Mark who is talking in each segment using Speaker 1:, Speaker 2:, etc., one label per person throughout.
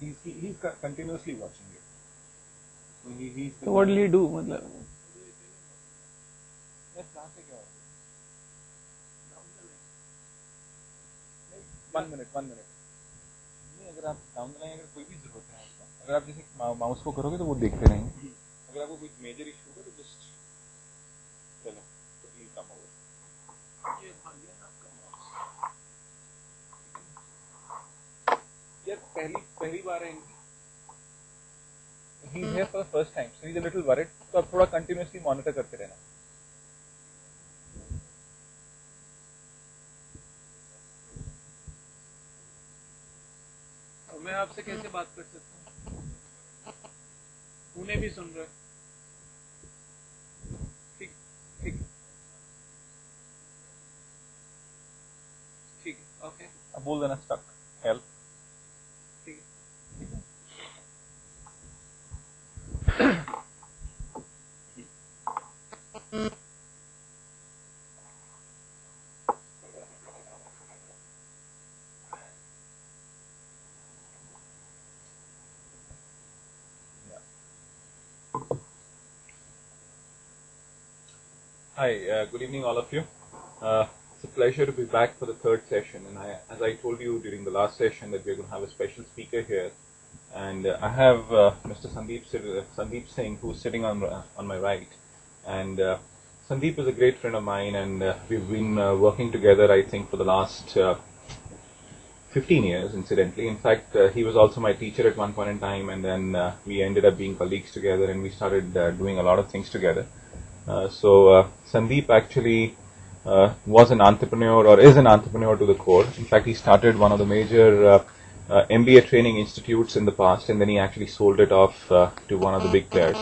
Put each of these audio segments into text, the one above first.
Speaker 1: He's continuously watching it.
Speaker 2: So what will he do? मतलब?
Speaker 1: One minute. नहीं, अगर आप डाउन द लाइन अगर कोई भी जरूरत है आपको, अगर आप जैसे माउस को करोगे तो वो देखते रहेंगे. अगर आपको कोई मेजर इशू होगा तो जस्ट चलो तो ही कम होगा. ये भाग गया ना आपका माउस. यार पहली बार है इनकी. He is here for the first time, so he is a little worried. तो आप थोड़ा continuously monitor करते रहना.
Speaker 2: मैं आपसे कैसे बात कर सकता हूँ? उन्हें भी सुन रहा है. ठीक है, ओके.
Speaker 1: अब बोल देना stuck, help.
Speaker 2: ठीक है.
Speaker 1: Hi, good evening all of you. It's a pleasure to be back for the third session, and as I told you during the last session that we're going to have a special speaker here, and I have Mr. Sandeep Singh, who's sitting on my right, and Sandeep is a great friend of mine, and we've been working together I think for the last 15 years incidentally. In fact, he was also my teacher at one point in time, and then we ended up being colleagues together, and we started doing a lot of things together. So Sandeep actually was an entrepreneur, or is an entrepreneur to the core. In fact, he started one of the major MBA training institutes in the past, and then he actually sold it off to one of the big players.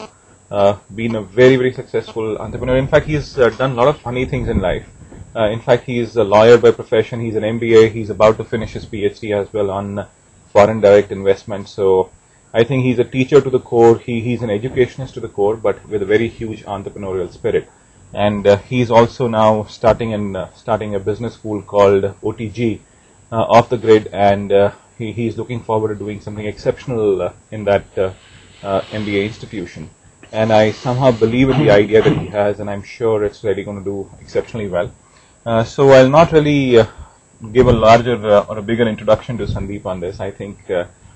Speaker 1: Been a very, very successful entrepreneur. In fact, he's done a lot of funny things in life. In fact, he's a lawyer by profession. He's an MBA. He's about to finish his PhD as well on foreign direct investment. So I think he's a teacher to the core. He's an educationist to the core, but with a very huge entrepreneurial spirit. And he's also now starting a business school called OTG, Off the Grid, and he's looking forward to doing something exceptional in that MBA institution. And I somehow believe in the idea that he has, and I'm sure it's really going to do exceptionally well. So I'll not really give a larger or a bigger introduction to Sandeep on this. I think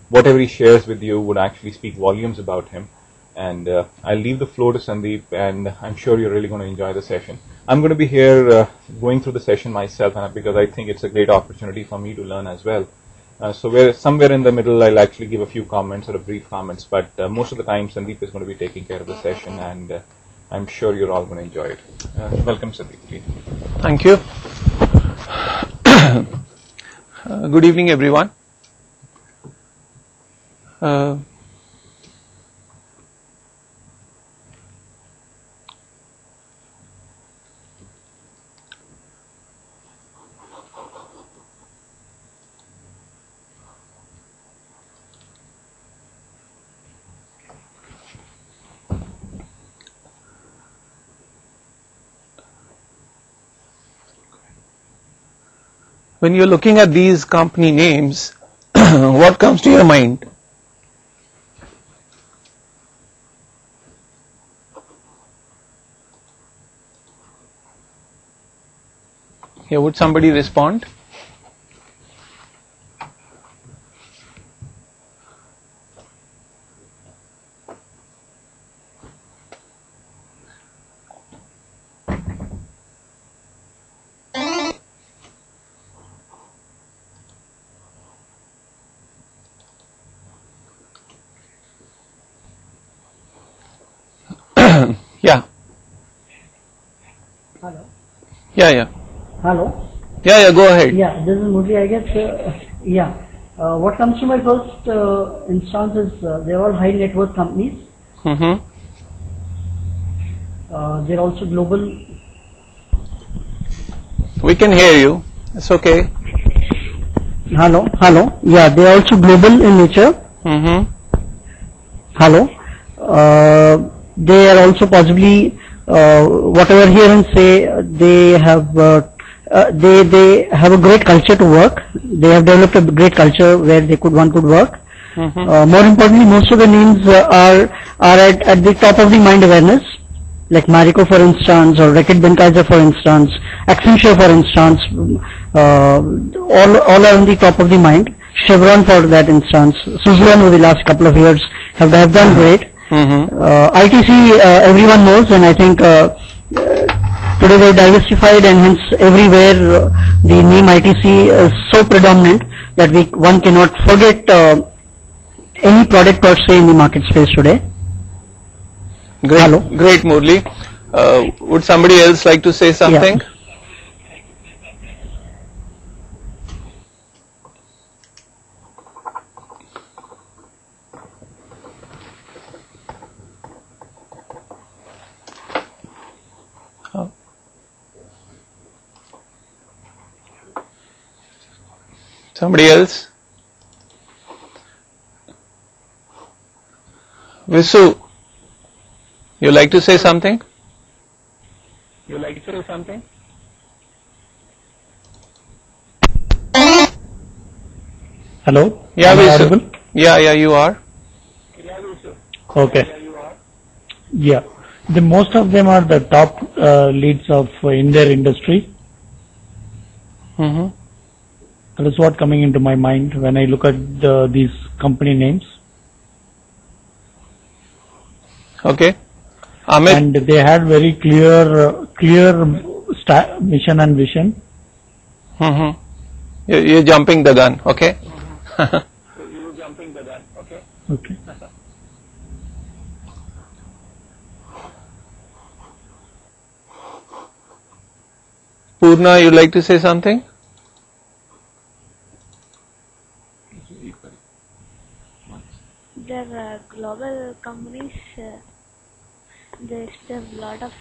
Speaker 1: whatever he shares with you would actually speak volumes about him. And I'll leave the floor to Sandeep, and I'm sure you're really going to enjoy the session. I'm going to be here going through the session myself, because I think it's a great opportunity for me to learn as well. So we're somewhere in the middle. I'll actually give a few comments or brief comments, but most of the time Sandeep is going to be taking care of the session, and I'm sure you're all going to enjoy it. Welcome, Sandeep. Please.
Speaker 2: Thank you. Good evening, everyone. When you're looking at these company names, what comes to your mind? Yeah, would somebody respond? Yeah.
Speaker 3: Hello.
Speaker 2: Yeah.
Speaker 3: Hello.
Speaker 2: Yeah, go ahead.
Speaker 3: Yeah, this is Murli, I guess. What comes to my first instance is they're all high net worth companies.
Speaker 2: Mm-hmm.
Speaker 3: They're also global.
Speaker 2: We can hear you. It's okay.
Speaker 3: Hello. Yeah, they're also global in nature.
Speaker 2: Mm-hmm.
Speaker 3: Hello. They are also possibly, whatever here and say, they have they have a great culture to work. They have developed a great culture where one could work. More importantly, most of the names are at the top of the mind awareness, like Marico for instance, or Reckitt Benckiser for instance, Accenture for instance, all are on the top of the mind. Chevron for that instance, Suzlon over the last couple of years have done great. ITC everyone knows, and I think today they're diversified, and hence everywhere the name ITC is so predominant that one cannot forget any product per se in the market space today.
Speaker 2: Great,
Speaker 3: Hello.
Speaker 2: Great, Murli. Would somebody else like to say something?
Speaker 3: Yeah.
Speaker 2: Somebody else? Visu, you like to say something?
Speaker 4: Hello?
Speaker 2: Yeah,
Speaker 4: Am I
Speaker 2: Visu.
Speaker 4: audible?
Speaker 2: Yeah, you are.
Speaker 4: Okay. Yeah. Most of them are the top leads in their industry. That is what coming into my mind when I look at these company names.
Speaker 2: Okay. Amit?
Speaker 4: And they had very clear mission and vision.
Speaker 2: You're jumping the gun, okay?
Speaker 4: Okay.
Speaker 2: Purna, you'd like to say something?
Speaker 5: They're global companies. They still have a lot of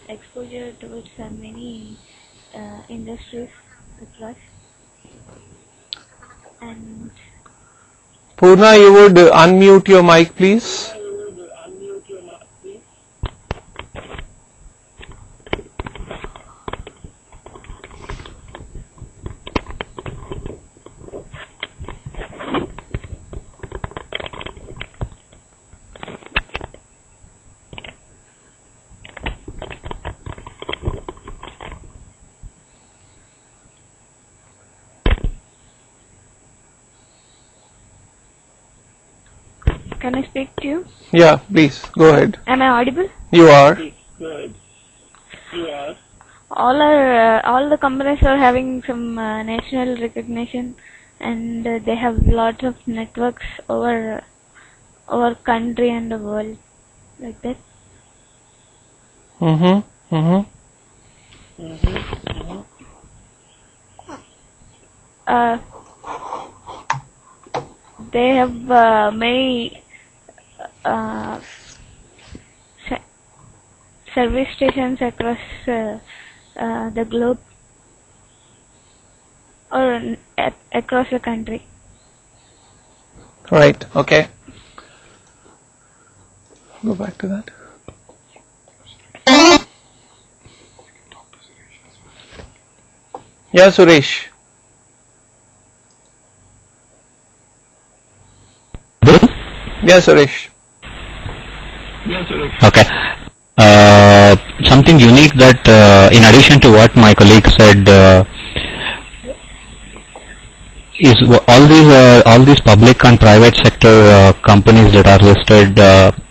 Speaker 5: exposure towards many industries across. And
Speaker 2: Purna, you would unmute your mic, please.
Speaker 5: can I speak to you?
Speaker 2: Yeah, please, go ahead.
Speaker 5: Am I audible?
Speaker 2: You are.
Speaker 5: All the companies are having some national recognition, and they have lots of networks over country and the world, like that. They have many service stations across the globe or across the country.
Speaker 2: Right, okay. Go back to that. Yeah, Suresh. Yeah, Suresh.
Speaker 6: Okay. Something unique that, in addition to what my colleague said, is all these public and private sector companies that are listed.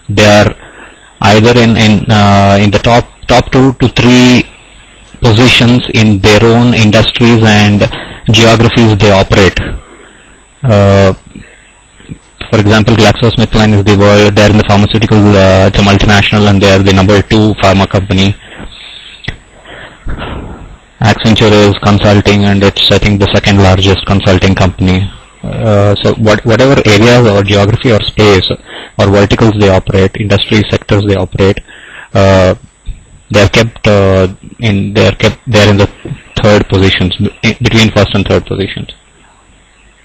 Speaker 6: They are either in the top 2 to 3 positions in their own industries and geographies they operate. For example, GlaxoSmithKline is they're in the pharmaceutical, it's a multinational, and they're the number 2 pharma company. Accenture is consulting, and it's, I think, the second largest consulting company. So whatever areas or geography or space or verticals they operate, industry sectors they operate, they're in the third positions, between first and third positions.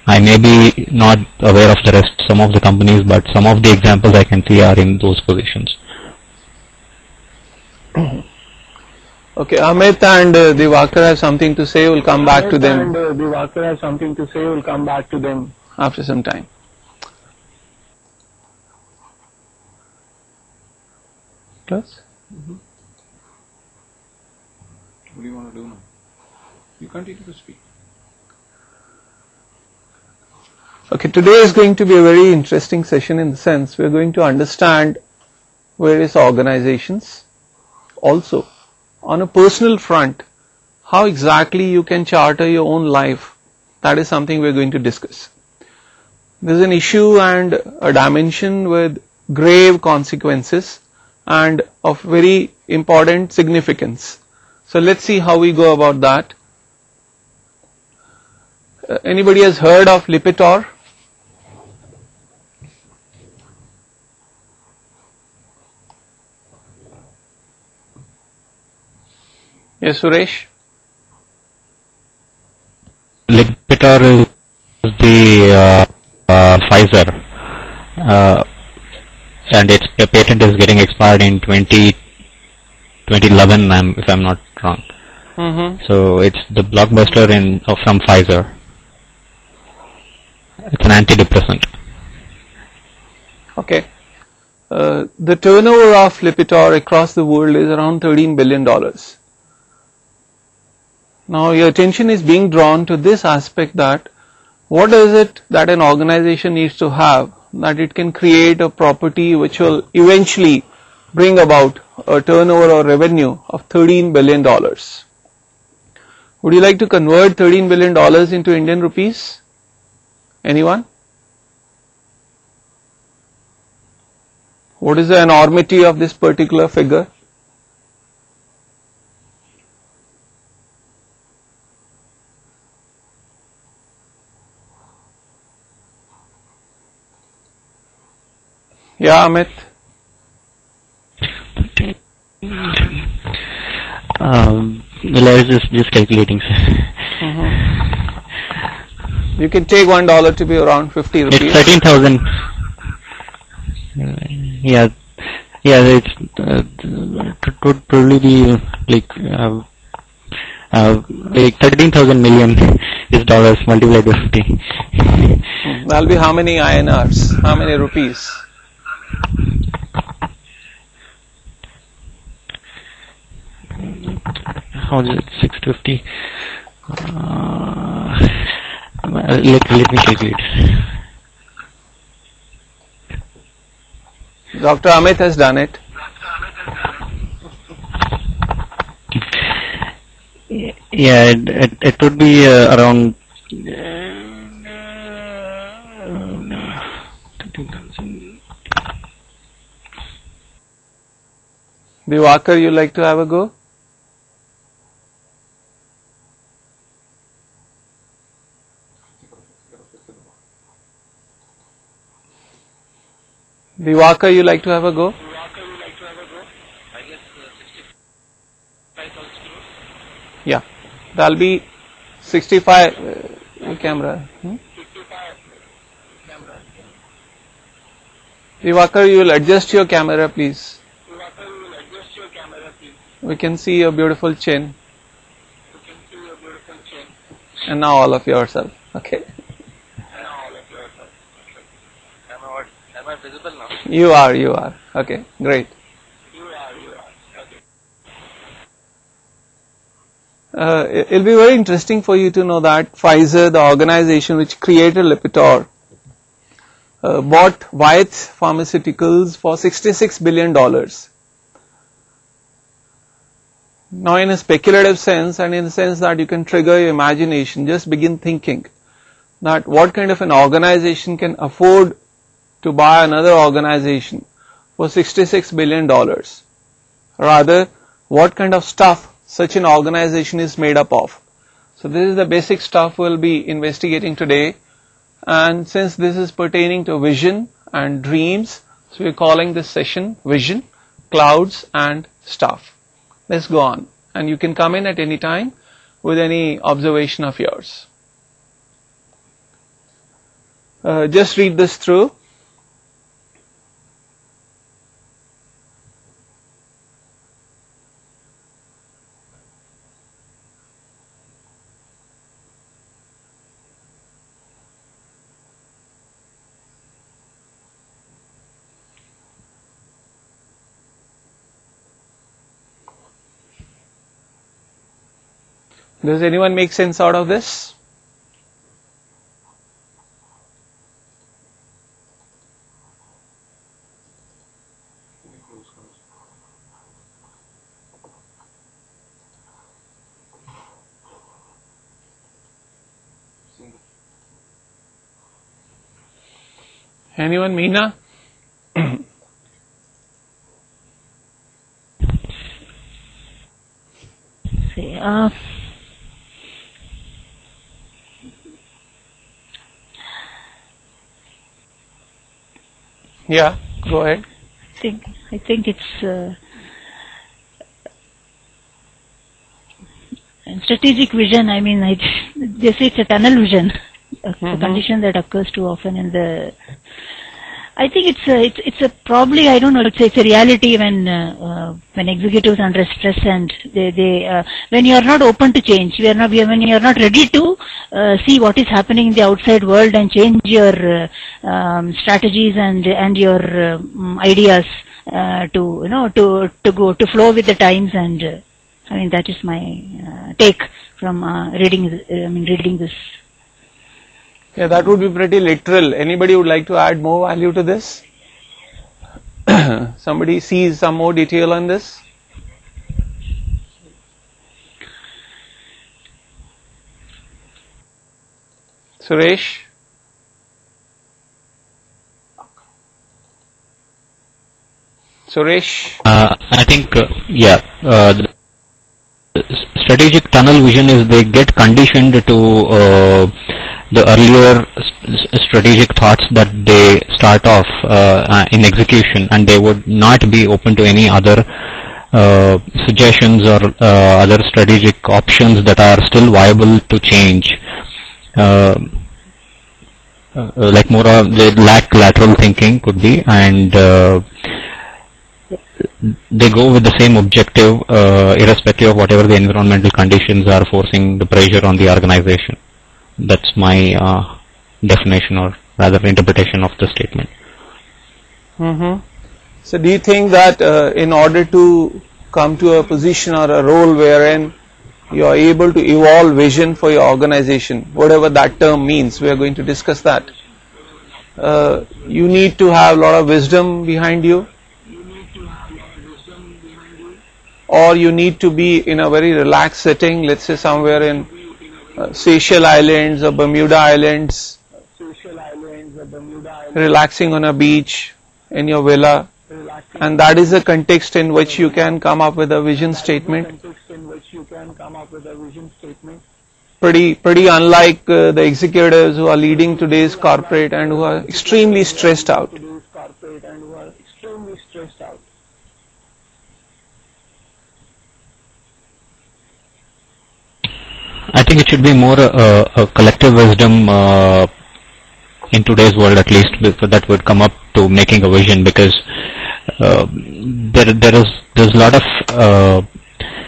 Speaker 6: I may be not aware of the rest, some of the companies, but some of the examples I can see are in those positions.
Speaker 2: Okay, Amit and Divakar have something to say. We'll come back to them.
Speaker 7: Divakar has something to say. We'll come back to them
Speaker 2: after some time. Plus?
Speaker 1: What do you want to do now? You continue to speak.
Speaker 2: Okay, today is going to be a very interesting session in the sense we are going to understand various organizations. Also, on a personal front, how exactly you can charter your own life. That is something we are going to discuss. There is an issue and a dimension with grave consequences and of very important significance. So let's see how we go about that. Anybody has heard of Lipitor? Yes, Suresh?
Speaker 6: Lipitor is the Pfizer, and its patent is getting expired in 2011, if I'm not wrong. So it's the blockbuster from Pfizer. It's an antidepressant.
Speaker 2: Okay. The turnover of Lipitor across the world is around $13 billion. Now your attention is being drawn to this aspect that what is it that an organization needs to have that it can create a property which will eventually bring about a turnover or revenue of $13 billion. Would you like to convert $13 billion into Indian rupees? Anyone? What is the enormity of this particular figure? Yeah, Amit.
Speaker 6: Well, I was just calculating.
Speaker 2: You can take $1 to be around 50 rupees.
Speaker 6: It's 13,000. Yeah, it's it would probably be like 13,000 million is dollars multiplied by 50.
Speaker 2: That'll be how many INRs? How many rupees?
Speaker 6: How is it? 650. Let me calculate.
Speaker 2: Dr. Amit has done it.
Speaker 6: Yeah, it would be around 13,000.
Speaker 2: Divakar, you like to have a go? Divakar, you like to have a go? Yeah, that'll be 65 camera. Divakar, you will adjust your camera, please. We can see your beautiful chin. And now all of yourself. Okay.
Speaker 8: Am I visible now?
Speaker 2: You are. Okay, great. It'll be very interesting for you to know that Pfizer, the organization which created Lipitor, bought Wyeth Pharmaceuticals for $66 billion. Now in a speculative sense and in the sense that you can trigger your imagination, just begin thinking that what kind of an organization can afford to buy another organization for $66 billion. Rather, what kind of stuff such an organization is made up of. So this is the basic stuff we'll be investigating today. And since this is pertaining to vision and dreams, so we're calling this session Vision, Clouds and Stuff. Let's go on. And you can come in at any time with any observation of yours. Just read this through. Does anyone make sense out of this? Anyone, Meena? Yeah, go ahead.
Speaker 3: I think it's strategic vision. I mean, they say it's a tunnel vision, a condition that occurs too often in the. I think it's a probably, I don't know, it's a reality when executives under stress and they when you are not open to change, when you are not ready to see what is happening in the outside world and change your strategies and your ideas to flow with the times. And I mean, that is my take from reading this.
Speaker 2: Yeah, that would be pretty literal. Anybody would like to add more value to this? Somebody sees some more detail on this? Suresh? Suresh?
Speaker 6: I think, the strategic tunnel vision is they get conditioned to the earlier strategic thoughts that they start off in execution, and they would not be open to any other suggestions or other strategic options that are still viable to change. Like more of they lack lateral thinking could be, and they go with the same objective irrespective of whatever the environmental conditions are forcing the pressure on the organization. That's my definition, or rather interpretation of the statement.
Speaker 2: So do you think that in order to come to a position or a role wherein you are able to evolve vision for your organization, whatever that term means, we are going to discuss that, you need to have a lot of wisdom behind you, or you need to be in a very relaxed setting, let's say somewhere in Seychelles Islands or Bermuda Islands, relaxing on a beach in your villa, and that is the context in which you can come up with a vision statement. Pretty unlike the executives who are leading today's corporate and who are extremely stressed out.
Speaker 6: I think it should be more a collective wisdom in today's world, at least, that would come up to making a vision, because there's a lot of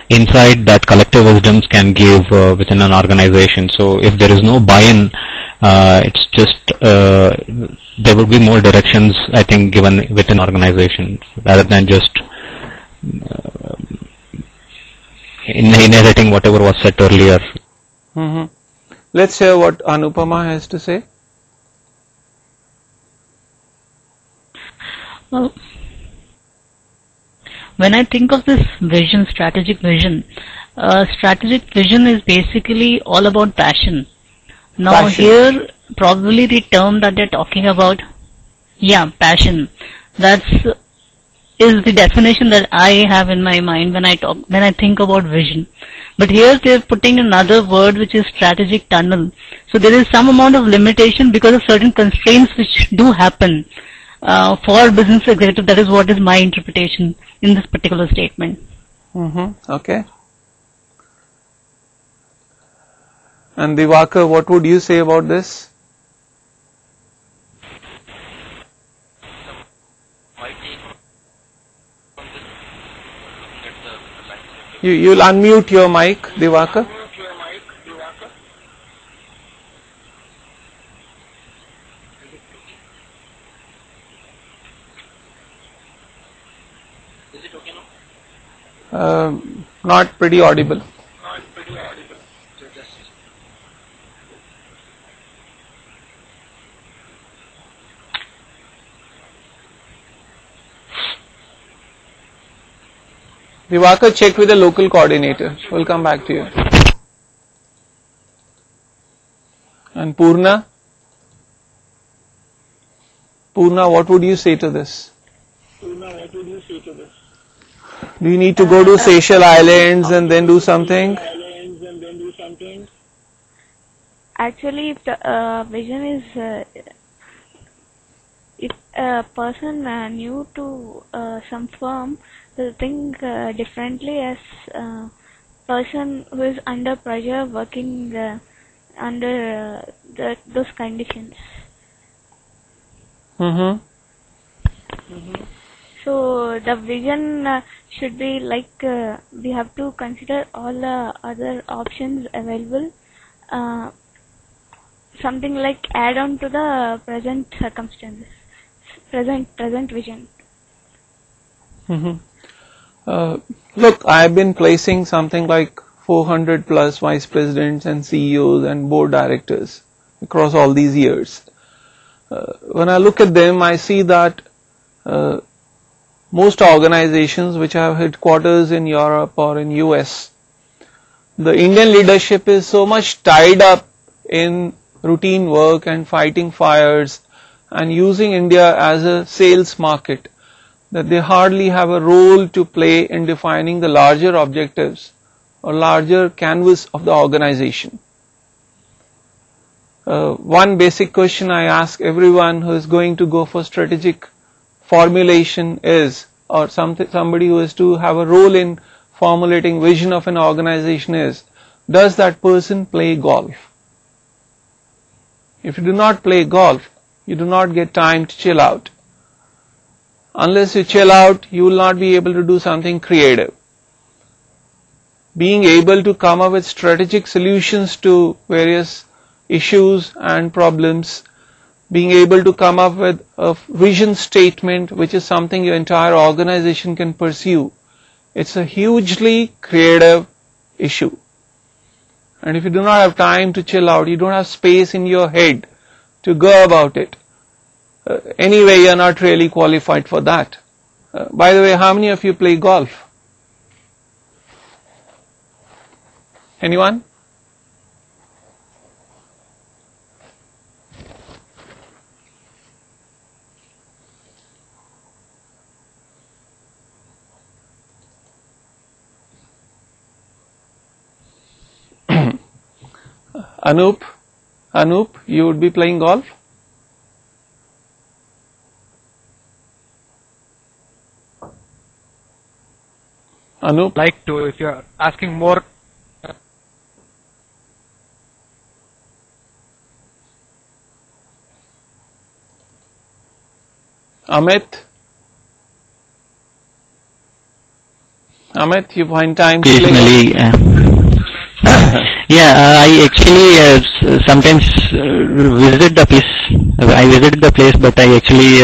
Speaker 6: insight that collective wisdoms can give within an organization. So if there is no buy-in, it's just there would be more directions, I think, given within organizations rather than just inheriting whatever was said earlier.
Speaker 2: Let's hear what Anupama has to say.
Speaker 3: Well, when I think of this vision, strategic vision is basically all about passion. Now here, probably the term that they're talking about, passion, is the definition that I have in my mind when I think about vision. But here they're putting another word, which is strategic tunnel. So there is some amount of limitation because of certain constraints which do happen for business executive. That is what is my interpretation in this particular statement.
Speaker 2: Okay. And Divakar, what would you say about this? You'll unmute your mic, Divakar. Not pretty audible. Vivaka, check with the local coordinator. We'll come back to you. And Purna? Purna, what would you say to this?
Speaker 7: Purna, what would you say to this?
Speaker 2: Do you need to go to Seychelles Islands and then do something?
Speaker 5: Actually, if the vision is, if a person new to some firm will think differently as a person who is under pressure working under those conditions. So the vision should be like we have to consider all the other options available. Something like add on to the present circumstances, present vision.
Speaker 2: Look, I've been placing something like 400 plus vice presidents and CEOs and board directors across all these years. When I look at them, I see that most organizations which have headquarters in Europe or in US, the Indian leadership is so much tied up in routine work and fighting fires and using India as a sales market that they hardly have a role to play in defining the larger objectives or larger canvas of the organization. One basic question I ask everyone who is going to go for strategic formulation is, or somebody who is to have a role in formulating vision of an organization is, does that person play golf? If you do not play golf, you do not get time to chill out. Unless you chill out, you will not be able to do something creative. Being able to come up with strategic solutions to various issues and problems, being able to come up with a vision statement which is something your entire organization can pursue. It's a hugely creative issue. And if you do not have time to chill out, you don't have space in your head to go about it. Anyway, you are not really qualified for that. By the way, how many of you play golf? Anyone? Anup, you would be playing golf? Anup?
Speaker 9: Like to, if you're asking more.
Speaker 2: Amit, you find time to play?
Speaker 6: Yeah, I actually sometimes visit the place. I visited the place, but I actually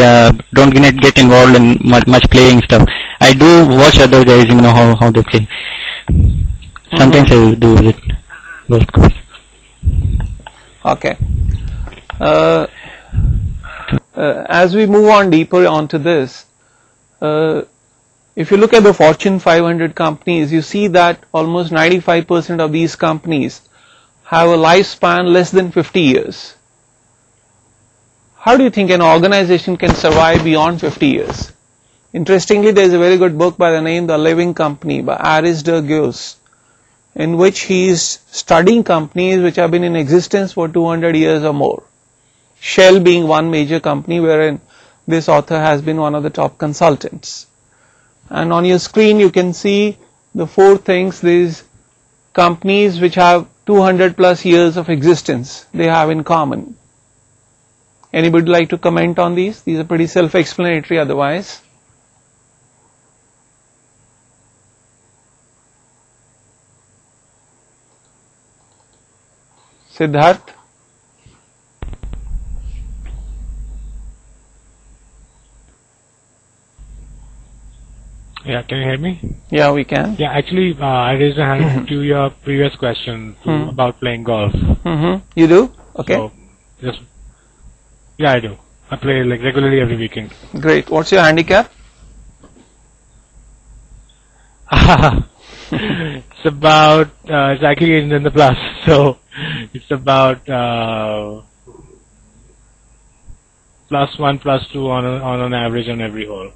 Speaker 6: don't get involved in much playing stuff. I do watch other guys, how they play. Sometimes I do visit golf course.
Speaker 2: Okay. As we move on deeper onto this, if you look at the Fortune 500 companies, you see that almost 95% of these companies have a lifespan less than 50 years. How do you think an organization can survive beyond 50 years? Interestingly, there is a very good book by the name The Living Company by Aris de Geus, in which he is studying companies which have been in existence for 200 years or more. Shell being one major company wherein this author has been one of the top consultants. And on your screen you can see the four things these companies which have 200 plus years of existence they have in common. Anybody like to comment on these? These are pretty self-explanatory otherwise. Siddharth?
Speaker 9: Yeah, can you hear me?
Speaker 2: Yeah, we can.
Speaker 9: Yeah, actually, I raised a hand to your previous question about playing golf.
Speaker 2: You do? Okay.
Speaker 9: So, yeah, I do. I play like regularly every weekend.
Speaker 2: Great. What's your handicap?
Speaker 9: It's about, it's aggregated in the plus, so it's about +1, +2 on an average on every hole.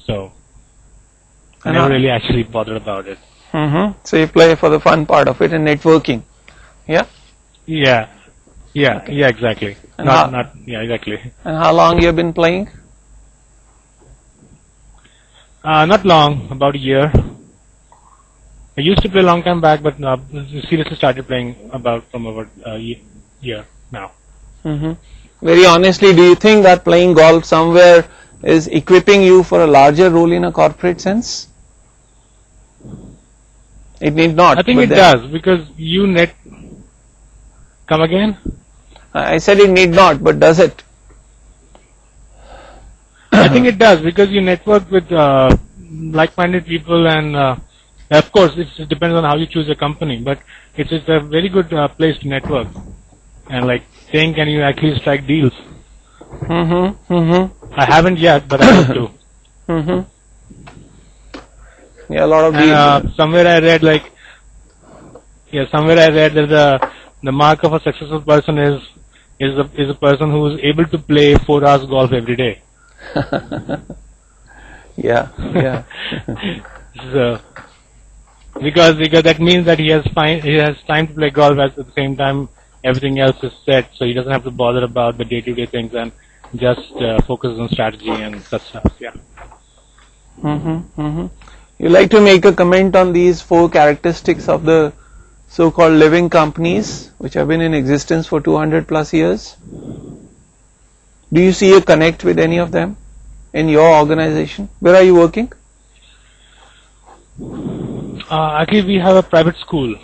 Speaker 9: So I never really actually bothered about it.
Speaker 2: So you play for the fun part of it and networking. Yeah?
Speaker 9: Yeah, exactly.
Speaker 2: And
Speaker 9: Yeah, exactly.
Speaker 2: And how long you have been playing?
Speaker 9: Not long, about a year. I used to play a long time back, but seriously started playing from about a year now.
Speaker 2: Very honestly, do you think that playing golf somewhere is equipping you for a larger role in a corporate sense? It need not.
Speaker 9: I think it does, because Come again?
Speaker 2: I said it need not, but does it?
Speaker 9: I think it does, because you network with like-minded people, and of course it depends on how you choose a company, but it's a very good place to network, and like saying, can you actually strike deals? I haven't yet, but I hope to.
Speaker 2: Yeah, a lot of deals.
Speaker 9: Somewhere I read that the mark of a successful person is a person who is able to play 4 hours golf every day.
Speaker 2: Yeah.
Speaker 9: So, because that means that he has time to play golf, at the same time everything else is set, so he doesn't have to bother about the day-to-day things and just focus on strategy and such stuff. Yeah.
Speaker 2: You like to make a comment on these 4 characteristics of the so-called living companies which have been in existence for 200 plus years? Do you see a connect with any of them in your organization? Where are you working?
Speaker 9: Actually, we have a private school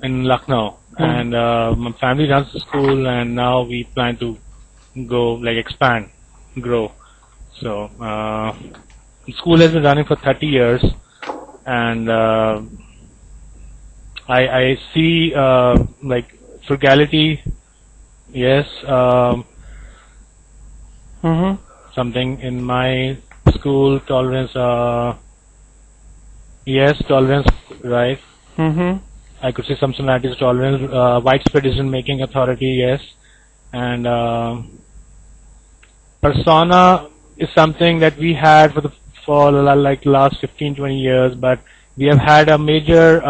Speaker 9: in Lucknow, and my family runs the school, and now we plan to expand, grow. So the school has been running for 30 years, and I see frugality, yes, something in my school, tolerance, yes, tolerance, right. I could see some similarities, tolerance, widespread decision-making authority, yes, and persona is something that we had for last 15-20 years, but we have had a major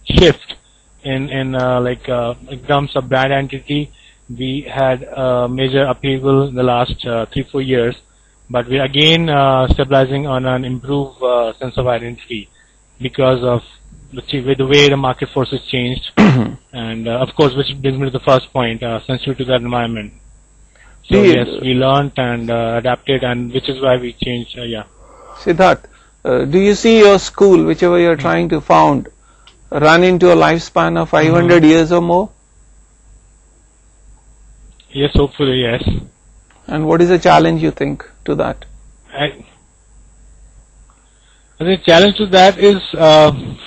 Speaker 9: shift in terms of brand identity. We had a major upheaval in the last 3-4 years, but we are again stabilizing on an improved sense of identity because of the way the market forces changed, and of course, which brings me to the first point, sensitive to that environment. So yes, we learned and adapted, and which is why we changed.
Speaker 2: Siddharth, do you see your school, whichever you are trying to found, run into a lifespan of 500 years or more?
Speaker 9: Yes, hopefully, yes.
Speaker 2: And what is the challenge you think to that?
Speaker 9: The challenge to that is,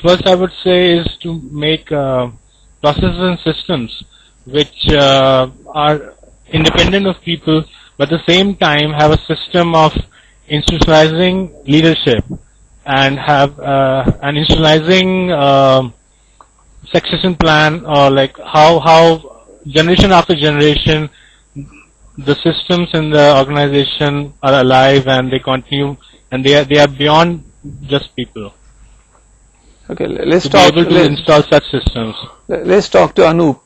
Speaker 9: first I would say, is to make processes and systems which are independent of people, but at the same time have a system of institutionalizing leadership and have an institutionalizing succession plan, or how generation after generation the systems in the organization are alive and they continue, and they are beyond just people.
Speaker 2: Okay, let's
Speaker 9: talk. Be able to install such systems.
Speaker 2: Let's talk to Anup.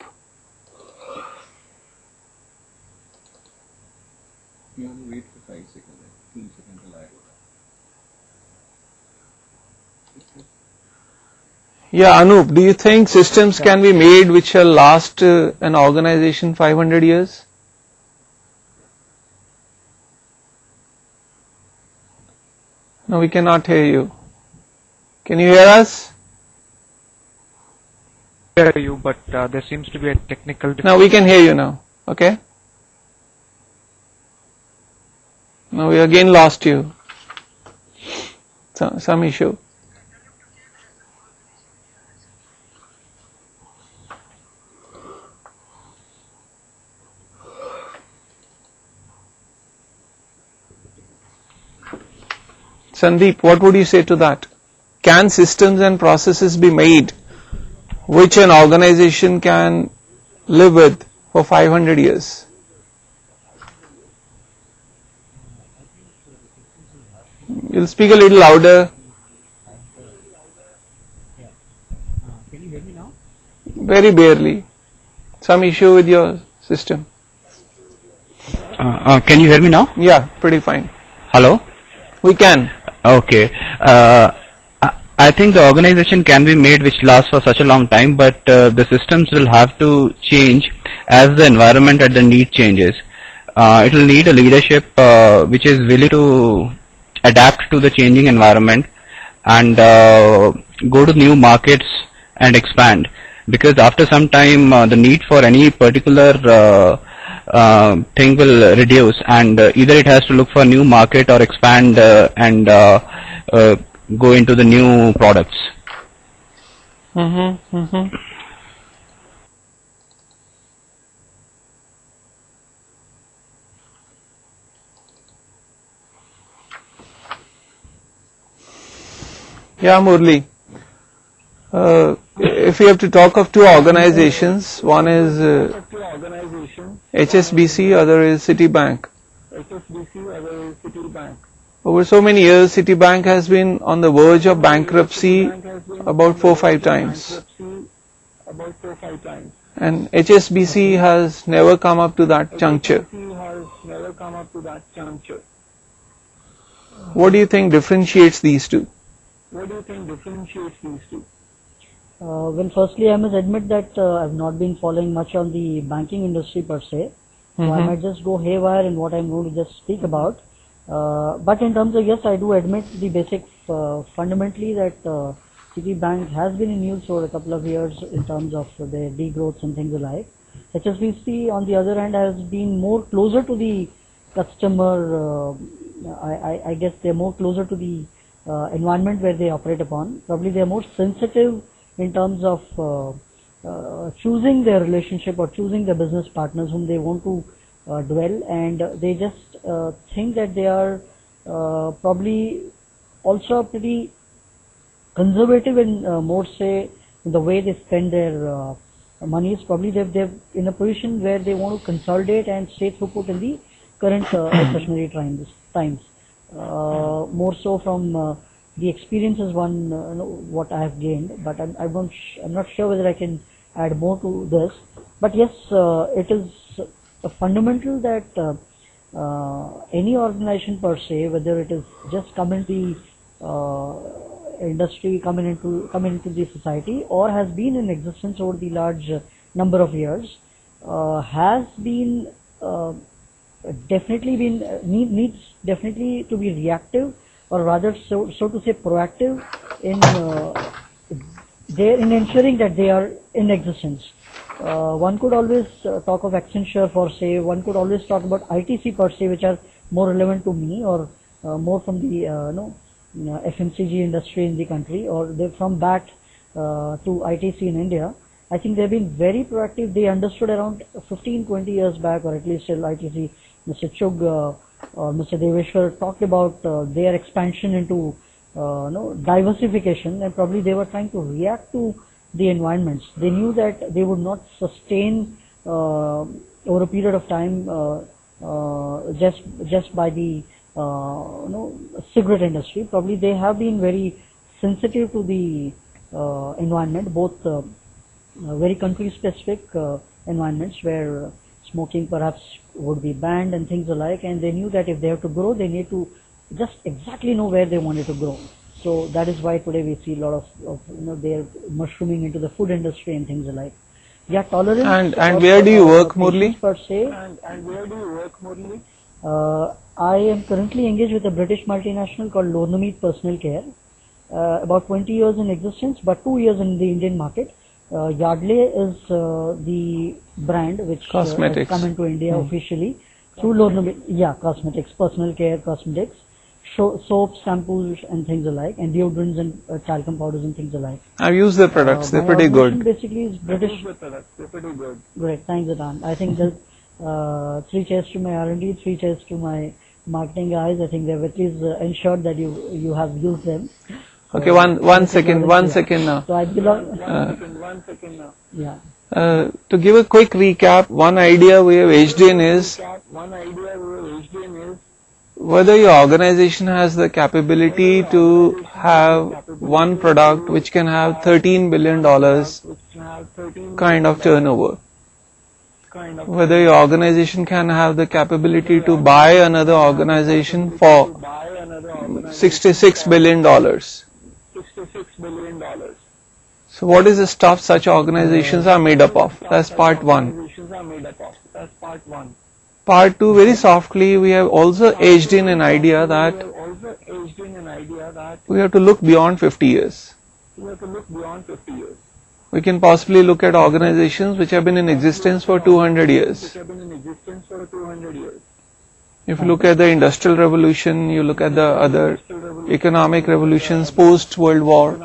Speaker 1: You have to wait for 5 seconds. 3 seconds alive.
Speaker 2: Yeah, Anup, do you think systems can be made which shall last an organization 500 years? No, we cannot hear you. Can you hear us?
Speaker 10: I hear you, but there seems to be a technical difficulty.
Speaker 2: Now we can hear you now. Okay. Now we again lost you. Some issue. Sandeep, what would you say to that? can systems and processes be made which an organization can live with for 500 years? You'll speak a little louder.
Speaker 3: Can you hear me now?
Speaker 2: Very barely. Some issue with your system.
Speaker 6: Can you hear me now?
Speaker 2: Yeah, pretty fine.
Speaker 6: Hello?
Speaker 2: We can.
Speaker 6: Okay. I think the organization can be made which lasts for such a long time, but the systems will have to change as the environment and the need changes. It will need a leadership which is willing to adapt to the changing environment and go to new markets and expand. Because after some time, the need for any particular thing will reduce, and either it has to look for a new market or expand and go into the new products.
Speaker 2: Yeah, Murli. If we have to talk of two organizations, one is HSBC, other is Citibank. Over so many years, Citibank has been on the verge of bankruptcy about 4-5 times. And HSBC has never come up to that juncture. What do you think differentiates these two?
Speaker 3: Well, firstly, I must admit that I've not been following much on the banking industry per se. So I might just go haywire in what I'm going to just speak about. But in terms of, yes, I do admit the basic fundamentally that Citibank has been in news for a couple of years in terms of their degrowths and things alike. HSBC, on the other hand, has been more closer to the customer. I guess they're more closer to the environment where they operate upon. Probably they're more sensitive in terms of choosing their relationship or choosing the business partners whom they want to dwell, and they just think that they are probably also pretty conservative in more say in the way they spend their monies. Probably they're in a position where they want to consolidate and stay throughput in the current recessionary times. More so from the experiences one what I have gained, but I'm not sure whether I can add more to this. But yes, it is fundamental that any organization per se, whether it is just coming to the industry, coming into the society, or has been in existence over the large number of years, has been definitely needs definitely to be reactive, or rather so to say proactive in ensuring that they are in existence. One could always talk of Accenture for say, one could always talk about ITC per se, which are more relevant to me, or more from the FMCG industry in the country, or they're from back to ITC in India. I think they've been very proactive. They understood around 15-20 years back, or at least till ITC, Mr. Chugh or Mr. Deveshwar talked about their expansion into diversification, and probably they were trying to react to the environments. They knew that they would not sustain over a period of time just by the cigarette industry. Probably they have been very sensitive to the environment, both very country specific environments where smoking perhaps would be banned and things alike, and they knew that if they have to grow, they need to just exactly know where they wanted to grow. So that is why today we see a lot of they're mushrooming into the food industry and things alike. Yeah, tolerance.
Speaker 2: And where do you work, Murli?
Speaker 3: Per se.
Speaker 7: And where do you work, Murli?
Speaker 3: I am currently engaged with a British multinational called Lornamead Personal Care. About 20 years in existence, but 2 years in the Indian market. Yardley is the brand which has come into India officially through Lornamead. Yeah, cosmetics, personal care cosmetics, soaps, shampoos and things alike, and deodorants and talcum powders and things alike.
Speaker 2: I've used their products, they're pretty good.
Speaker 3: Basically is British.
Speaker 7: They're pretty good.
Speaker 3: Great, thanks Adan. I think there's 3 cheers to my R&D, 3 cheers to my marketing guys. I think they've at least ensured that you have used them.
Speaker 2: Okay, one second now.
Speaker 3: So I belong. Yeah.
Speaker 2: To give a quick recap, one idea we have edged in is whether your organization has the capability to have one product which can have $13 billion kind of turnover. Whether your organization can have the capability to buy another organization for $66 billion. So what is the stuff such organizations are made up of? That's part one. Part two, very softly, we have also edged in an idea that we have to look beyond 50 years. We can possibly look at organizations which have been in existence for 200 years. If you look at the Industrial Revolution, you look at the other economic revolutions post-World War.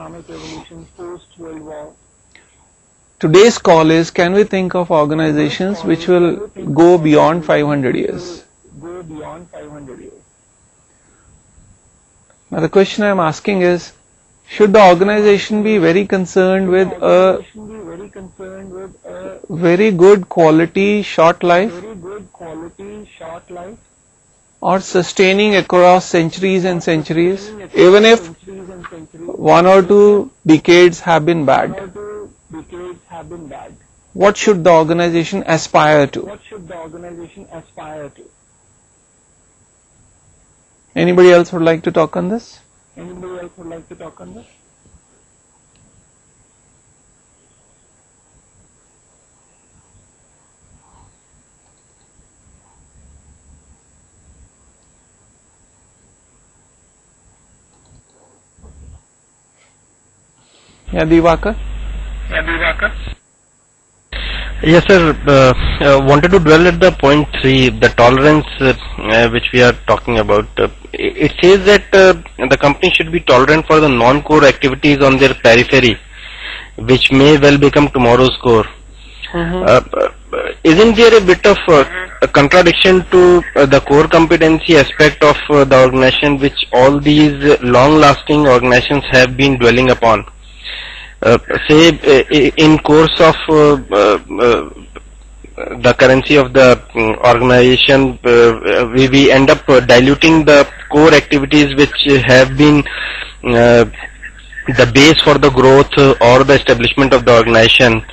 Speaker 2: Today's call is, can we think of organizations which will go beyond 500 years? Now the question I am asking is, should the organization be very concerned with a very good quality short life, or sustaining across centuries and centuries, even if 1 or 2 decades have been bad? What should the organization aspire to? Anybody else would like to talk on this? Yeah, Divakar?
Speaker 11: Yes, sir. Wanted to dwell at the point 3, the tolerance which we are talking about. It says that the company should be tolerant for the non-core activities on their periphery, which may well become tomorrow's core. Isn't there a bit of a contradiction to the core competency aspect of the organization, which all these long-lasting organizations have been dwelling upon? Say in course of the currency of the organization, we end up diluting the core activities which have been the base for the growth or the establishment of the organization.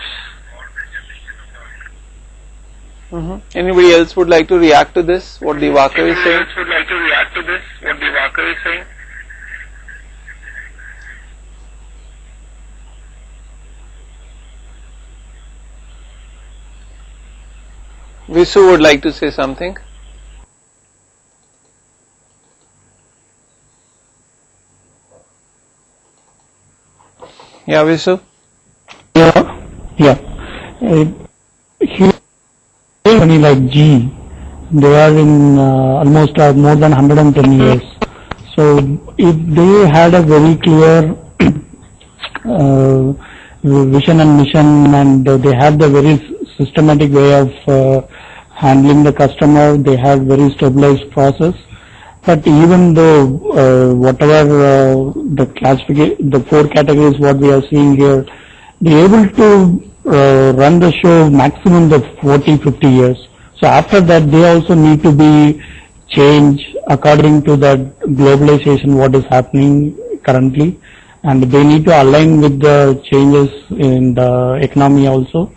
Speaker 2: Anybody else would like to react to this? What Divakar is saying? Visu would like to say something. Yeah, Visu?
Speaker 4: Yeah. Here, company like G, they are in almost more than 110 years. So if they had a very clear vision and mission, and they have the very systematic way of handling the customer, they have very stabilized process. But even though whatever the 4 categories what we are seeing here, they are able to run the show maximum the 40-50 years. So after that, they also need to be changed according to the globalization what is happening currently, and they need to align with the changes in the economy also.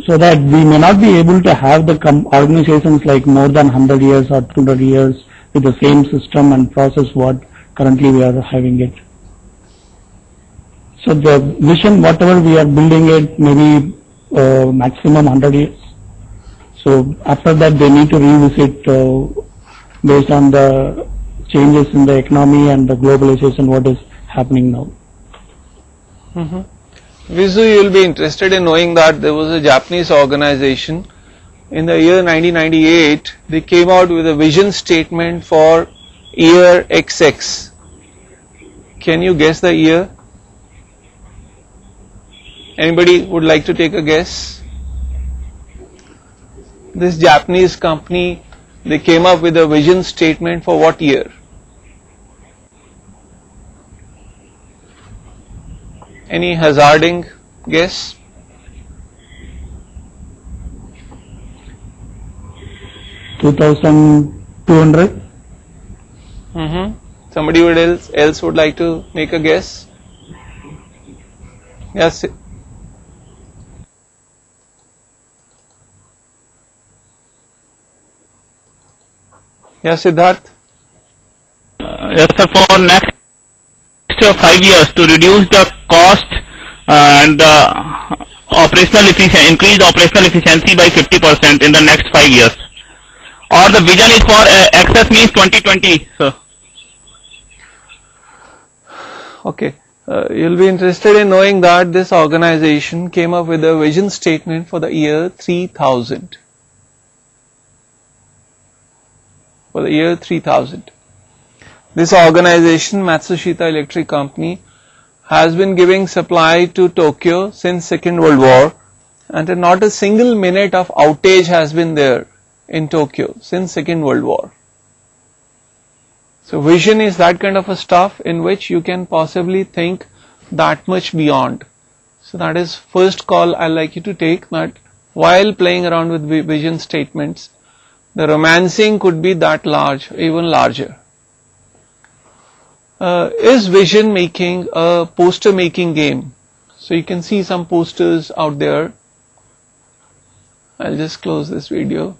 Speaker 4: So that we may not be able to have the organizations like more than 100 years or 200 years with the same system and process what currently we are having it. So the vision, whatever we are building it, maybe maximum 100 years. So after that, they need to revisit based on the changes in the economy and the globalization what is happening now.
Speaker 2: Visu, you will be interested in knowing that there was a Japanese organization. In the year 1998, they came out with a vision statement for year XX. Can you guess the year? Anybody would like to take a guess? This Japanese company, they came up with a vision statement for what year? Any hazarding guess?
Speaker 4: $2,200.
Speaker 2: Somebody else would like to make a guess? Yes. Yes, Siddharth.
Speaker 12: Yes, sir. For next 5 years to reduce the cost and operational efficiency, increase the operational efficiency by 50% in the next 5 years. Or the vision is for access means 2020, sir.
Speaker 2: Okay. You'll be interested in knowing that this organization came up with a vision statement for the year 3000. For the year 3000. This organization, Matsushita Electric Company, has been giving supply to Tokyo since Second World War, and not a single minute of outage has been there in Tokyo since Second World War. So vision is that kind of a stuff in which you can possibly think that much beyond. So that is first call I like you to take, that while playing around with vision statements, the romancing could be that large, even larger. Is vision making a poster making game? So you can see some posters out there. I'll just close this video.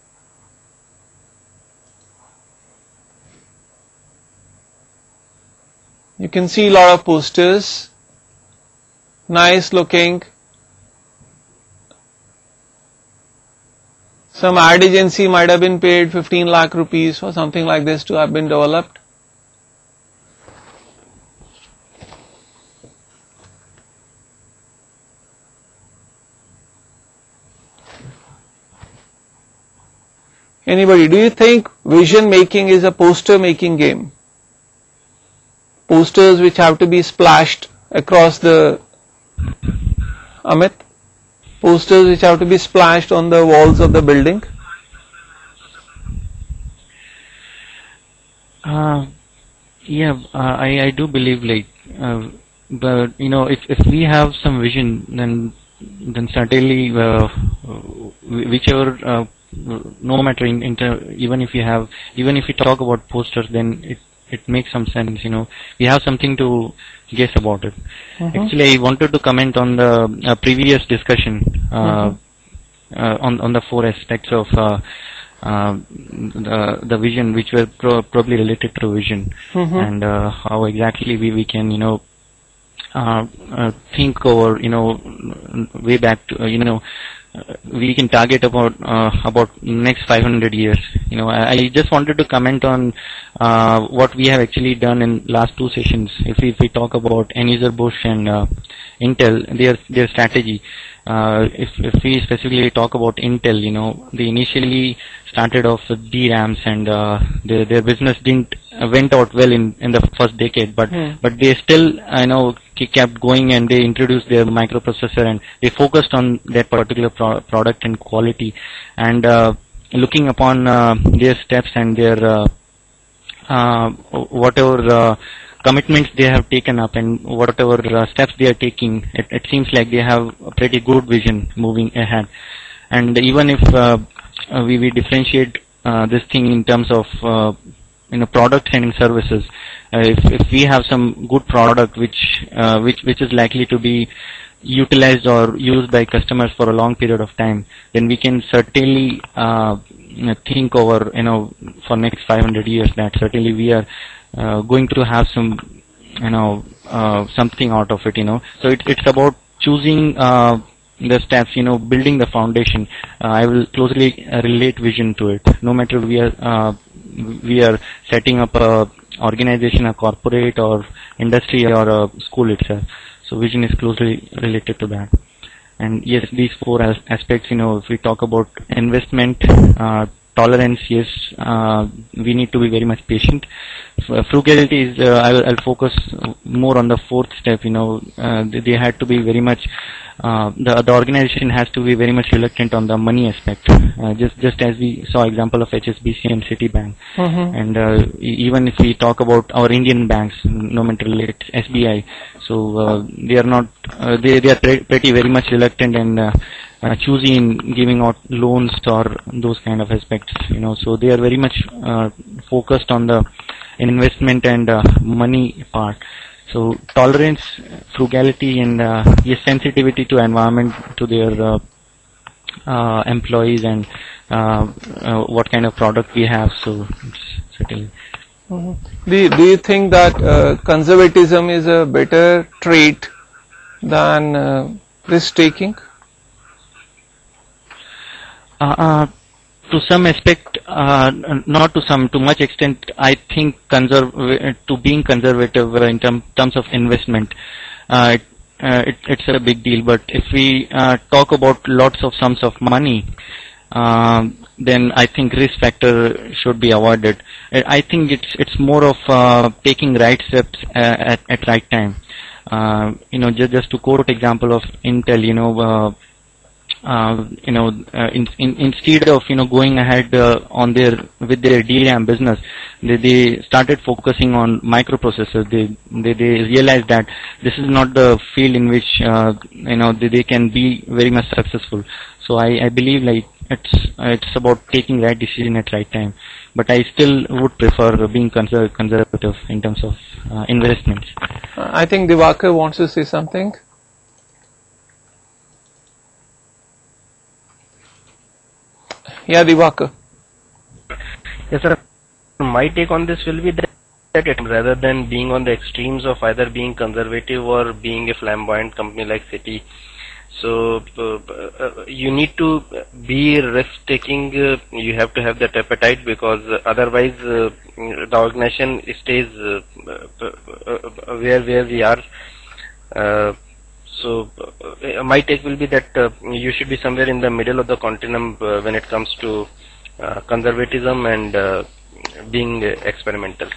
Speaker 2: You can see a lot of posters, nice looking. Some ad agency might have been paid 15 lakh rupees for something like this to have been developed. Anybody, do you think vision making is a poster making game? Posters which have to be splashed across the Amit? Posters which have to be splashed on the walls of the building?
Speaker 6: Yeah, I do believe but if we have some vision, then certainly whichever no matter even if we talk about posters, then it makes some sense. We have something to guess about it. Actually, I wanted to comment on the previous discussion on the 4 aspects of the vision, which were probably related to vision, and how exactly we can think over way back to we can target about next 500 years. I just wanted to comment on what we have actually done in last 2 sessions. If we talk about Anheuser-Busch and Intel, their strategy. If we specifically talk about Intel, they initially started off with DRAMs, and their business went out well in the first decade, but they still kept going, and they introduced their microprocessor, and they focused on that particular product and quality, and looking upon their steps and their whatever commitments they have taken up and whatever steps they are taking, it seems like they have a pretty good vision moving ahead. And even if we differentiate this thing in terms of products and services, if we have some good product which is likely to be utilized or used by customers for a long period of time, then we can certainly think over for next 500 years that certainly we are going to have some something out of it. So it's about choosing the steps, building the foundation. I will closely relate vision to it. No matter we are setting up a organization, a corporate or industry or a school itself. So vision is closely related to that. And yes, these 4 aspects, if we talk about investment, tolerance, yes, we need to be very much patient. Frugality is, I'll focus more on the 4th step. They had to be very much, the organization has to be very much reluctant on the money aspect. Just as we saw example of HSBC and Citibank. And even if we talk about our Indian banks, no matter it's SBI, So they are not, they are pretty very much reluctant and choosy in giving out loans or those kind of aspects, so they are very much focused on the investment and money part. So tolerance, frugality, and yes, sensitivity to environment, to their employees, and what kind of product we have. So it's certainly.
Speaker 2: Do you think that conservatism is a better trait than risk taking?
Speaker 6: To some aspect, not to much extent. I think to being conservative in terms of investment, it's a big deal. But if we talk about lots of sums of money, then I think risk factor should be avoided. I think it's more of taking right steps at right time. Just to quote example of Intel, instead of going ahead with their DRAM business, they started focusing on microprocessors. They realized that this is not the field in which they can be very much successful. So I believe like it's about taking right decision at right time. But I still would prefer being conservative in terms of investments.
Speaker 2: I think Divakar wants to say something. Yeah, Divakar.
Speaker 11: Yes, sir. My take on this will be that rather than being on the extremes of either being conservative or being a flamboyant company like Citi, so you need to be risk-taking. You have to have that appetite, because otherwise the organization stays where we are. So my take will be that you should be somewhere in the middle of the continuum when it comes to conservatism and being experimental.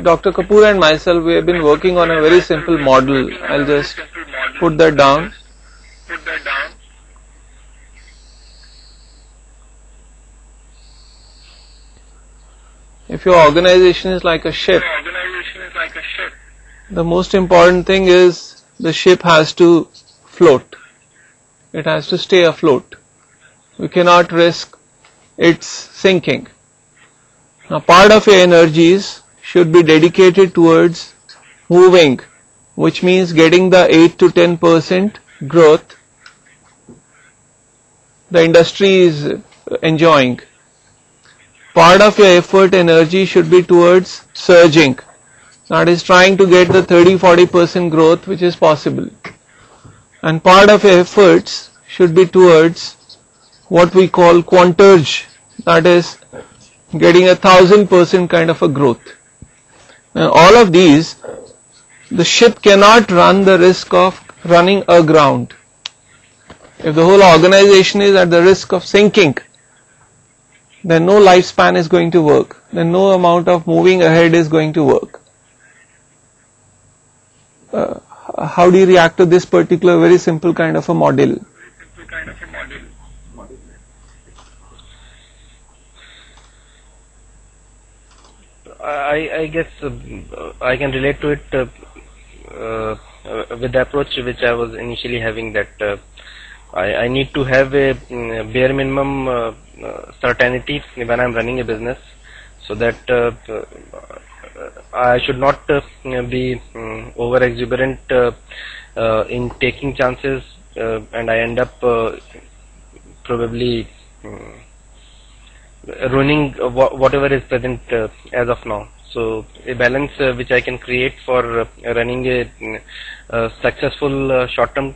Speaker 2: Dr. Kapoor and myself, we have been working on a very simple model. I'll just put that down. If your organization is like a ship, the most important thing is the ship has to float. It has to stay afloat. We cannot risk its sinking. Now, part of your energies should be dedicated towards moving, which means getting the 8 to 10% growth the industry is enjoying. Part of your effort energy should be towards surging, that is trying to get the 30-40% growth which is possible. And part of your efforts should be towards what we call quanturge, that is getting 1,000% kind of a growth. Now all of these, the ship cannot run the risk of running aground. If the whole organization is at the risk of sinking, then no lifespan is going to work, then no amount of moving ahead is going to work. How do you react to this particular very simple kind of a model?
Speaker 11: I guess I can relate to it with the approach which I was initially having, that I need to have a bare minimum certainty when I'm running a business, so that I should not be over exuberant in taking chances, and I end up probably ruining whatever is present as of now. So a balance which I can create for running a successful short-term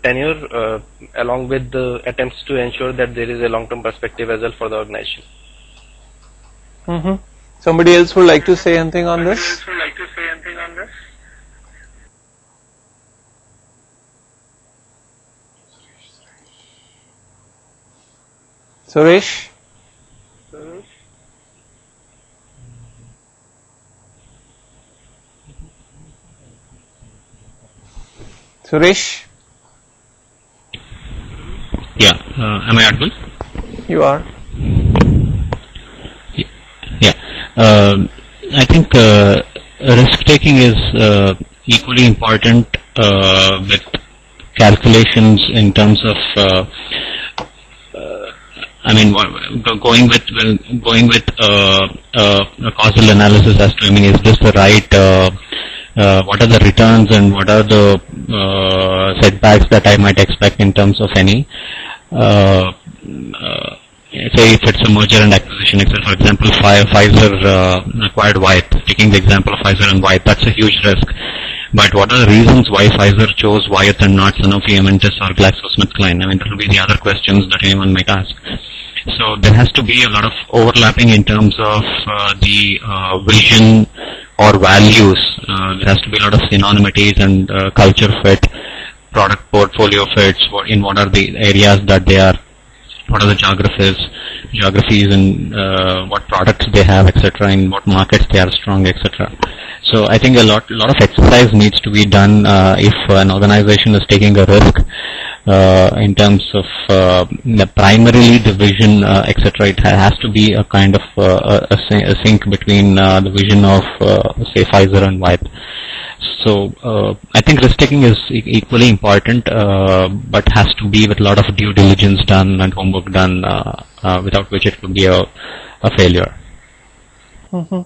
Speaker 11: tenure along with the attempts to ensure that there is a long-term perspective as well for the organization.
Speaker 2: Somebody else would like to say anything on this? Suresh? Suresh?
Speaker 6: Yeah, am I audible?
Speaker 2: You are.
Speaker 6: Yeah. I think risk taking is equally important with calculations in terms of going with a causal analysis as to, is this the right, what are the returns and what are the setbacks that I might expect in terms of any, say if it's a merger and acquisition, for example, Pfizer acquired Wyeth, taking the example of Pfizer and Wyeth, that's a huge risk. But what are the reasons why Pfizer chose Wyeth and not Sanofi, Aventis or GlaxoSmithKline? That will be the other questions that anyone might ask. So there has to be a lot of overlapping in terms of the vision or values. There has to be a lot of synonymities and culture fit, product portfolio fits, in what are the areas that they are, what are the geographies and what products they have, etc., in what markets they are strong, etc. So I think a lot of exercise needs to be done if an organization is taking a risk in terms of primarily the vision, etc. It has to be a kind of a sync between the vision of say Pfizer and Wyeth. So I think risk taking is equally important, but has to be with a lot of due diligence done and homework done, without which it could be a failure.
Speaker 2: Mm-hmm.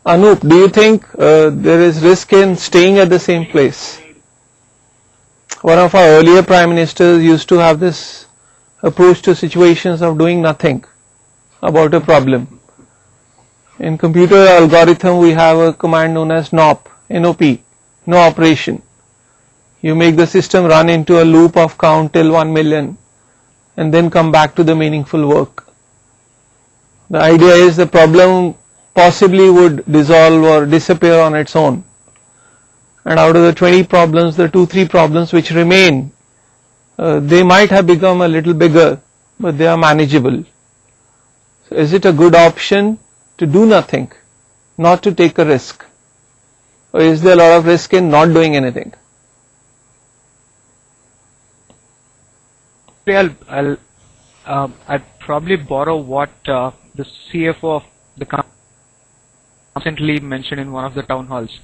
Speaker 2: Anup, do you think there is risk in staying at the same place? One of our earlier prime ministers used to have this approach to situations of doing nothing about a problem. In computer algorithm, we have a command known as NOP, N-O-P, no operation. You make the system run into a loop of count till 1 million and then come back to the meaningful work. The idea is the problem possibly would dissolve or disappear on its own. And out of the 20 problems, the 2-3 problems which remain, they might have become a little bigger, but they are manageable. So is it a good option to do nothing, not to take a risk? Or is there a lot of risk in not doing anything?
Speaker 10: I'd probably borrow what the CFO of the company recently mentioned in one of the town halls.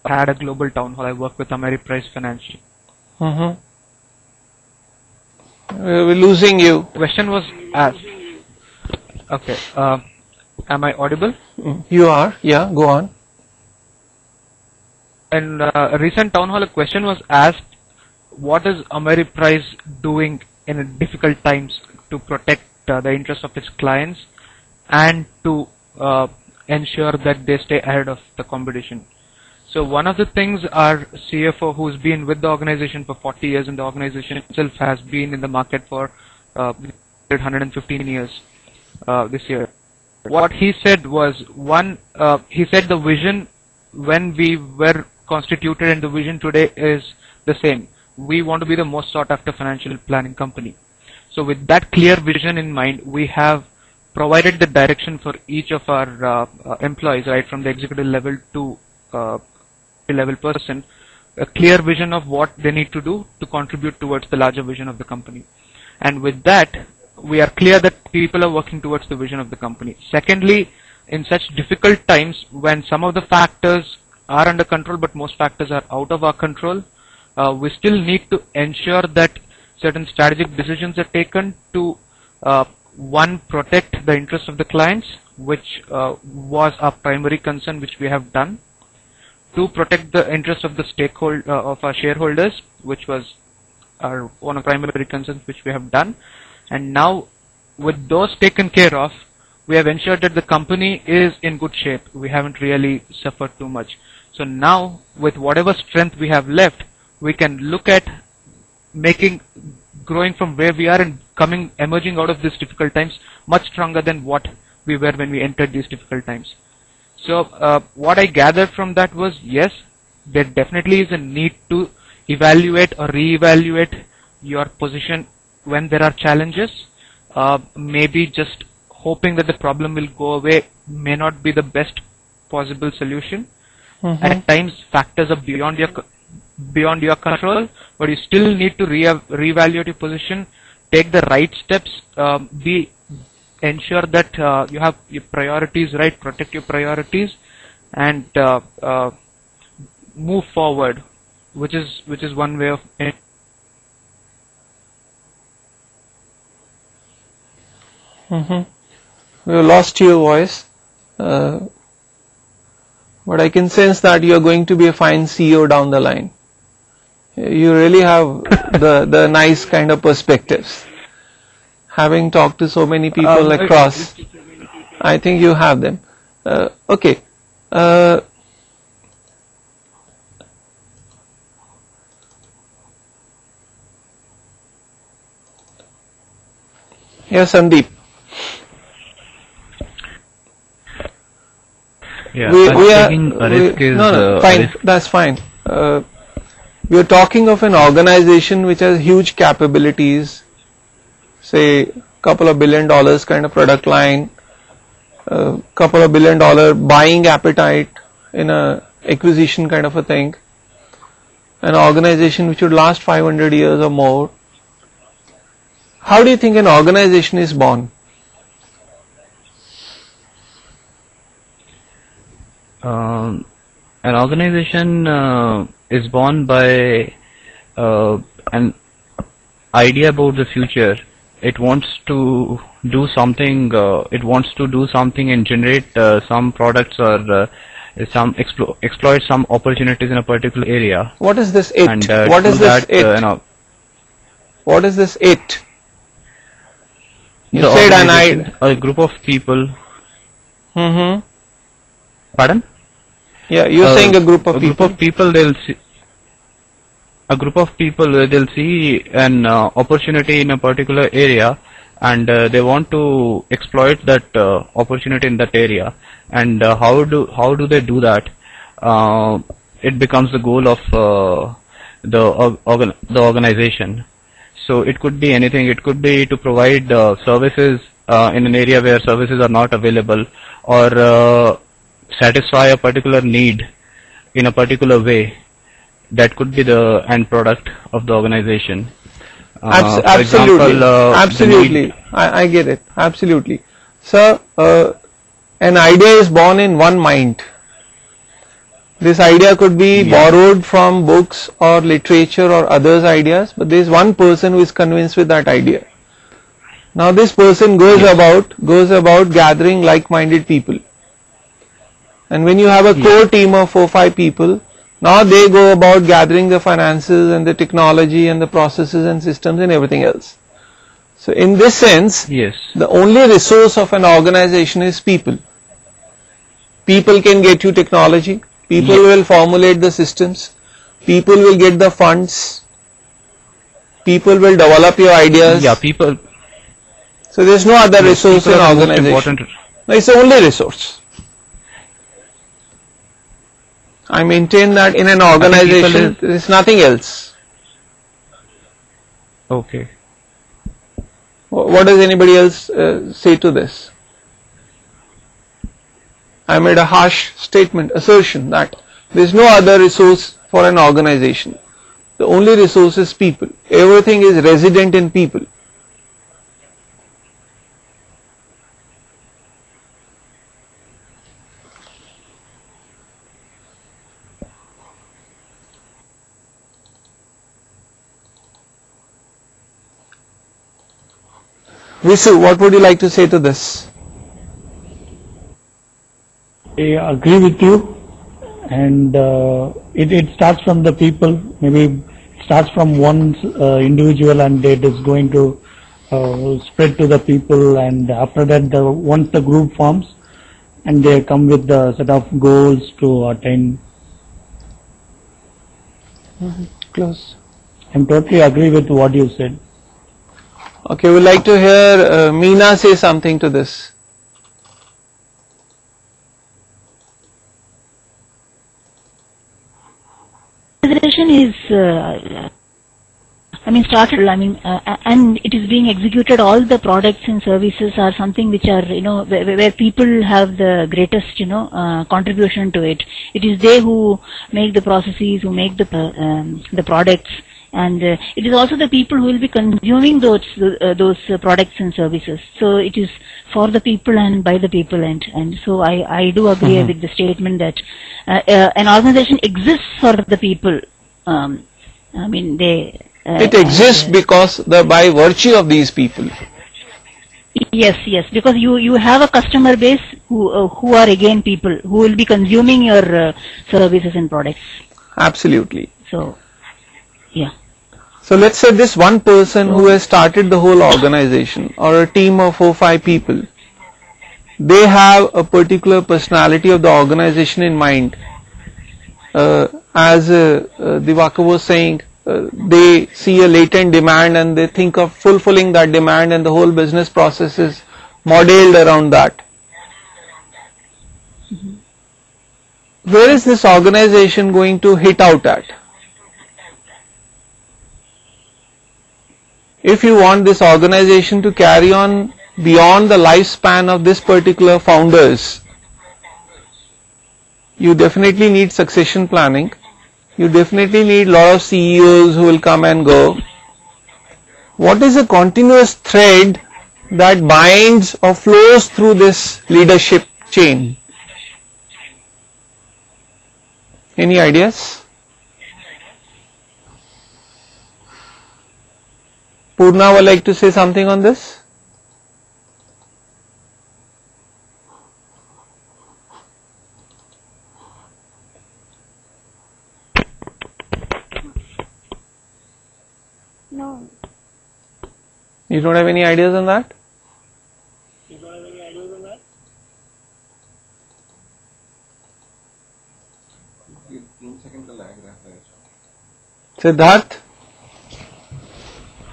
Speaker 10: I had a global town hall. I work with Ameriprise Financial.
Speaker 2: Mm-hmm. We're losing you.
Speaker 10: Question was asked. Okay. Am I audible?
Speaker 2: You are. Yeah, go on.
Speaker 10: In a recent town hall, a question was asked, what is Ameriprise doing in difficult times to protect the interests of its clients and to ensure that they stay ahead of the competition? So one of the things our CFO, who's been with the organization for 40 years, and the organization itself has been in the market for 115 years this year. What he said was, he said the vision when we were constituted and the vision today is the same. We want to be the most sought after financial planning company. So with that clear vision in mind, we have provided the direction for each of our employees, right from the executive level to level person, a clear vision of what they need to do to contribute towards the larger vision of the company. And with that, we are clear that people are working towards the vision of the company. Secondly, in such difficult times when some of the factors are under control but most factors are out of our control, we still need to ensure that certain strategic decisions are taken to one, protect the interests of the clients, which was our primary concern, which we have done. To protect the interests of the stakeholder of our shareholders, which was our one of primary concerns, which we have done. And now, with those taken care of, we have ensured that the company is in good shape. We haven't really suffered too much. So now, with whatever strength we have left, we can look at growing from where we are and emerging out of these difficult times much stronger than what we were when we entered these difficult times. So what I gathered from that was, yes, there definitely is a need to evaluate or reevaluate your position when there are challenges. Maybe just hoping that the problem will go away may not be the best possible solution. Mm-hmm. At times factors are beyond beyond your control, but you still need to reevaluate your position, take the right steps, ensure that you have your priorities right, protect your priorities, and move forward, which is one way of it.
Speaker 2: We lost your voice, but I can sense that you are going to be a fine CEO down the line. You really have the nice kind of perspectives. Having talked to so many people across, I think you have them. Okay. Yes, Sandeep.
Speaker 6: Yeah,
Speaker 2: fine. That's fine. We are talking of an organization which has huge capabilities, say couple of $1 billion kind of product line, couple of $1 billion buying appetite in a acquisition kind of a thing, an organization which would last 500 years or more. How do you think an organization is born?
Speaker 6: An organization is born by an idea about the future. It wants to do something. It wants to do something and generate some products or exploit some opportunities in a particular area.
Speaker 2: What is this it?
Speaker 6: And,
Speaker 2: what is this it? What is this it? You said an idea.
Speaker 6: A group of people. Pardon?
Speaker 2: Yeah, you're saying a group of people.
Speaker 6: A group of people, they'll see. A group of people, they'll see an opportunity in a particular area, and they want to exploit that opportunity in that area. And how do they do that? It becomes the goal of the organization. So it could be anything. It could be to provide services in an area where services are not available, or satisfy a particular need in a particular way. That could be the end product of the organization.
Speaker 2: Absolutely, absolutely. I get it. Absolutely. So, an idea is born in one mind. This idea could be borrowed from books or literature or others' ideas, but there is one person who is convinced with that idea. Now, this person goes about gathering like-minded people. And when you have a core team of 4-5 people, now they go about gathering the finances and the technology and the processes and systems and everything else. So in this sense, the only resource of an organization is people. People can get you technology, people will formulate the systems, people will get the funds, people will develop your ideas.
Speaker 6: Yeah, people.
Speaker 2: So there is no other resource in organization. No, it's the only resource. I maintain that in an organization there is nothing else.
Speaker 6: Okay.
Speaker 2: What does anybody else say to this? I made a harsh statement, assertion that there is no other resource for an organization. The only resource is people. Everything is resident in people. Visu, what would you like to say to this?
Speaker 4: I agree with you, and it starts from the people. Maybe it starts from one individual, and it is going to spread to the people, and after that, once the group forms, and they come with the set of goals to attain.
Speaker 2: Close.
Speaker 4: I totally agree with what you said.
Speaker 2: Okay, we'd like to hear Meena say something to this.
Speaker 13: Organization is started, and it is being executed. All the products and services are something which are, where people have the greatest, contribution to it. It is they who make the processes, who make the products, and it is also the people who will be consuming those products and services. So it is for the people and by the people, and so I do agree with the statement that an organization exists for the people.
Speaker 2: It exists because by virtue of these people.
Speaker 13: Yes, because you have a customer base who are again people who will be consuming your services and products.
Speaker 2: Absolutely.
Speaker 13: So, yeah.
Speaker 2: So let's say this one person who has started the whole organization, or a team of 4-5 people, they have a particular personality of the organization in mind. As Divakar was saying, they see a latent demand and they think of fulfilling that demand, and the whole business process is modeled around that. Where is this organization going to hit out at? If you want this organization to carry on beyond the lifespan of this particular founders, you definitely need succession planning. You definitely need a lot of CEOs who will come and go. What is a continuous thread that binds or flows through this leadership chain? Any ideas? Purna would like to say something on this?
Speaker 5: No.
Speaker 2: You don't have any ideas on that? Siddharth?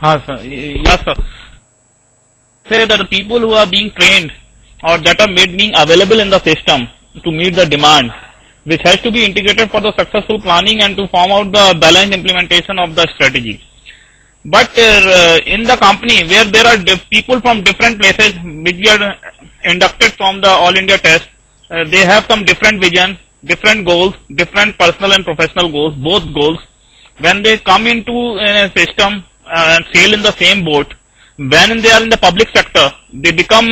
Speaker 12: Yes, sir. Say that the people who are being trained or that are being available in the system to meet the demand, which has to be integrated for the successful planning and to form out the balanced implementation of the strategy. But in the company where there are people from different places which we are inducted from the All India test, they have some different vision, different goals, different personal and professional goals, both goals. When they come into a system and sail in the same boat, when they are in the public sector, they become,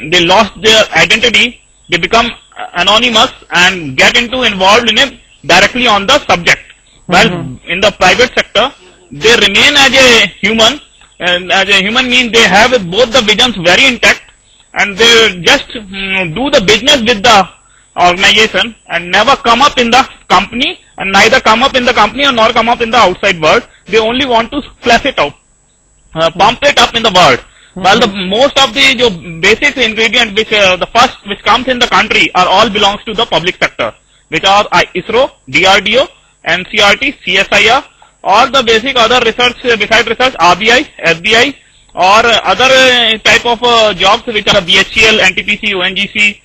Speaker 12: they lost their identity, they become anonymous and get involved directly on the subject. While in the private sector, they remain as a human, and as a human means they have both the visions very intact, and they just do the business with the organization and never come up in the company, and neither come up in the company nor come up in the outside world. They only want to flash it out, pump it up in the world. While the most of the basic ingredient which comes in the country are all belongs to the public sector, which are ISRO, DRDO, NCRT, CSIR, or the basic other research, beside research, RBI, SBI, or other type of jobs which are BHCL, NTPC, ONGC.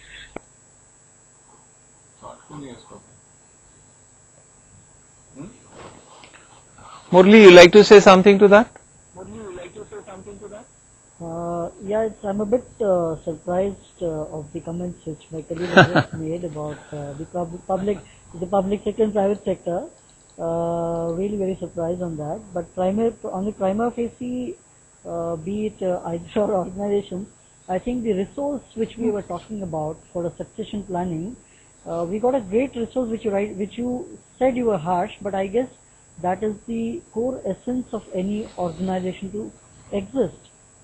Speaker 2: Murli, you like to say something to that?
Speaker 3: I'm a bit surprised of the comments which my colleague has just made about the public sector and private sector. Really very surprised on that. But on the prima facie, be it either or organizations, I think the resource which we were talking about for the succession planning, we got a great resource which you said you were harsh, but I guess that is the core essence of any organization to exist.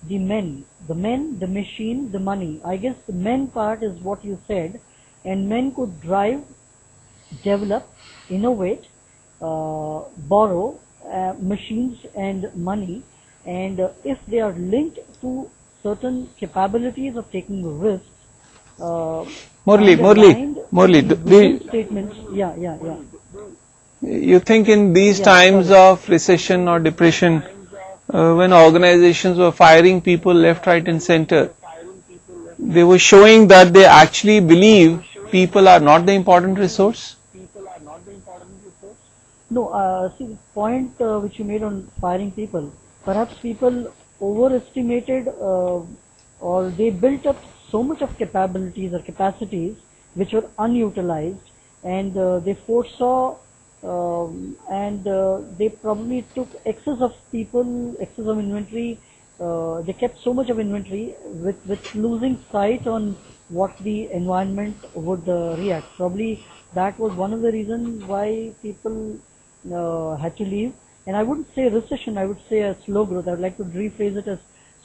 Speaker 3: The men, the machine, the money. I guess the men part is what you said, and men could drive, develop, innovate, borrow machines and money, and if they are linked to certain capabilities of taking risks.
Speaker 2: Murli,
Speaker 3: statements. Yeah.
Speaker 2: You think in these times of recession or depression, when organizations were firing people left, right and center, they were showing that they actually believe people are not the important resource?
Speaker 3: No, see the point which you made on firing people. Perhaps people overestimated or they built up so much of capabilities or capacities which were unutilized, and they foresaw and they probably took excess of people, excess of inventory. They kept so much of inventory with losing sight on what the environment would react. Probably that was one of the reasons why people had to leave. And I wouldn't say recession, I would say a slow growth. I would like to rephrase it as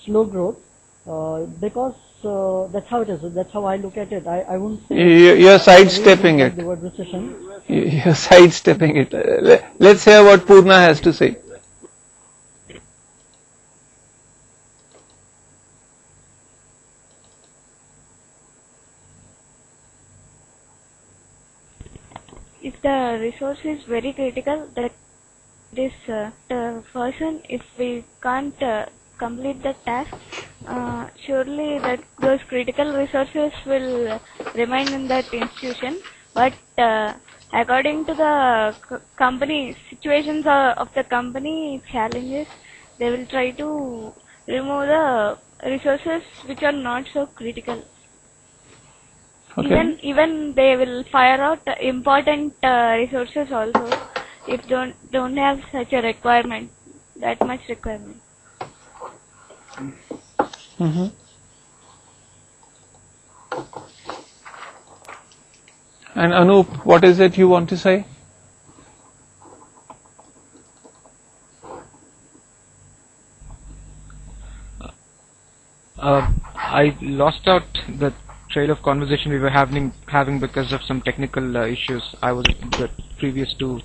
Speaker 3: slow growth because that's how it is. That's how I look at it. I wouldn't say
Speaker 2: you're sidestepping it.
Speaker 3: The word recession.
Speaker 2: You're sidestepping it. Let's hear what Purna has to say.
Speaker 5: If the resource is very critical, that this the person, if we can't complete the task, surely that those critical resources will remain in that institution. But according to the company situations of the company challenges, they will try to remove the resources which are not so critical.
Speaker 2: Okay.
Speaker 5: Even they will fire out important resources also if don't have such a requirement, that much requirement.
Speaker 2: Mm-hmm. And Anup, what is it you want to say?
Speaker 10: I lost out the trail of conversation we were having because of some technical issues. I was the previous two.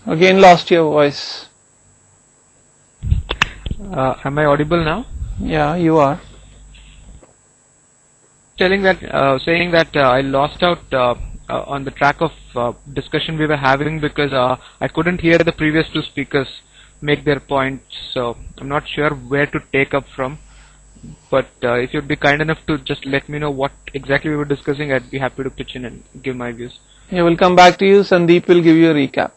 Speaker 2: Again lost your voice.
Speaker 10: Am I audible now?
Speaker 2: Yeah, you are.
Speaker 10: Saying that I lost out on the track of discussion we were having because I couldn't hear the previous two speakers make their points, so I'm not sure where to take up from. But if you'd be kind enough to just let me know what exactly we were discussing, I'd be happy to pitch in and give my views.
Speaker 2: Yeah, we'll come back to you. Sandeep will give you a recap.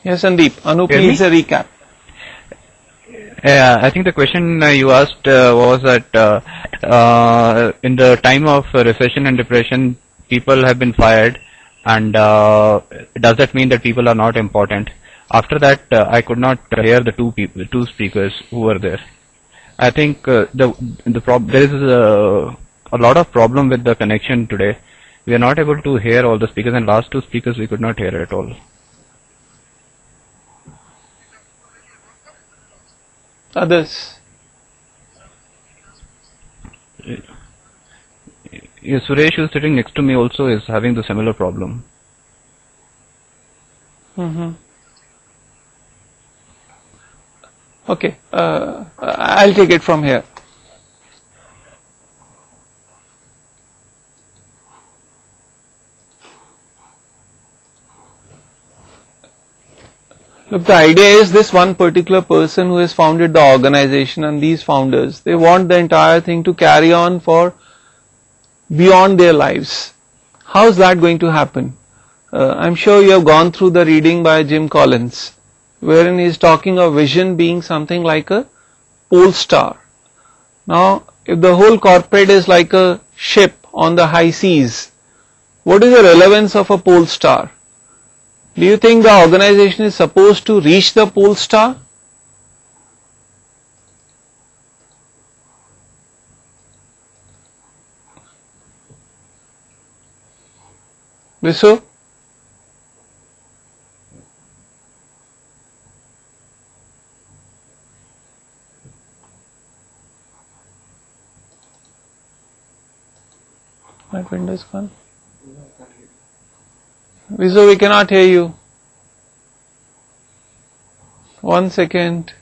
Speaker 2: Yes, Sandeep. Anup needs a recap.
Speaker 6: Yeah, I think the question you asked was that in the time of recession and depression, people have been fired, and does that mean that people are not important? After that, I could not hear the two speakers who were there. I think there is a lot of problem with the connection today. We are not able to hear all the speakers, and last two speakers we could not hear at all.
Speaker 2: Others?
Speaker 6: Yeah, Suresh, who is sitting next to me, also is having the similar problem.
Speaker 2: Mm-hmm. Okay, I'll take it from here. Look, the idea is this one particular person who has founded the organization and these founders, they want the entire thing to carry on for beyond their lives. How is that going to happen? I'm sure you have gone through the reading by Jim Collins, wherein he is talking of vision being something like a pole star. Now, if the whole corporate is like a ship on the high seas, what is the relevance of a pole star? Do you think the organization is supposed to reach the pole star? Visu? My window is gone. Visu, we cannot hear you. 1 second.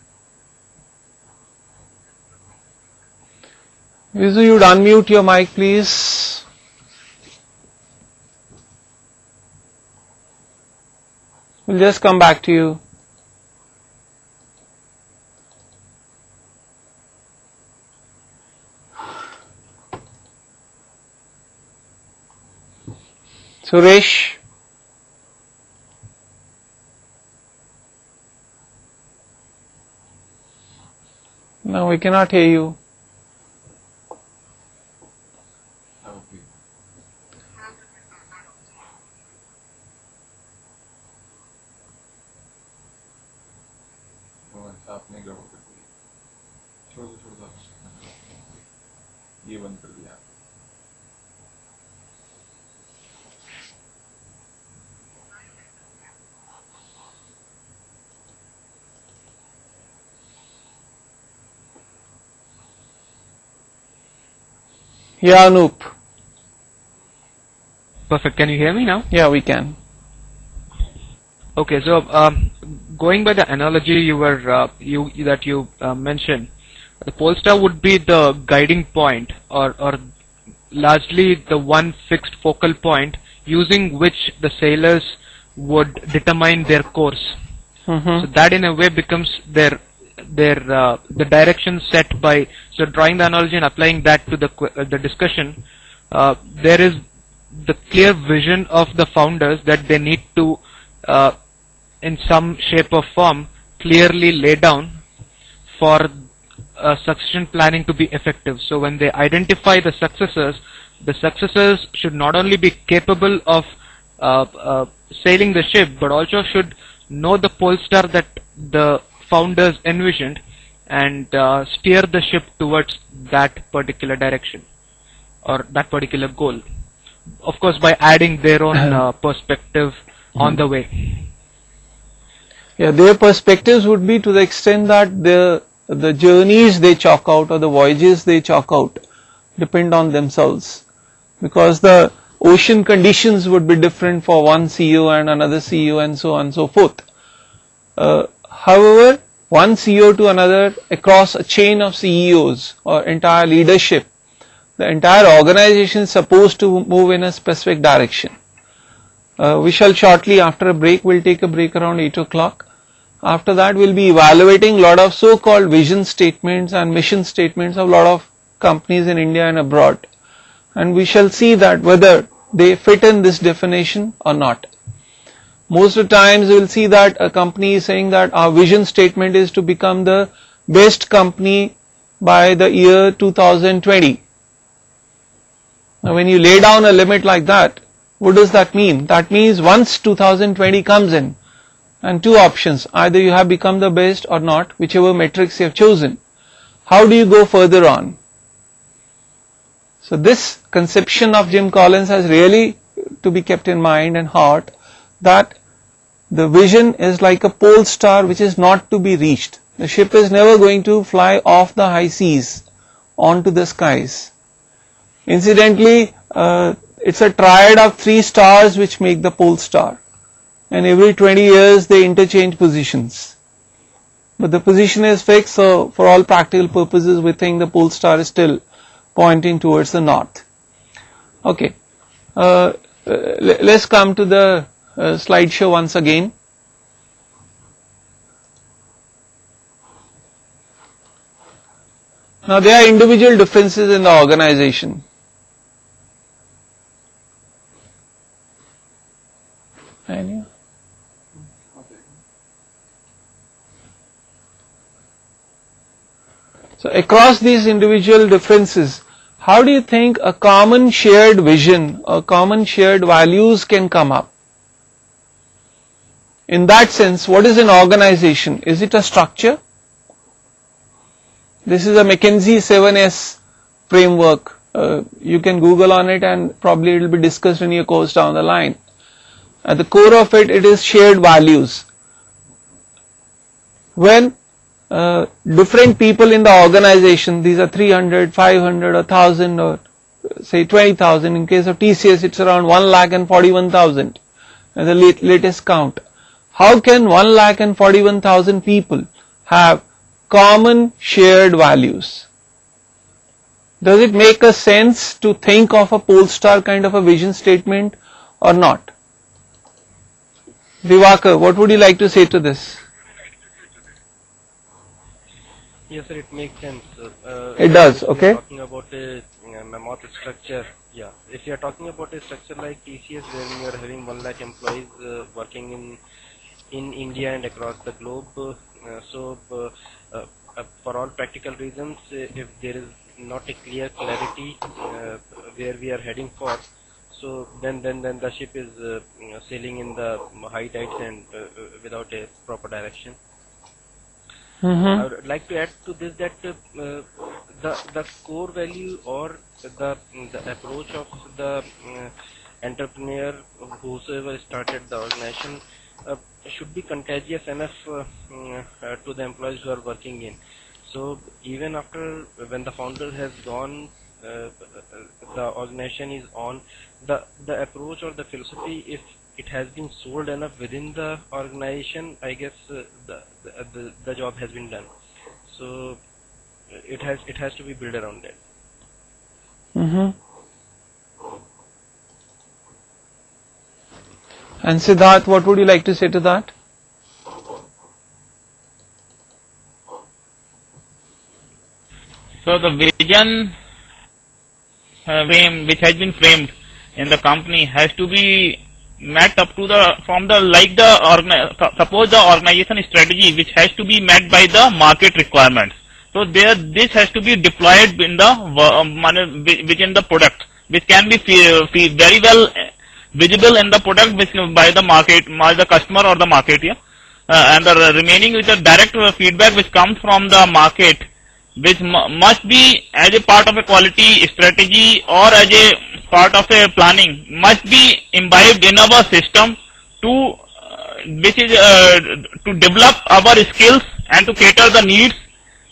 Speaker 2: Visu, you'd unmute your mic, please. We'll just come back to you. Suresh? No, we cannot hear you.
Speaker 1: ये बंद कर दिया.
Speaker 2: Yeah, Anoop.
Speaker 10: Perfect. Can you hear me now?
Speaker 2: Yeah, we can.
Speaker 10: Okay, so going by the analogy you mentioned, the pole star would be the guiding point, or largely the one fixed focal point using which the sailors would determine their course. So that in a way becomes the direction set by. So drawing the analogy and applying that to the discussion, there is the clear vision of the founders that they need to, in some shape or form, clearly lay down for succession planning to be effective. So when they identify the successors should not only be capable of sailing the ship, but also should know the pole star that the founders envisioned and steer the ship towards that particular direction or that particular goal. Of course, by adding their own perspective on the way.
Speaker 2: Yeah, their perspectives would be to the extent that the journeys they chalk out or the voyages they chalk out depend on themselves, because the ocean conditions would be different for one CEO and another CEO and so on and so forth. However, one CEO to another across a chain of CEOs or entire leadership, the entire organization is supposed to move in a specific direction. We shall shortly, after a break, we'll take a break around 8 o'clock. After that, we'll be evaluating a lot of so-called vision statements and mission statements of a lot of companies in India and abroad. And we shall see that whether they fit in this definition or not. Most of the times, we'll see that a company is saying that our vision statement is to become the best company by the year 2020. Now, when you lay down a limit like that, what does that mean? That means once 2020 comes in, and two options, either you have become the best or not, whichever metrics you have chosen. How do you go further on? So this conception of Jim Collins has really to be kept in mind and heart, that the vision is like a pole star which is not to be reached. The ship is never going to fly off the high seas onto the skies. Incidentally, it's a triad of 3 stars which make the pole star, and every 20 years they interchange positions. But the position is fixed, so for all practical purposes we think the pole star is still pointing towards the north. Okay, let's come to the slideshow once again. Now there are individual differences in the organization. So across these individual differences, how do you think a common shared vision or common shared values can come up? In that sense, what is an organization? Is it a structure? This is a McKinsey 7S framework. You can Google on it and probably it will be discussed in your course down the line. At the core of it, it is shared values. When different people in the organization, these are 300, 500 or 1000 or say 20,000, in case of TCS it's around 1,41,000 as the latest count. How can 1,41,000 people have common shared values? Does it make a sense to think of a pole star kind of a vision statement or not? Divakar, what would you like to say to this?
Speaker 11: Yes, sir, it makes sense.
Speaker 2: It does, okay.
Speaker 11: Talking about a mammoth structure, yeah, if you are talking about a structure like TCS, where we are having 1 lakh employees working in India and across the globe, for all practical reasons, if there is not a clear clarity where we are heading for, so then the ship is sailing in the high tides and without a proper direction. I would like to add to this that the core value or the approach of the entrepreneur, whosoever started the organization, should be contagious enough to the employees who are working in. So even after, when the founder has gone, the organization is on, the approach or the philosophy, if it has been sold enough within the organization, I guess the job has been done. So it has to be built around that.
Speaker 2: And Siddharth, what would you like to say to that?
Speaker 12: So the vision which has been framed in the company has to be met up to suppose the organization strategy which has to be met by the market requirements. So this has to be deployed in the within the product, which can be very well visible in the product by the market, by the customer or the market, and the remaining with the direct feedback which comes from the market, which must be as a part of a quality strategy or as a part of a planning, must be imbibed in our system to develop our skills and to cater the needs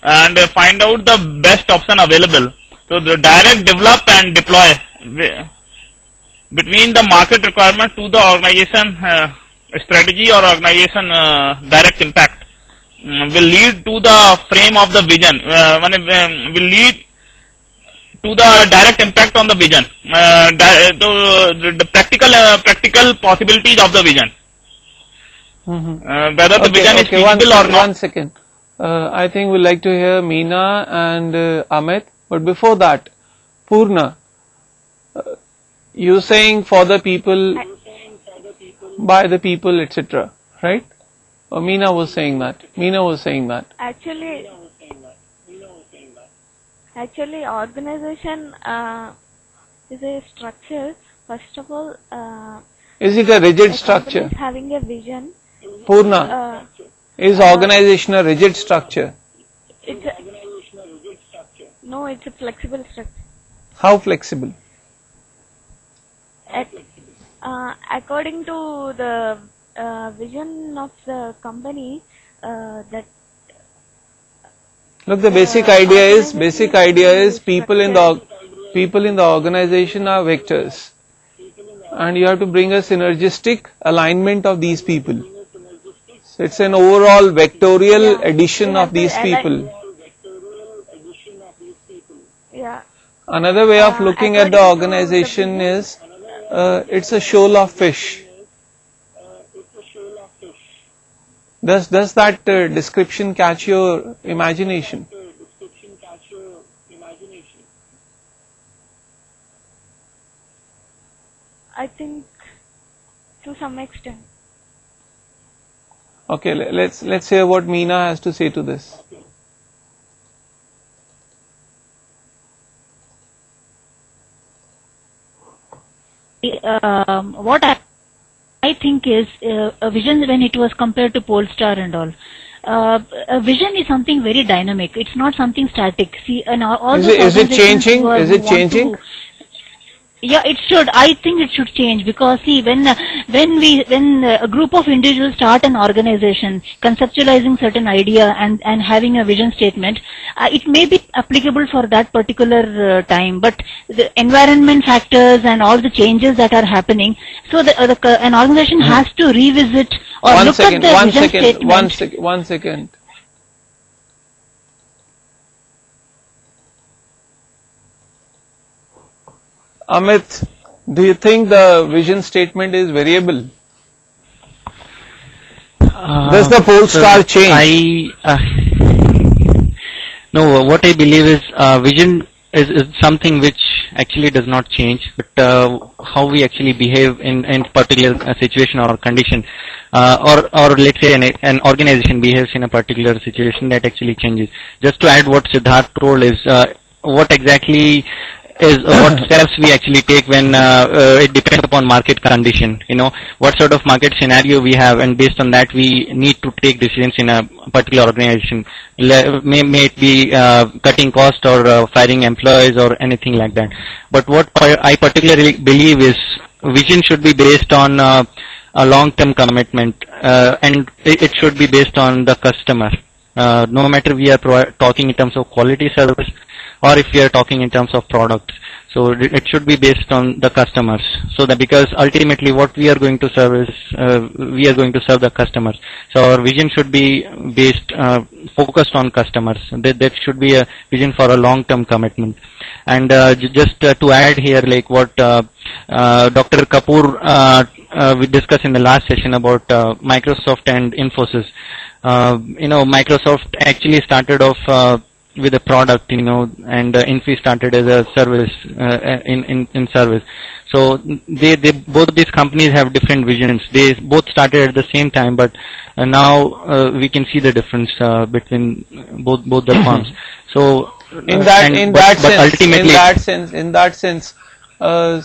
Speaker 12: and find out the best option available. So the direct develop and deploy between the market requirement to the organization strategy or organization direct impact will lead to the frame of the vision, will lead to the direct impact on the vision, the practical possibilities of the vision. Whether the vision is feasible or not.
Speaker 2: One second. I think we'd like to hear Meena and Amit, but before that, Purna, you're saying for the people, by the people, etc., right? Or Meena was saying that.
Speaker 5: Actually, organization is a structure. First of all,
Speaker 2: is it a rigid structure?
Speaker 5: Having a vision.
Speaker 2: Purna, is organization a rigid structure?
Speaker 5: No, it's a flexible structure.
Speaker 2: How flexible?
Speaker 5: According to the vision of the company, that
Speaker 2: look, the basic idea is people in the organization are vectors, and you have to bring a synergistic alignment of these people. So it's an overall vectorial addition of these people. Another way of looking at the organization is it's a shoal of fish. Does that description catch your imagination?
Speaker 5: I think to some extent.
Speaker 2: Okay, let's hear what Meena has to say to this.
Speaker 13: What I think is a vision, when it was compared to Polestar and all, a vision is something very dynamic. It's not something static. See, and all
Speaker 2: is it changing?
Speaker 13: Yeah, it should. I think it should change, because see, when a group of individuals start an organization, conceptualizing certain idea and having a vision statement, it may be applicable for that particular time, but the environment factors and all the changes that are happening, so an organization has to revisit or look at the vision statement.
Speaker 2: One second. Amit, do you think the vision statement is variable? Does the Polestar change?
Speaker 6: No, what I believe is vision is something which actually does not change, but how we actually behave in particular situation or condition, or let's say an organization behaves in a particular situation, that actually changes. Just to add what Siddharth told is what exactly is what steps we actually take when it depends upon market condition. What sort of market scenario we have, and based on that we need to take decisions in a particular organization. May it be cutting cost or firing employees or anything like that. But what I particularly believe is vision should be based on a long-term commitment, and it should be based on the customer. No matter we are talking in terms of quality service, or if we are talking in terms of products. So it should be based on the customers. So that, because ultimately what we are going to serve is, we are going to serve the customers. So our vision should be based, focused on customers. That should be a vision for a long-term commitment. And just to add here, like what Dr. Kapoor we discussed in the last session about Microsoft and Infosys. Microsoft actually started off with a product, and Infy started as a service, in service. So they both these companies have different visions. They both started at the same time, but now we can see the difference between both the firms. So
Speaker 2: in that sense,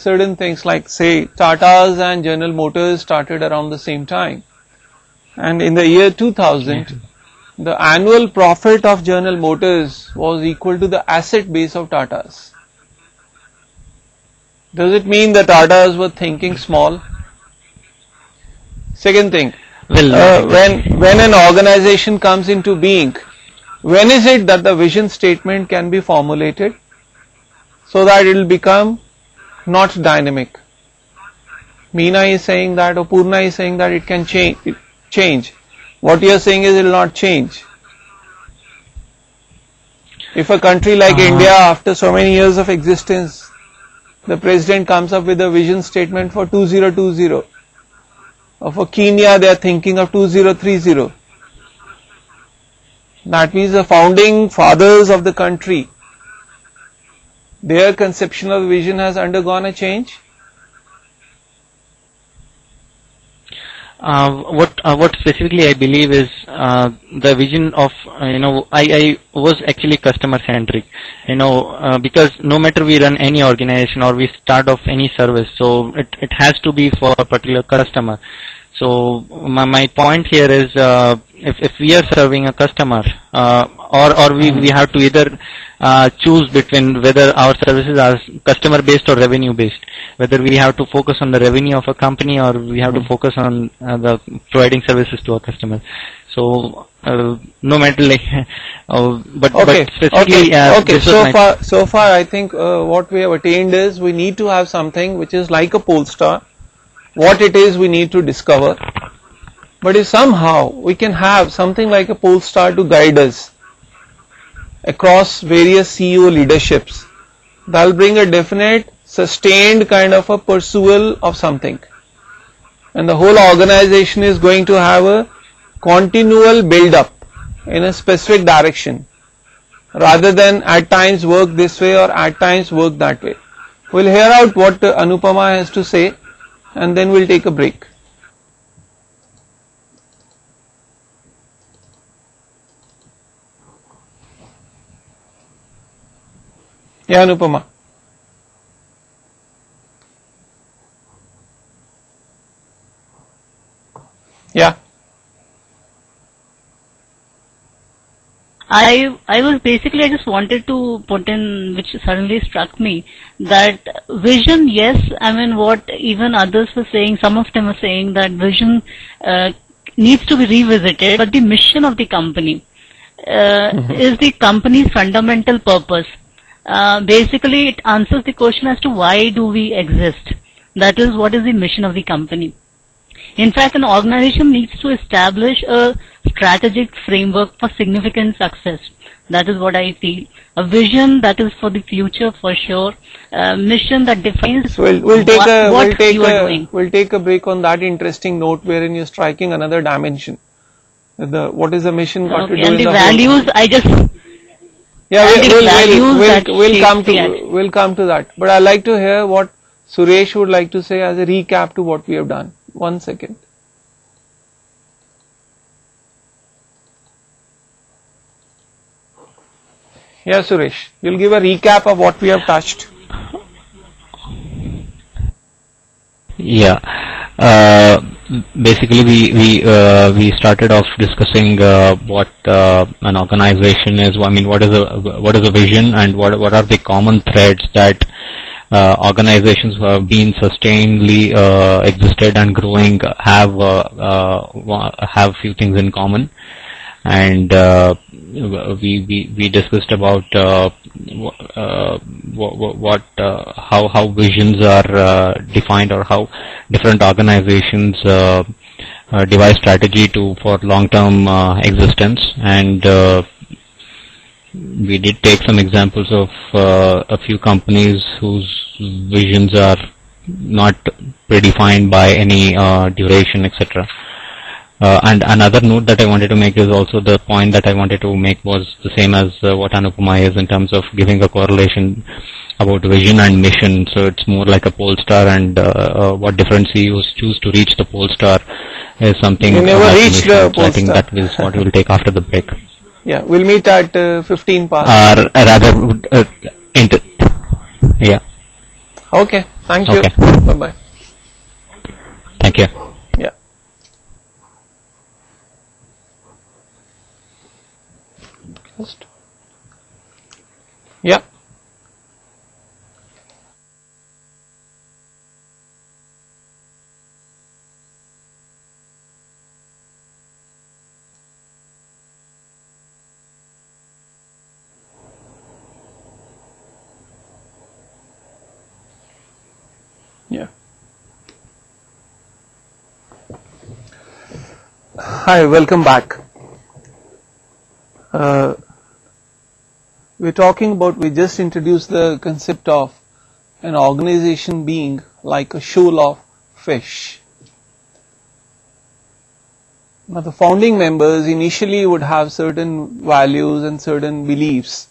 Speaker 2: certain things like, say, Tata's and General Motors started around the same time, and in the year 2000. The annual profit of General Motors was equal to the asset base of Tata's. Does it mean that Tata's were thinking small? Second thing, when an organization comes into being, when is it that the vision statement can be formulated so that it will become not dynamic? Meena is saying that, or Purna is saying that it can change. What you are saying is it will not change. If a country like India, after so many years of existence, the president comes up with a vision statement for 2020, or for Kenya they are thinking of 2030. That means the founding fathers of the country, their conception of vision has undergone a change.
Speaker 6: What specifically I believe is the vision of, I was actually customer centric, because no matter we run any organization or we start off any service, so it has to be for a particular customer. So my point here is, if we are serving a customer, or we have to either choose between whether our services are customer based or revenue based, whether we have to focus on the revenue of a company or we have to focus on the providing services to our customers. So no matter but specifically
Speaker 2: so far I think what we have attained is we need to have something which is like a pole star. What it is we need to discover, but if somehow we can have something like a pole star to guide us across various CEO leaderships, that will bring a definite sustained kind of a pursuit of something, and the whole organization is going to have a continual build up in a specific direction, rather than at times work this way or at times work that way. We'll hear out what Anupama has to say, and then we'll take a break. Yeah, Anupama. Yeah.
Speaker 13: I just wanted to put in, which suddenly struck me, that vision, yes, I mean what even others were saying, some of them were saying that vision needs to be revisited, but the mission of the company is the company's fundamental purpose. Basically it answers the question as to why do we exist. That is, what is the mission of the company. In fact, an organization needs to establish a strategic framework for significant success. That is what I feel. A vision that is for the future, for sure. A mission that defines
Speaker 2: what you are doing. We'll take a break on that interesting note, wherein you're striking another dimension. What is the mission got to do
Speaker 13: and the values,
Speaker 2: Yeah,
Speaker 13: and the values that
Speaker 2: we'll come
Speaker 13: shape
Speaker 2: to we'll come to that. But I'd like to hear what Suresh would like to say as a recap to what we have done. 1 second. Yeah, Suresh, you'll give a recap of what we have touched.
Speaker 6: Yeah. Basically, we started off discussing what an organization is. I mean, what is a vision, and what are the common threads that organizations who have been sustainably existed and growing have few things in common. And we discussed about how visions are defined, or how different organizations devise strategy for long-term existence. And we did take some examples of a few companies whose visions are not predefined by any duration, etc. And another note that I wanted to make is also the point that I wanted to make was the same as what Anupama is in terms of giving a correlation about vision and mission. So it's more like a pole star, and what difference you choose to reach the pole star is something.
Speaker 2: You never reach the pole star.
Speaker 6: I think that is what we'll take after the break.
Speaker 2: Yeah, we'll meet at 15 past.
Speaker 6: Yeah.
Speaker 2: Okay, thank you.
Speaker 6: Okay.
Speaker 2: Bye-bye.
Speaker 6: Thank you.
Speaker 2: Yeah. Yeah. Yeah. Hi, welcome back. We just introduced the concept of an organization being like a shoal of fish. Now, the founding members initially would have certain values and certain beliefs,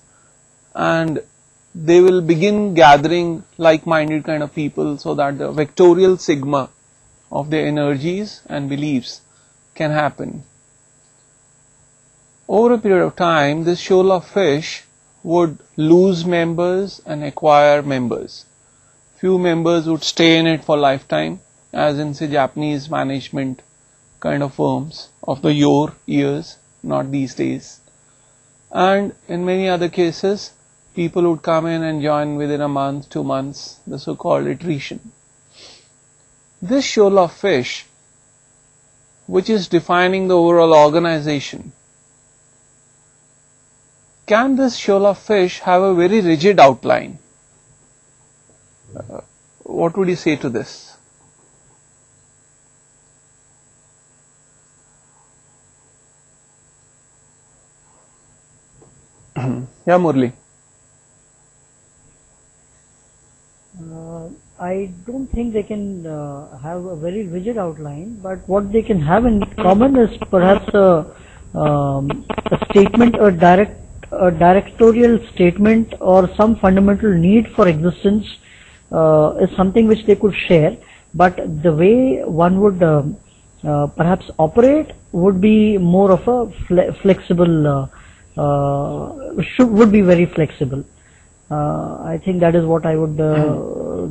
Speaker 2: and they will begin gathering like-minded kind of people so that the vectorial sigma of their energies and beliefs can happen. Over a period of time, this shoal of fish would lose members and acquire members. Few members would stay in it for lifetime, as in say Japanese management kind of firms of the yore years, not these days. And in many other cases, people would come in and join within a month, 2 months, the so-called attrition. This shoal of fish, which is defining the overall organization, can this shoal of fish have a very rigid outline? What would you say to this? Yeah, Murli.
Speaker 3: I don't think they can have a very rigid outline, but what they can have in common is perhaps a statement, a directorial statement, or some fundamental need for existence is something which they could share, but the way one would perhaps operate would be more of a flexible, would be very flexible. I think that is what I would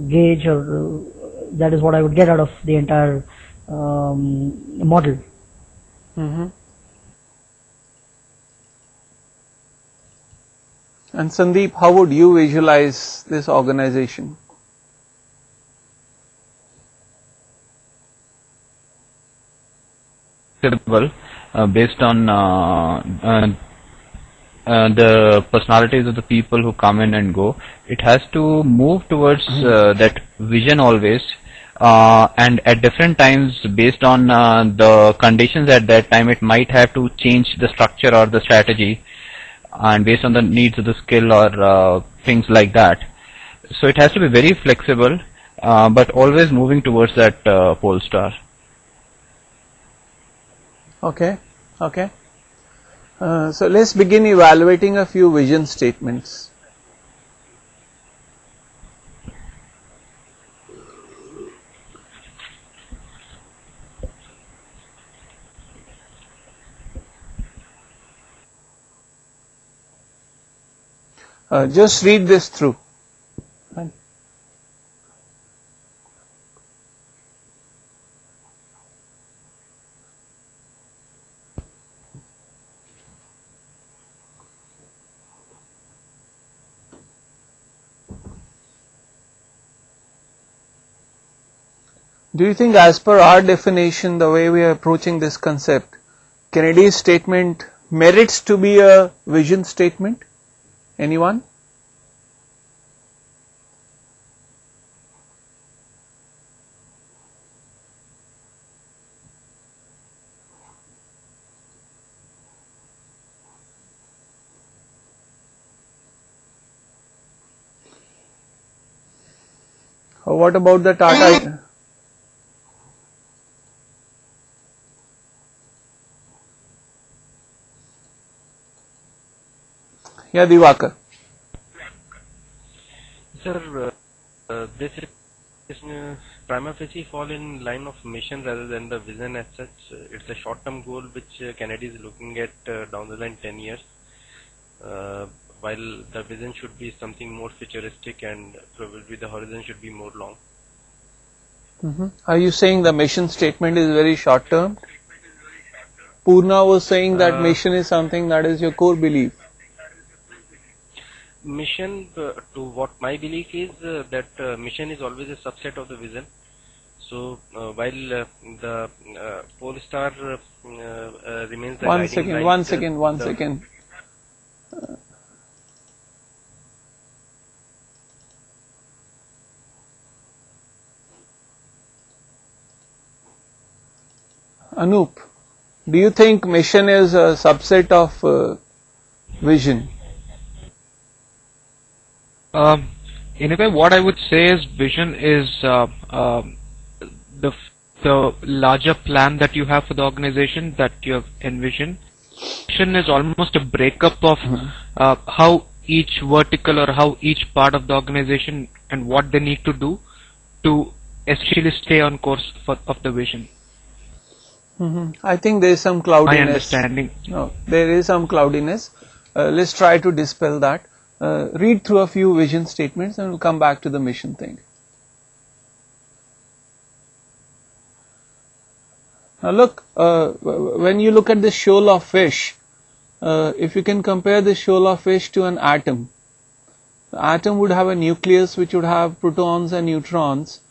Speaker 3: gauge, or that is what I would get out of the entire model.
Speaker 2: Mm-hmm. And Sandeep, how would you visualize this organization?
Speaker 14: Based on the personalities of the people who come in and go, it has to move towards that vision always, and at different times, based on the conditions at that time, it might have to change the structure or the strategy, and based on the needs of the skill or things like that. So it has to be very flexible, but always moving towards that pole star.
Speaker 2: Okay, okay. So let's begin evaluating a few vision statements. Just read this through. Do you think, as per our definition, the way we are approaching this concept, Kennedy's statement merits to be a vision statement? Anyone? Or what about the Tata? Yeah, Divakar.
Speaker 11: Sir, this is prima facie fall in line of mission rather than the vision as such. It's a short-term goal which Kennedy is looking at down the line 10 years, while the vision should be something more futuristic and probably the horizon should be more long.
Speaker 2: Are you saying the mission statement is very short-term? Purna was saying that mission is something that is your core belief.
Speaker 11: Mission, to what my belief is, that mission is always a subset of the vision. So while the pole star remains the
Speaker 2: One
Speaker 11: guiding
Speaker 2: second,
Speaker 11: light,
Speaker 2: one second. Anup, do you think mission is a subset of vision?
Speaker 10: In a way, what I would say is vision is the larger plan that you have for the organization that you have envisioned. Mission is almost a breakup of how each vertical or how each part of the organization and what they need to do to essentially stay on course of the vision.
Speaker 2: I think there is some cloudiness.
Speaker 10: My understanding.
Speaker 2: No, there is some cloudiness. Let's try to dispel that. Read through a few vision statements and we'll come back to the mission thing. Now look, when you look at the shoal of fish, if you can compare the shoal of fish to an atom, the atom would have a nucleus which would have protons and neutrons,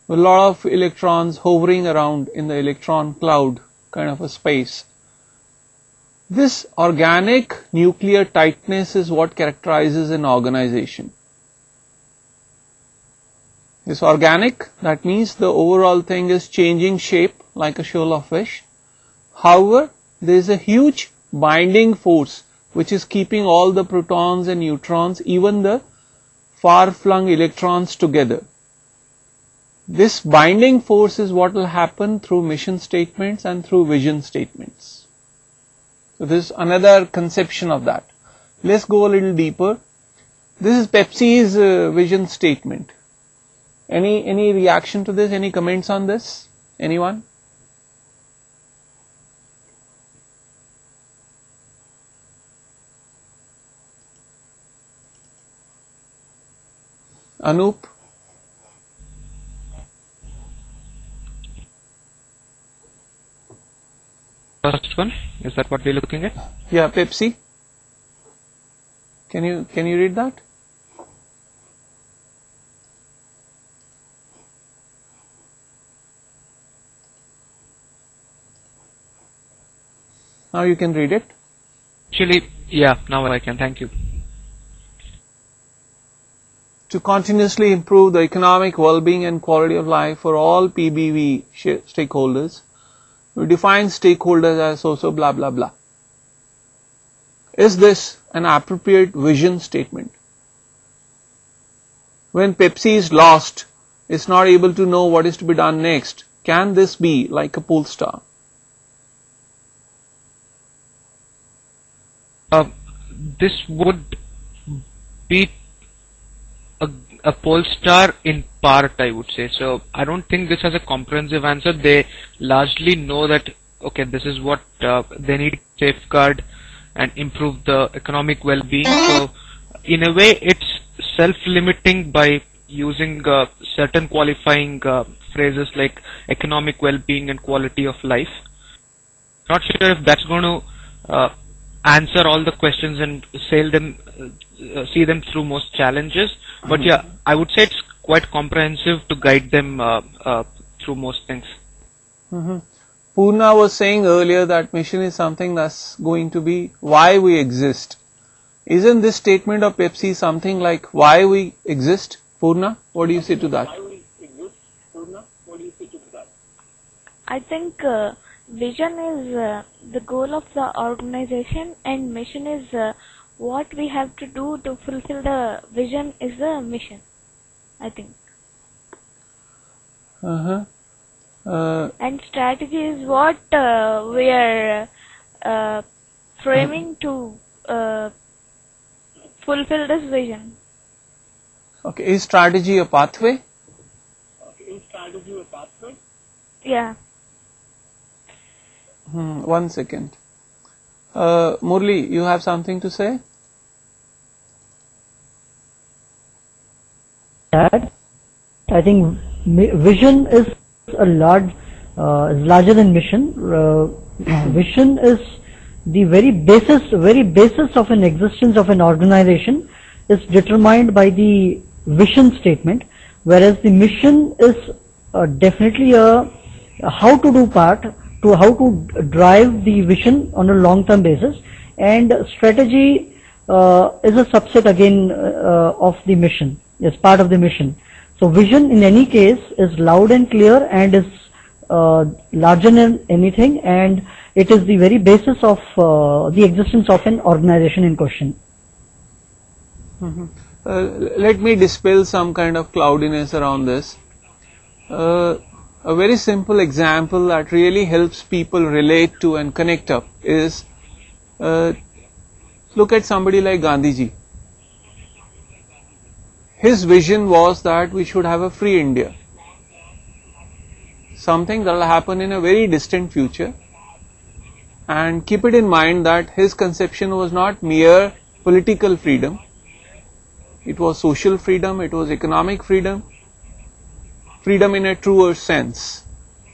Speaker 2: with a lot of electrons hovering around in the electron cloud kind of a space. This organic nuclear tightness is what characterizes an organization. It's organic, that means the overall thing is changing shape like a shoal of fish. However, there is a huge binding force which is keeping all the protons and neutrons, even the far-flung electrons together. This binding force is what will happen through mission statements and through vision statements. So this is another conception of that. Let's go a little deeper. This is Pepsi's vision statement. Any reaction to this? Any comments on this? Anyone? Anup?
Speaker 10: First one, is that what we're looking at?
Speaker 2: Yeah, Pepsi. Can you read that? Now you can read it.
Speaker 10: Actually, yeah, now I can. Thank you.
Speaker 2: To continuously improve the economic well-being and quality of life for all PBV stakeholders, we define stakeholders as also blah blah blah. Is this an appropriate vision statement? When Pepsi is lost, it's not able to know what is to be done next. Can this be like a pole star?
Speaker 10: this would be a poll star in part, I would say. So I don't think this has a comprehensive answer. They largely know that, okay, this is what they need to safeguard and improve the economic well-being. So in a way, it's self-limiting by using certain qualifying phrases like economic well-being and quality of life. Not sure if that's going to answer all the questions and see them through most challenges. But yeah, I would say it's quite comprehensive to guide them through most things.
Speaker 2: Purna was saying earlier that mission is something that's going to be why we exist. Isn't this statement of Pepsi something like why we exist? Purna, what do you say to that?
Speaker 5: I think vision is the goal of the organization, and mission is what we have to do to fulfill the vision is the mission, I think. And strategy is what we are framing to fulfill this vision.
Speaker 2: Okay, is strategy a pathway?
Speaker 5: Yeah.
Speaker 2: 1 second. Murli, you have something to say?
Speaker 3: I think vision is larger than mission. Vision is the very basis of an existence of an organization is determined by the vision statement, whereas the mission is definitely a how to do part to how to drive the vision on a long-term basis, and strategy is a subset again of the mission, is part of the mission. So vision in any case is loud and clear and is larger than anything, and it is the very basis of the existence of an organization in question.
Speaker 2: Let me dispel some kind of cloudiness around this. A very simple example that really helps people relate to and connect up is look at somebody like Gandhiji. His vision was that we should have a free India, something that will happen in a very distant future, and keep it in mind that his conception was not mere political freedom, it was social freedom, it was economic freedom, freedom in a truer sense.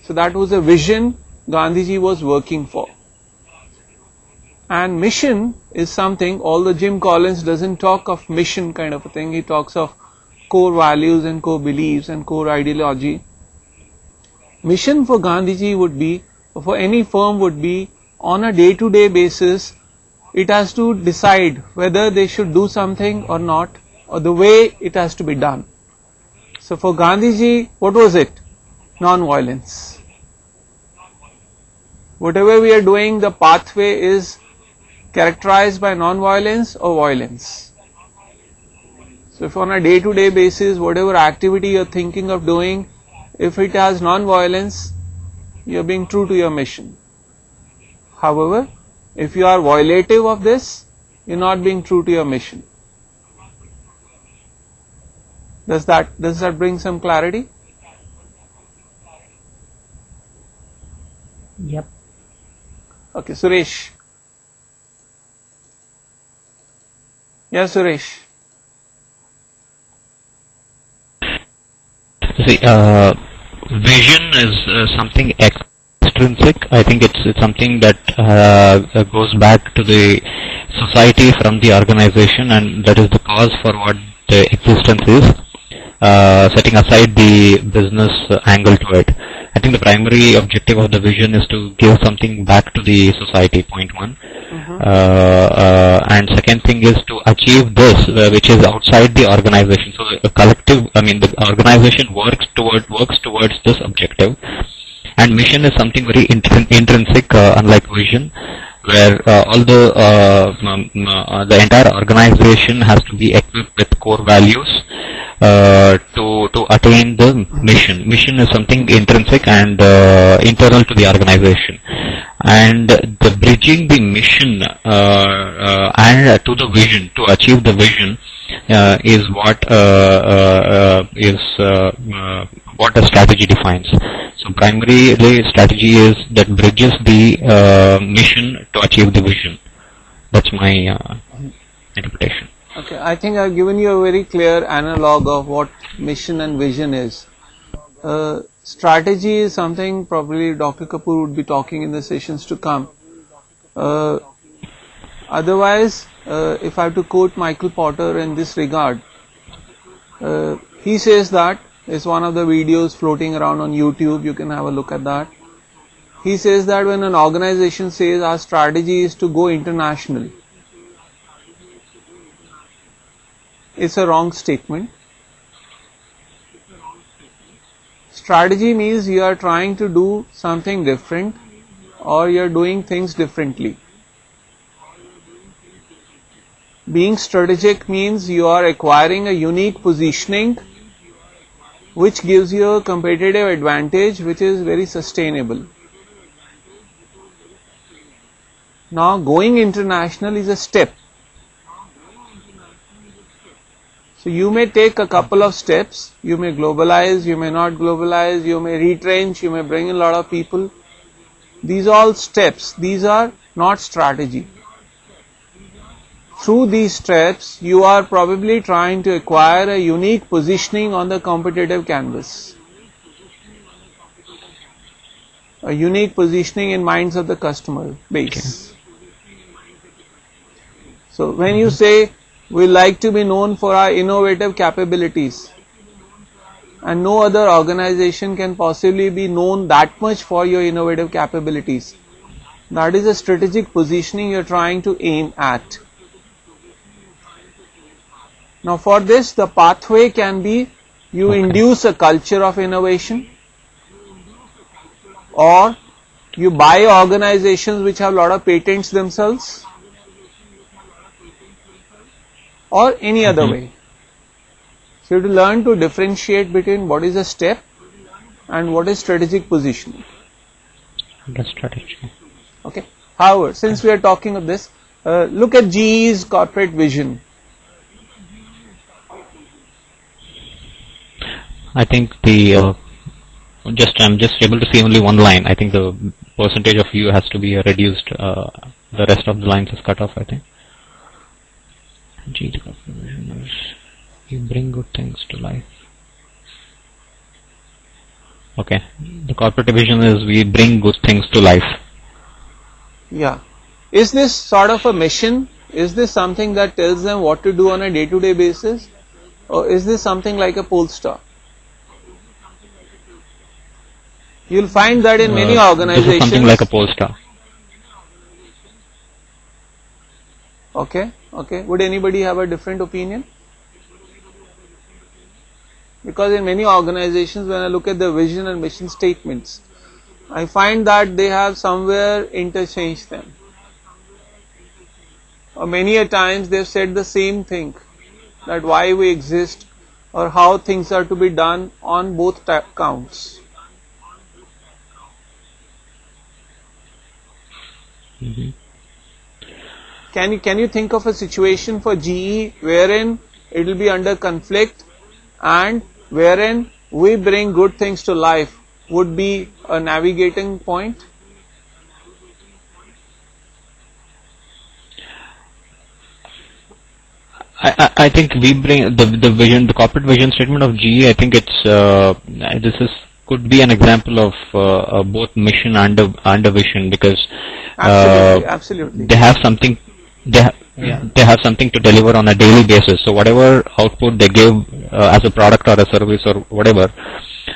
Speaker 2: So that was a vision Gandhiji was working for. And mission is something, although Jim Collins doesn't talk of mission kind of a thing, he talks of core values and core beliefs and core ideology. Mission for Gandhiji would be, or for any firm would be, on a day-to-day basis, it has to decide whether they should do something or not, or the way it has to be done. So for Gandhiji, what was it? Non-violence. Whatever we are doing, the pathway is characterized by non-violence or violence. So if on a day-to-day basis, whatever activity you are thinking of doing, if it has non-violence, you are being true to your mission. However, if you are violative of this, you are not being true to your mission. Does that bring some clarity?
Speaker 3: Yep.
Speaker 2: Okay, Suresh. Yes, Suresh.
Speaker 6: See, vision is something extrinsic. I think it's something that goes back to the society from the organization, and that is the cause for what the existence is. Setting aside the business angle to it, I think the primary objective of the vision is to give something back to the society, point one. And second thing is to achieve this, which is outside the organization. So the collective, the organization works towards this objective. And mission is something very intrinsic, unlike vision, where all the entire organization has to be equipped with core values to attain the mission. Mission is something intrinsic and internal to the organization. and the bridging the mission and to the vision, to achieve the vision, is what what the strategy defines. So primarily strategy is that bridges the mission to achieve the vision. That's my interpretation.
Speaker 2: Okay, I think I've given you a very clear analog of what mission and vision is. Strategy is something probably Dr. Kapoor would be talking in the sessions to come. Otherwise, if I have to quote Michael Porter in this regard, he says that, it's one of the videos floating around on YouTube, you can have a look at that. He says that when an organization says our strategy is to go international, it's a wrong statement. Strategy means you are trying to do something different, or you are doing things differently. Being strategic means you are acquiring a unique positioning which gives you a competitive advantage which is very sustainable. Now going international is a step. So you may take a couple of steps, you may globalize, you may not globalize, you may retrench, you may bring in a lot of people. These are all steps, these are not strategy. Through these steps, you are probably trying to acquire a unique positioning on the competitive canvas. A unique positioning in minds of the customer base. So when you say, we like to be known for our innovative capabilities, and no other organization can possibly be known that much for your innovative capabilities, that is a strategic positioning you are trying to aim at. Now for this, the pathway can be you induce a culture of innovation, or you buy organizations which have a lot of patents themselves, or any other way. So you have to learn to differentiate between what is a step and what is strategic positioning.
Speaker 6: That's strategy.
Speaker 2: Okay. However, since we are talking of this, look at GE's corporate vision.
Speaker 6: I think I'm just able to see only one line. I think the percentage of view has to be reduced. The rest of the lines is cut off, I think. You bring good things to life. Okay. The corporate vision is we bring good things to life.
Speaker 2: Yeah. Is this sort of a mission? Is this something that tells them what to do on a day-to-day basis? Or is this something like a poll star? You'll find that in many organizations.
Speaker 6: This is something like a poll star.
Speaker 2: Okay, okay. Would anybody have a different opinion? Because in many organizations, when I look at the vision and mission statements, I find that they have somewhere interchanged them. Or many a times they have said the same thing, that why we exist or how things are to be done on both counts.
Speaker 6: Mm-hmm.
Speaker 2: Can you think of a situation for GE wherein it will be under conflict and wherein we bring good things to life would be a navigating point?
Speaker 6: I think we bring the vision, the corporate vision statement of GE. I think it's could be an example of both mission and a vision, because
Speaker 2: absolutely.
Speaker 6: They have something. They have something to deliver on a daily basis. So whatever output they give as a product or a service or whatever,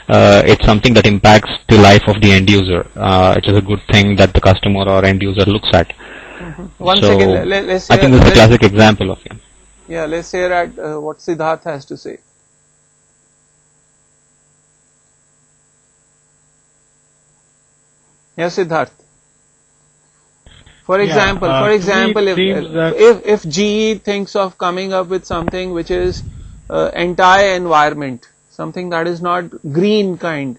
Speaker 6: it's something that impacts the life of the end user. It is a good thing that the customer or end user looks at.
Speaker 2: Mm-hmm. One second, let's
Speaker 6: I think this is a classic example of it.
Speaker 2: Yeah, let's hear at what Siddharth has to say. Yes, Siddharth. For example, if GE thinks of coming up with something which is anti-environment, something that is not green kind,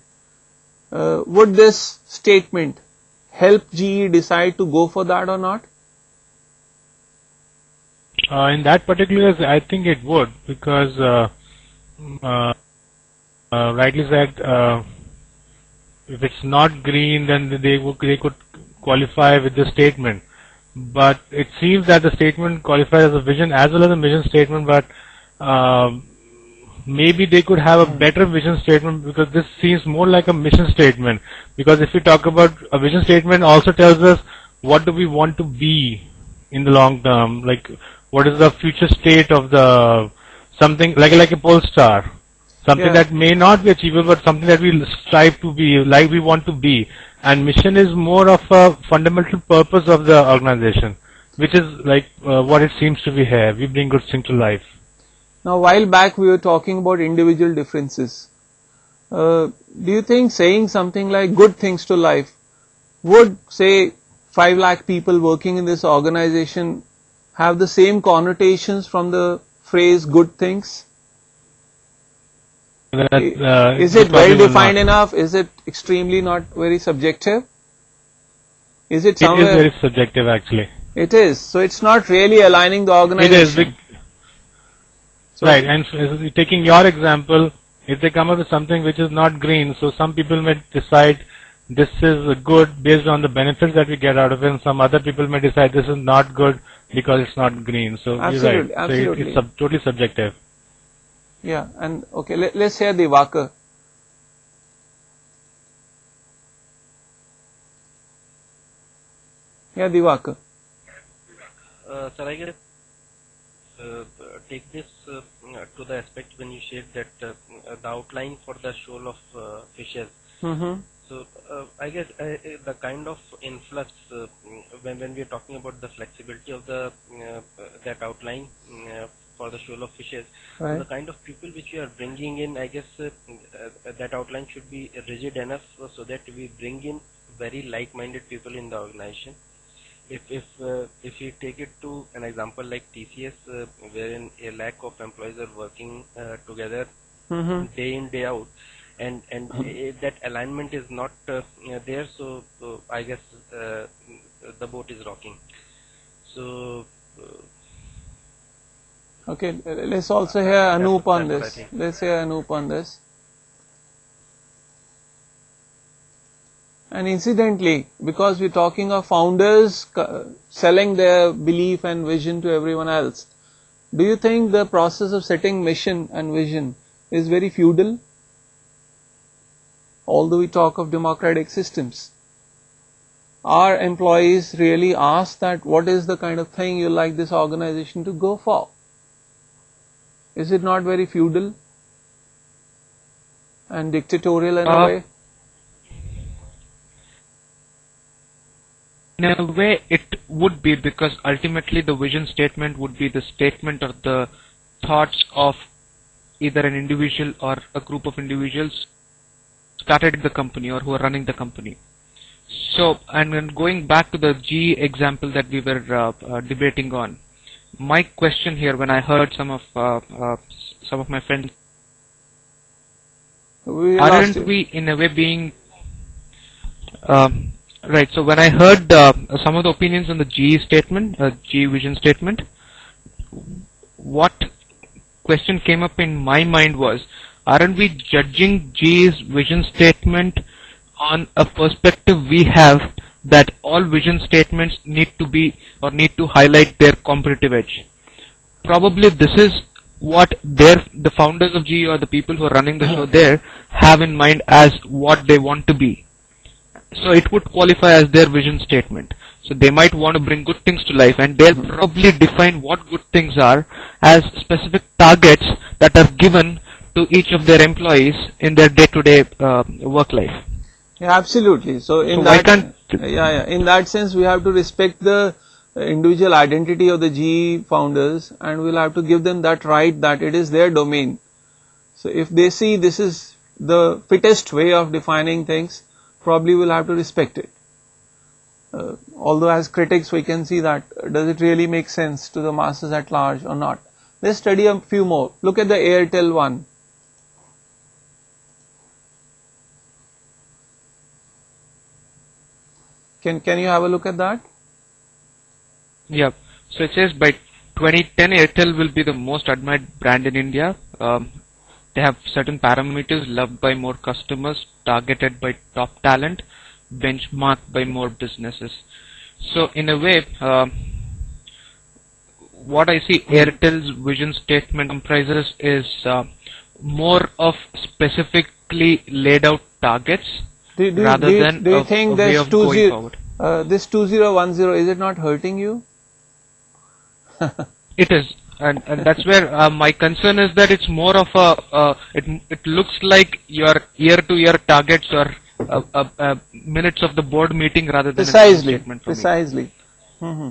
Speaker 2: would this statement help GE decide to go for that or not?
Speaker 9: In that particular case, I think it would, because rightly said, if it's not green, then they could qualify with the statement. But it seems that the statement qualifies as a vision as well as a mission statement, but maybe they could have a better vision statement, because this seems more like a mission statement. Because if we talk about a vision statement, also tells us what do we want to be in the long term, like what is the future state of the something like a pole star, something that may not be achievable, but something that we strive to be, like we want to be. And mission is more of a fundamental purpose of the organization, which is like what it seems to be here. We bring good things to life.
Speaker 2: Now, a while back we were talking about individual differences. Do you think saying something like good things to life would, say, 5 lakh people working in this organization have the same connotations from the phrase good things? Is it well defined enough? Is it extremely not very subjective? Is it somewhere?
Speaker 9: It is very subjective, actually.
Speaker 2: It is. So it's not really aligning the organization.
Speaker 9: It is. Right, and taking your example, if they come up with something which is not green, so some people may decide this is good based on the benefits that we get out of it, and some other people may decide this is not good because it's not green. So
Speaker 2: absolutely,
Speaker 9: you're right.
Speaker 2: Absolutely.
Speaker 9: So it's totally subjective.
Speaker 2: Yeah, and okay, let's hear Divakar. Yeah, Divakar.
Speaker 11: Sir, I guess take this to the aspect when you shared that the outline for the shoal of fishes. So I guess the kind of influx when we are talking about the flexibility of the that outline for the shoal of fishes,
Speaker 2: right.
Speaker 11: So the kind of people which we are bringing in, I guess that outline should be rigid enough so that we bring in very like-minded people in the organization. If you take it to an example like TCS, wherein a lakh of employees are working together day in, day out, and that alignment is not there, so I guess the boat is rocking. So
Speaker 2: okay, let's also hear Anup on this. Let's hear Anup on this. And incidentally, because we're talking of founders selling their belief and vision to everyone else, do you think the process of setting mission and vision is very feudal? Although we talk of democratic systems, are employees really asked that what is the kind of thing you like this organization to go for? Is it not very feudal and dictatorial in a way?
Speaker 10: In a way it would be, because ultimately the vision statement would be the statement of the thoughts of either an individual or a group of individuals started the company or who are running the company. So, and then going back to the G example that we were debating on, my question here, when I heard some of my friends, aren't we in a way being right? So when I heard some of the opinions on the G statement, G vision statement, what question came up in my mind was, aren't we judging G's vision statement on a perspective we have that all vision statements need to be or need to highlight their competitive edge? Probably this is what the founders of GE or the people who are running the show there have in mind as what they want to be. So it would qualify as their vision statement. So they might want to bring good things to life, and they'll probably define what good things are as specific targets that are given to each of their employees in their day-to-day work life.
Speaker 2: Yeah, absolutely. So in that sense, we have to respect the individual identity of the GE founders, and we'll have to give them that right that it is their domain. So if they see this is the fittest way of defining things, probably we'll have to respect it. Although as critics we can see that does it really make sense to the masses at large or not. Let's study a few more. Look at the Airtel one. Can you have a look at that?
Speaker 10: Yeah. So it says by 2010 Airtel will be the most admired brand in India. They have certain parameters: loved by more customers, targeted by top talent, benchmarked by more businesses. So in a way, what I see Airtel's vision statement comprises is more of specifically laid out targets rather than
Speaker 2: do you
Speaker 10: a
Speaker 2: think
Speaker 10: way
Speaker 2: this
Speaker 10: of going forward.
Speaker 2: This 2010, is it not hurting you?
Speaker 10: It is, and that's where my concern is that it's more of a it looks like your year-to-year targets or minutes of the board meeting rather than a statement for me.
Speaker 2: Precisely. Mm-hmm.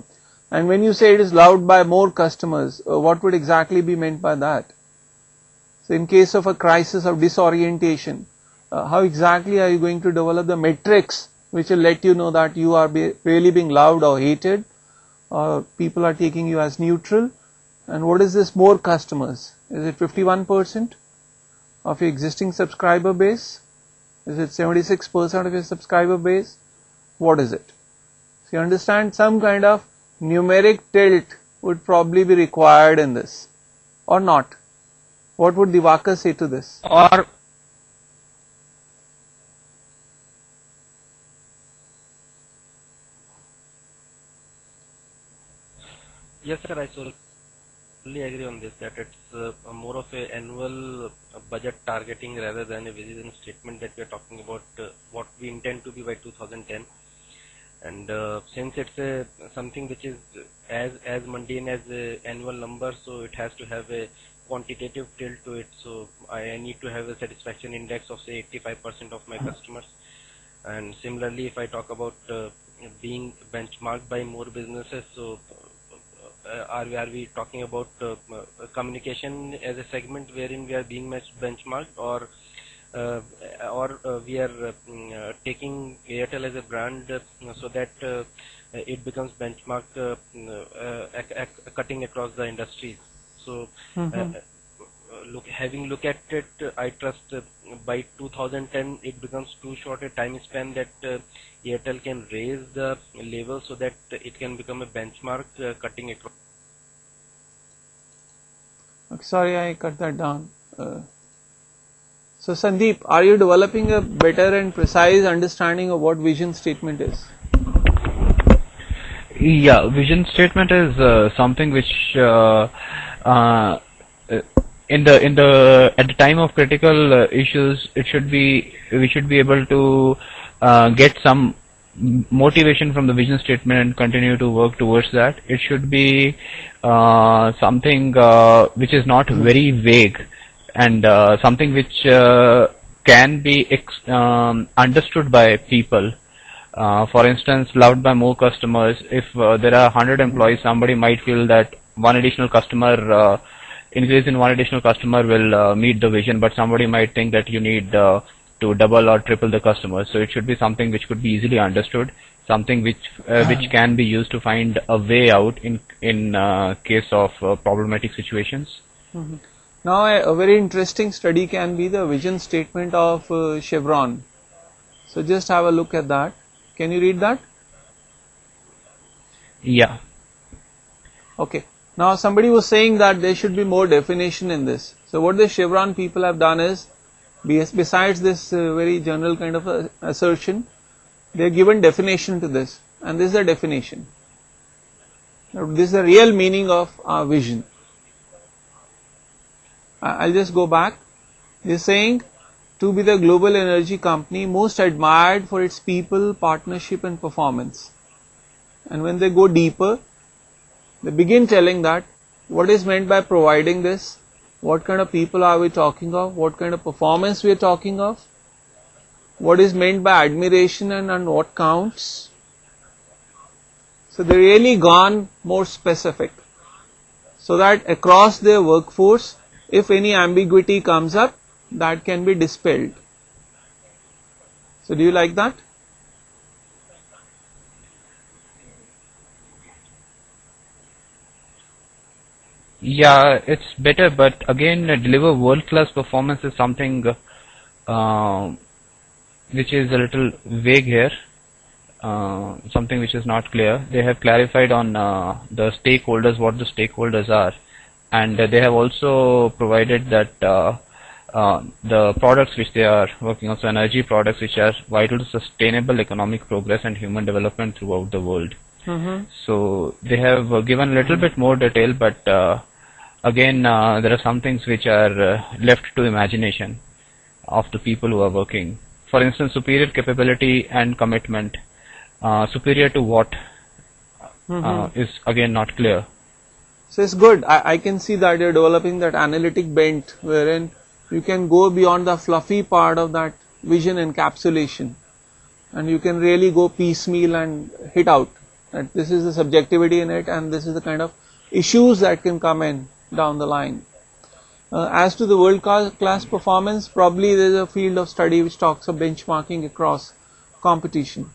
Speaker 2: And when you say it is loved by more customers, what would exactly be meant by that? So in case of a crisis of disorientation, how exactly are you going to develop the metrics which will let you know that you are really being loved or hated, or people are taking you as neutral? And what is this more customers? Is it 51% of your existing subscriber base? Is it 76% of your subscriber base? What is it? So you understand, some kind of numeric tilt would probably be required in this, or not. What would Divakar say to this?
Speaker 10: Or
Speaker 11: yes, sir, I totally agree on this, that it's more of a annual budget targeting rather than a vision statement that we are talking about what we intend to be by 2010. And since it's something which is as mundane as the annual number, so it has to have a quantitative tilt to it. So I need to have a satisfaction index of say 85% of my customers. And similarly, if I talk about being benchmarked by more businesses, so are we talking about communication as a segment wherein we are being benchmarked, or we are taking Airtel as a brand so that it becomes benchmarked cutting across the industries. So having looked at it, I trust by 2010 it becomes too short a time span that Airtel can raise the level so that it can become a benchmark cutting across.
Speaker 2: Sorry, I cut that down. So Sandeep, are you developing a better and precise understanding of what vision statement is?
Speaker 14: Yeah, vision statement is something which at the time of critical issues, we should be able to get some motivation from the vision statement and continue to work towards that. It should be something which is not very vague, and something which can be understood by people. For instance, loved by more customers. If there are 100 employees, somebody might feel that one additional customer, increase in one additional customer will meet the vision, but somebody might think that you need to double or triple the customers. So it should be something which could be easily understood, something which can be used to find a way out in case of problematic situations.
Speaker 2: Mm-hmm. Now a very interesting study can be the vision statement of Chevron. So just have a look at that. Can you read that?
Speaker 14: Yeah.
Speaker 2: Okay. Now somebody was saying that there should be more definition in this. So what the Chevron people have done is, besides this very general kind of assertion, they have given definition to this, and this is the definition. Now, this is the real meaning of our vision. I'll just go back. They're saying to be the global energy company most admired for its people, partnership and performance. And when they go deeper, they begin telling that what is meant by providing this, what kind of people are we talking of, what kind of performance we are talking of, what is meant by admiration and what counts. So they really gone more specific, so that across their workforce, if any ambiguity comes up, that can be dispelled. So do you like that?
Speaker 14: Yeah, it's better, but again, deliver world-class performance is something which is a little vague here. something which is not clear. They have clarified on the stakeholders, what the stakeholders are, and they have also provided that the products which they are working on, so energy products which are vital to sustainable economic progress and human development throughout the world. So they have given a little bit more detail, but again there are some things which are left to imagination of the people who are working. For instance, superior capability and commitment. Superior to what is again not clear.
Speaker 2: So it's good. I can see that you're developing that analytic bent wherein you can go beyond the fluffy part of that vision encapsulation, and you can really go piecemeal and hit out that this is the subjectivity in it and this is the kind of issues that can come in down the line. As to the world class performance, probably there is a field of study which talks of benchmarking across competition.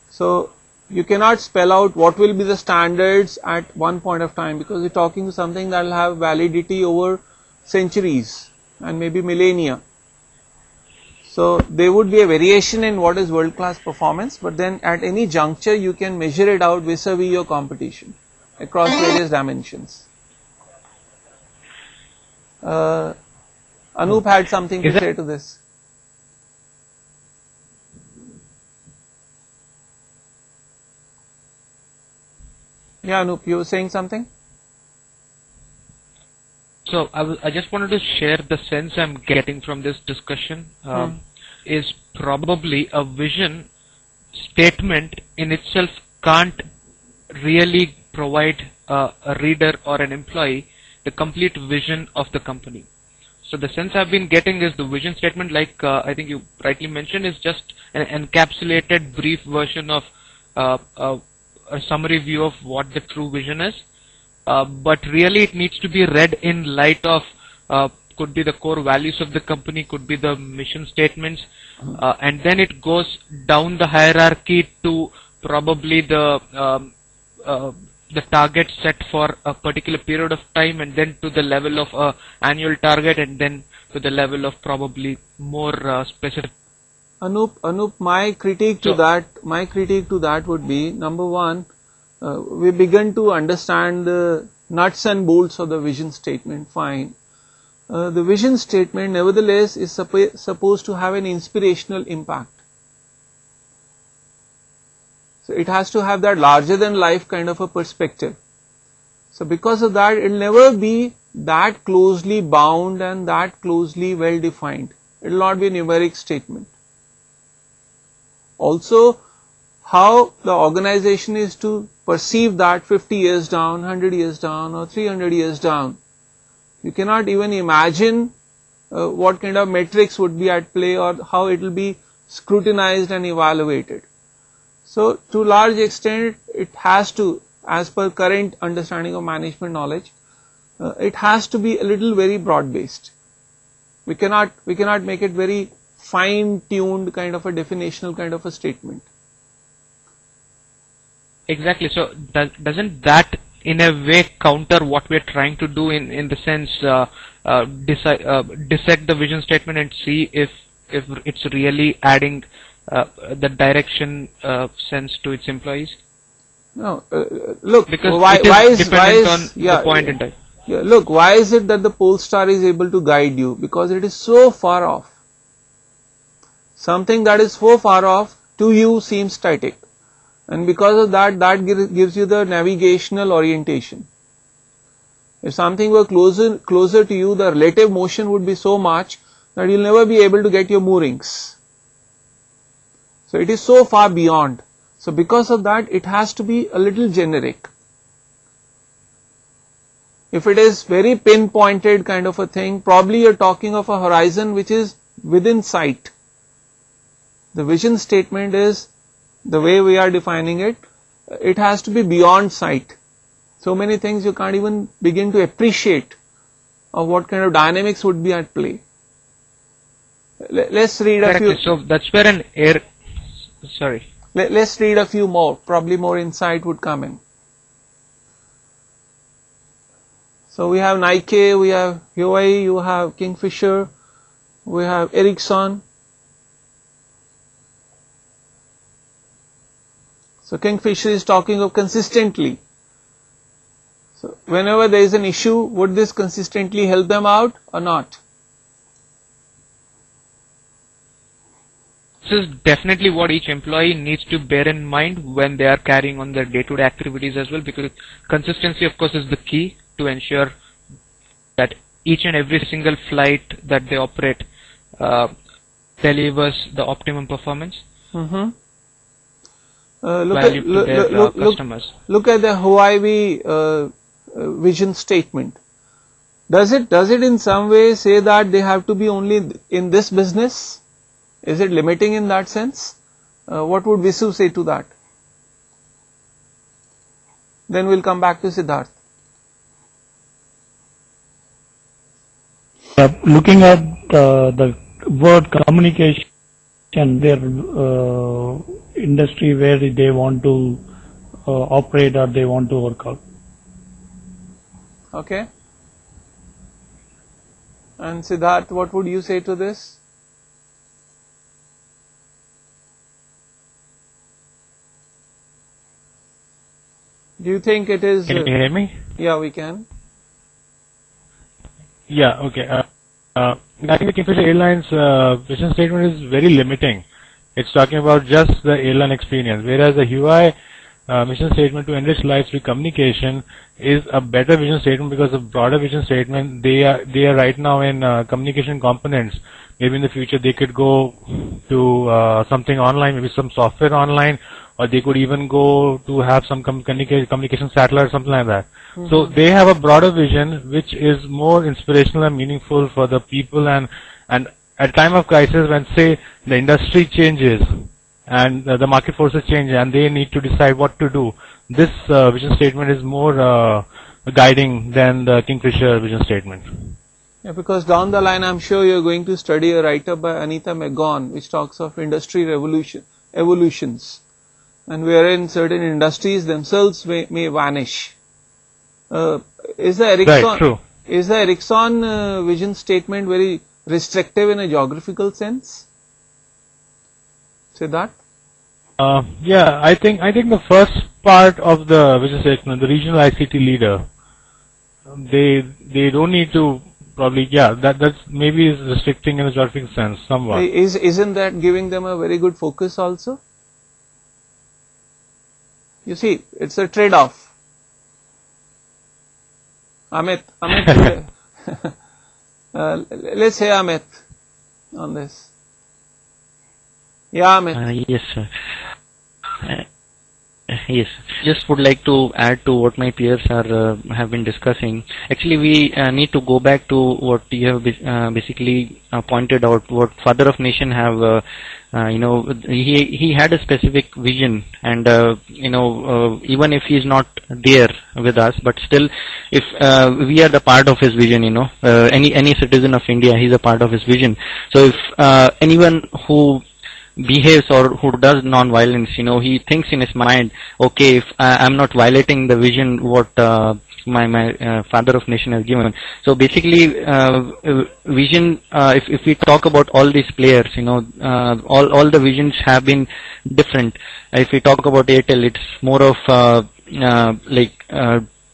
Speaker 2: So you cannot spell out what will be the standards at one point of time, because you're talking to something that will have validity over centuries and maybe millennia. So there would be a variation in what is world class performance, but then at any juncture you can measure it out vis-a-vis your competition across various dimensions. Anup had something to say to this. Yeah, Anup, you were saying something?
Speaker 10: So I just wanted to share the sense I'm getting from this discussion. Is probably a vision statement in itself can't really provide a reader or an employee the complete vision of the company. So the sense I've been getting is the vision statement, like I think you rightly mentioned, is just an encapsulated brief version of a summary view of what the true vision is. But really it needs to be read in light of could be the core values of the company, could be the mission statements, and then it goes down the hierarchy to probably the target set for a particular period of time, and then to the level of annual target, and then to the level of probably more specific.
Speaker 2: Anup, my critique to that would be, number one, we begin to understand the nuts and bolts of the vision statement. Fine. The vision statement nevertheless is supposed to have an inspirational impact. So it has to have that larger than life kind of a perspective. So because of that, it will never be that closely bound and that closely well defined. It will not be a numeric statement. Also, how the organization is to perceive that 50 years down, 100 years down, or 300 years down. You cannot even imagine what kind of metrics would be at play or how it will be scrutinized and evaluated. So to large extent it has to, as per current understanding of management knowledge, it has to be a little very broad based. We cannot make it very fine tuned kind of a definitional kind of a statement.
Speaker 10: Exactly. So doesn't that in a way counter what we're trying to do in the sense dissect the vision statement and see if it's really adding the direction sense to its employees?
Speaker 2: No, look,
Speaker 10: because
Speaker 2: why is
Speaker 10: the point in time.
Speaker 2: Yeah, look, why is it that the pole star is able to guide you? Because it is so far off. Something that is so far off to you seems static, and because of that gives you the navigational orientation. If something were closer to you, the relative motion would be so much that you'll never be able to get your moorings. So it is so far beyond. So because of that, it has to be a little generic. If it is very pinpointed kind of a thing, probably you're talking of a horizon which is within sight. The vision statement is, the way we are defining it, it has to be beyond sight. So many things you can't even begin to appreciate of what kind of dynamics would be at play. Let's read a few.
Speaker 10: So that's where an air. Sorry.
Speaker 2: Let's read a few more. Probably more insight would come in. So we have Nike, we have Huawei, you have Kingfisher, we have Ericsson. So Kingfisher is talking of consistently. So whenever there is an issue, would this consistently help them out or not?
Speaker 10: This is definitely what each employee needs to bear in mind when they are carrying on their day-to-day activities as well, because consistency of course is the key to ensure that each and every single flight that they operate delivers the optimum performance.
Speaker 2: Mm-hmm. Look at the Hawaii vision statement. Does it in some way say that they have to be only in this business? Is it limiting in that sense? What would Visu say to that? Then we'll come back to Siddharth.
Speaker 4: Looking at the word communication, their industry where they want to operate or they want to work out.
Speaker 2: Okay. And Siddharth, what would you say to this? Do you think it is...
Speaker 9: Can you hear me?
Speaker 2: Yeah, we can.
Speaker 9: Yeah, okay. I think the Kingfisher Airlines vision statement is very limiting. It's talking about just the airline experience, whereas the UI mission statement to enrich lives through communication is a better vision statement, because the broader vision statement, they are right now in communication components. Maybe in the future they could go to something online, maybe some software online, or they could even go to have some communication satellite or something like that. Mm-hmm. So they have a broader vision which is more inspirational and meaningful for the people, and at time of crisis when say the industry changes and the market forces change and they need to decide what to do, this vision statement is more guiding than the Kingfisher vision statement.
Speaker 2: Yeah, because down the line I'm sure you're going to study a write-up by Anita McGon which talks of industry evolutions, and wherein certain industries themselves may vanish. Is the Ericsson vision statement very restrictive in a geographical sense? Siddharth?
Speaker 9: Yeah, I think the first part of the vision statement, the regional ICT leader, they don't need to probably, yeah, that's maybe is restricting in a geographical sense somewhat.
Speaker 2: Isn't that giving them a very good focus also? You see, it's a trade-off. Amit, let's hear Amit on this. Yeah, Amit.
Speaker 15: Yes, sir. Yes, just would like to add to what my peers have been discussing. Actually, we need to go back to what you have basically pointed out. What Father of Nation have, he had a specific vision, and even if he is not there with us, but still, if we are the part of his vision, any citizen of India, he's a part of his vision. So if anyone who behaves or who does non-violence, he thinks in his mind, okay, if I'm not violating the vision what my Father of Nation has given. So basically, vision, if we talk about all these players, all the visions have been different. If we talk about Airtel, it's more of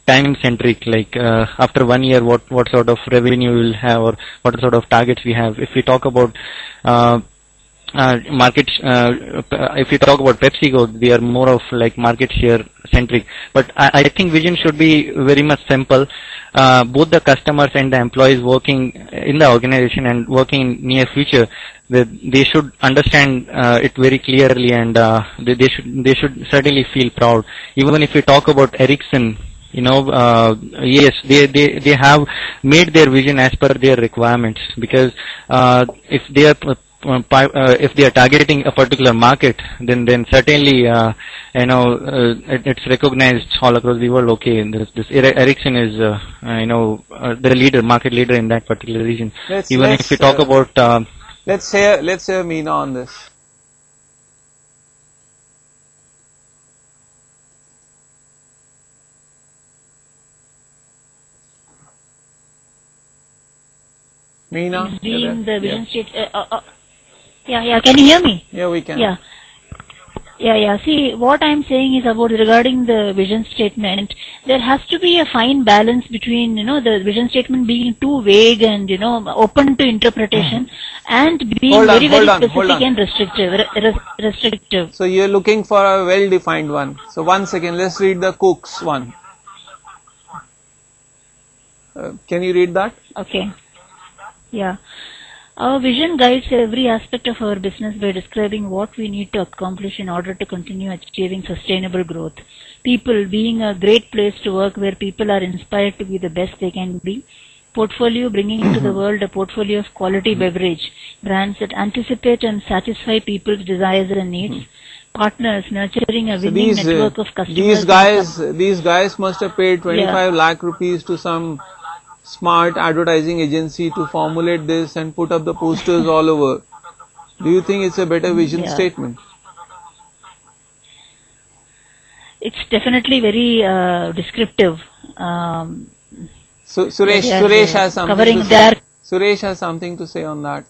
Speaker 15: time centric, like after 1 year what sort of revenue we'll have or what sort of targets we have. If we talk about if you talk about PepsiCo, they are more of like market share centric. But I think vision should be very much simple. Both the customers and the employees working in the organization and working in near future, they should understand it very clearly, and they should certainly feel proud. Even if we talk about Ericsson, yes, they have made their vision as per their requirements, because if they are targeting a particular market, then certainly it's recognized all across the world. Okay, this Ericsson is the leader, market leader in that particular region. If we talk about
Speaker 2: let's hear Meena on this. Meena,
Speaker 13: the vision state. Yeah. Can you hear me?
Speaker 2: Yeah, we can.
Speaker 13: Yeah. Yeah. See, what I'm saying is about regarding the vision statement, there has to be a fine balance between, the vision statement being too vague and, open to interpretation and being very specific and restrictive.
Speaker 2: So you're looking for a well-defined one. So one second, let's read the Cook's one. Can you read that?
Speaker 13: Okay. Yeah. Our vision guides every aspect of our business by describing what we need to accomplish in order to continue achieving sustainable growth. People being a great place to work where people are inspired to be the best they can be. Portfolio bringing into the world a portfolio of quality beverage brands that anticipate and satisfy people's desires and needs. Partners nurturing a winning network of customers.
Speaker 2: These guys must have paid 25 lakh rupees to some smart advertising agency to formulate this and put up the posters all over. Do you think it's a better vision statement?
Speaker 13: It's definitely very descriptive.
Speaker 2: So Suresh has something to say. Suresh has something to say on that.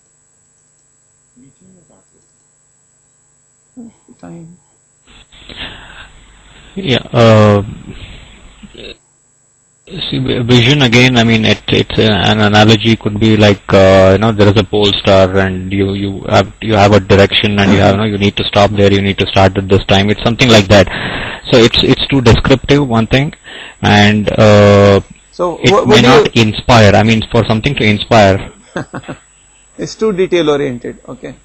Speaker 6: Yeah. See, vision again. I mean, it's an analogy. Could be like there is a pole star, and you have a direction, and you need to stop there. You need to start at this time. It's something like that. So it's too descriptive. One thing, and
Speaker 2: so
Speaker 6: it may not inspire. I mean, for something to inspire,
Speaker 2: it's too detail oriented. Okay.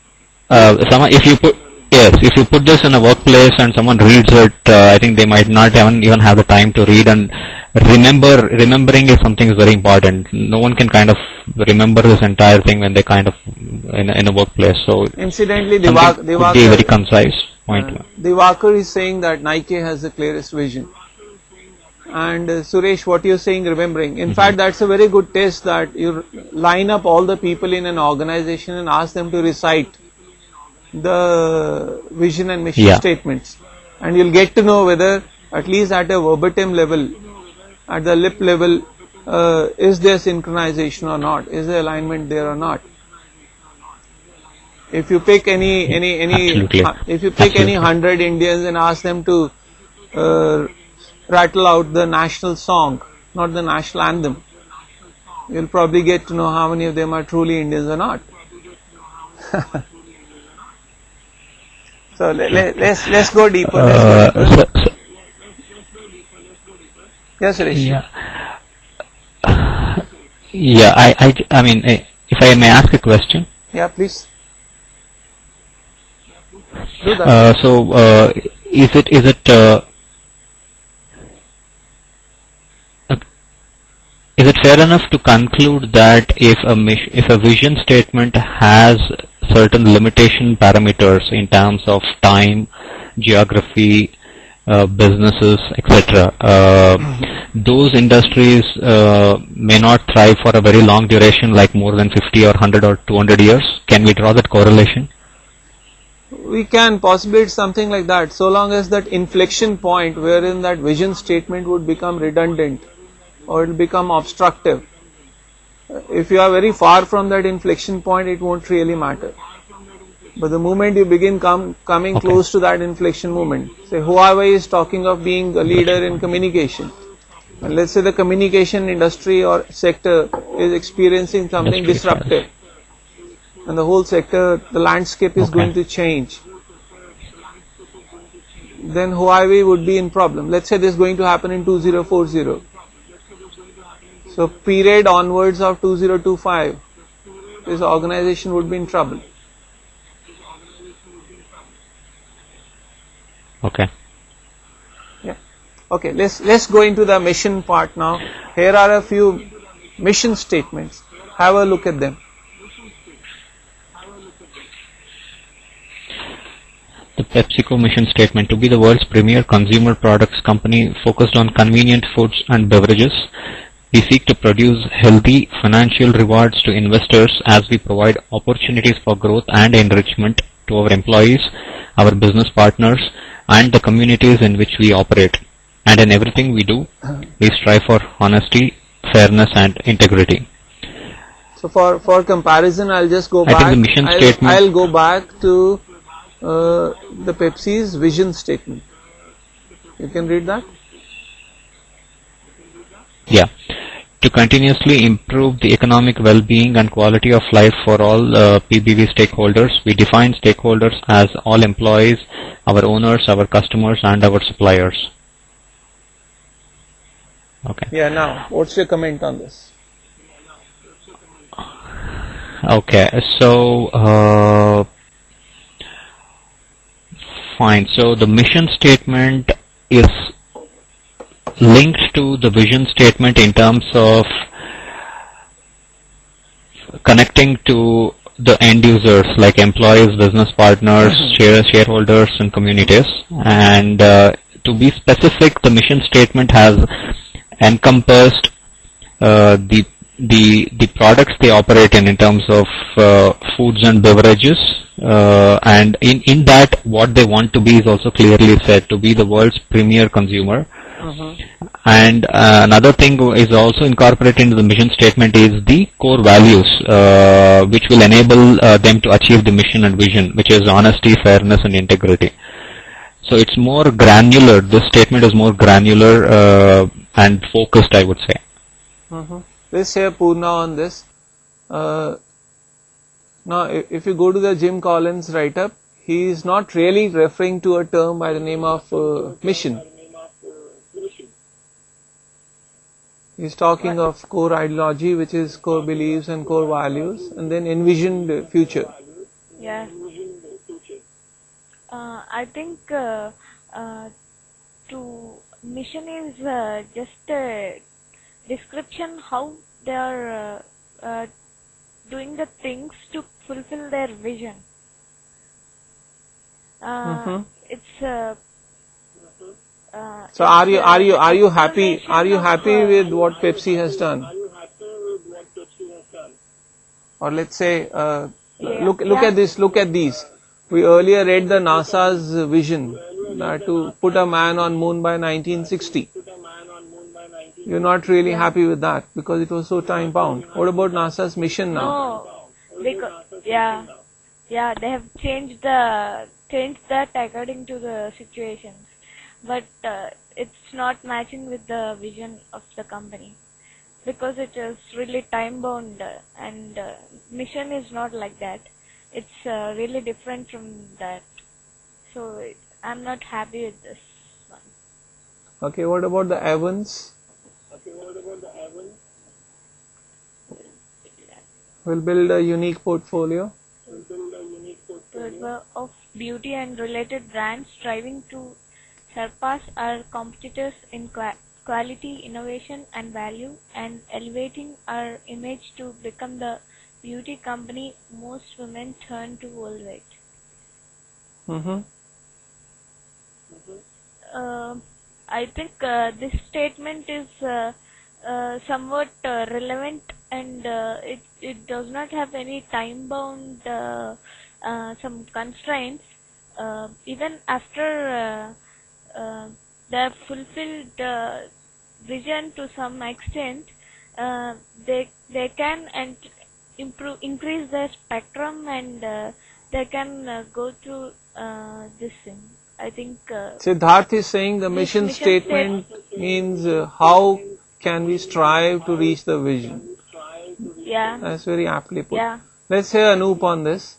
Speaker 6: If you put this in a workplace and someone reads it, I think they might not even have the time to read and remembering is something is very important. No one can kind of remember this entire thing when they kind of in a workplace. So
Speaker 2: incidentally,
Speaker 6: Divakar would be a very concise point.
Speaker 2: Divakar is saying that Nike has the clearest vision. And Suresh, what you're saying, remembering. In fact, that's a very good test that you line up all the people in an organization and ask them to recite the vision and mission statements, and you'll get to know whether at least at a verbatim level, at the lip level, is there synchronization or not, is there alignment there or not. If you pick any 100 Indians and ask them to rattle out the national song, not the national anthem, you'll probably get to know how many of them are truly Indians or not. So let's go deeper. Yes, Suresh.
Speaker 6: Yeah. I mean, if I may ask a question.
Speaker 2: Yeah, please.
Speaker 6: Do that. Is it fair enough to conclude that if a vision statement has certain limitation parameters in terms of time, geography, businesses, etc., those industries may not thrive for a very long duration, like more than 50 or 100 or 200 years? Can we draw that correlation?
Speaker 2: We can possibly something like that, so long as that inflection point wherein that vision statement would become redundant or it will become obstructive. If you are very far from that inflection point, it won't really matter. But the moment you begin coming close to that inflection moment, say Huawei is talking of being a leader in communication, and let's say the communication industry or sector is experiencing something disruptive, and the whole sector, the landscape is going to change, then Huawei would be in problem. Let's say this is going to happen in 2040. So period onwards of 2025, this organization would be in trouble.
Speaker 6: Okay.
Speaker 2: Yeah. Okay. Let's go into the mission part now. Here are a few mission statements. Have a look at them.
Speaker 6: The PepsiCo mission statement: to be the world's premier consumer products company focused on convenient foods and beverages. We seek to produce healthy financial rewards to investors as we provide opportunities for growth and enrichment to our employees, our business partners, and the communities in which we operate. And in everything we do, we strive for honesty, fairness, and integrity.
Speaker 2: So for comparison, I'll just go back.
Speaker 6: I think the mission statement.
Speaker 2: I'll go back to the Pepsi's vision statement. You can read that?
Speaker 6: Yeah. To continuously improve the economic well-being and quality of life for all PBV stakeholders, we define stakeholders as all employees, our owners, our customers, and our suppliers. Okay.
Speaker 2: Yeah, now, what's your comment on this?
Speaker 6: Okay, so fine. So the mission statement is linked to the vision statement in terms of connecting to the end users like employees, business partners, shareholders, and communities. And to be specific, the mission statement has encompassed the products they operate in terms of foods and beverages, and in that what they want to be is also clearly said, to be the world's premier consumer. And another thing is also incorporated into the mission statement is the core values, which will enable them to achieve the mission and vision, which is honesty, fairness, and integrity. So it's more granular. This statement is more granular and focused, I would say.
Speaker 2: Let's hear Purna on this. Now, if you go to the Jim Collins write-up, he is not really referring to a term by the name of mission. He is talking of core ideology, which is core beliefs and core values, and then envisioned future.
Speaker 5: Yeah. I think to mission is just a description how they are doing the things to fulfill their vision. It's
Speaker 2: so are you happy? Are you happy with what Pepsi has done? Or let's say, look at this. Look at these. We earlier read the NASA's vision to put a man on moon by 1960. You're not really happy with that because it was so time bound. What about NASA's mission now?
Speaker 5: No, because they have changed that according to the situations. But it's not matching with the vision of the company because it is really time bound, and mission is not like that. It's really different from that. So I'm not happy with this one.
Speaker 2: Okay, what about the Evans? We'll build a unique portfolio
Speaker 5: of beauty and related brands striving to surpass our competitors in quality, innovation, and value, and elevating our image to become the beauty company most women turn to worldwide. I think this statement is somewhat relevant, and it does not have any time bound some constraints. Even after they have fulfilled vision to some extent, they can increase their spectrum, and they can go through this thing. I think
Speaker 2: Siddharth is saying the mission statement means how can we strive to reach the vision.
Speaker 5: Yeah,
Speaker 2: that's very aptly put.
Speaker 5: Yeah.
Speaker 2: Let's hear Anoop on this.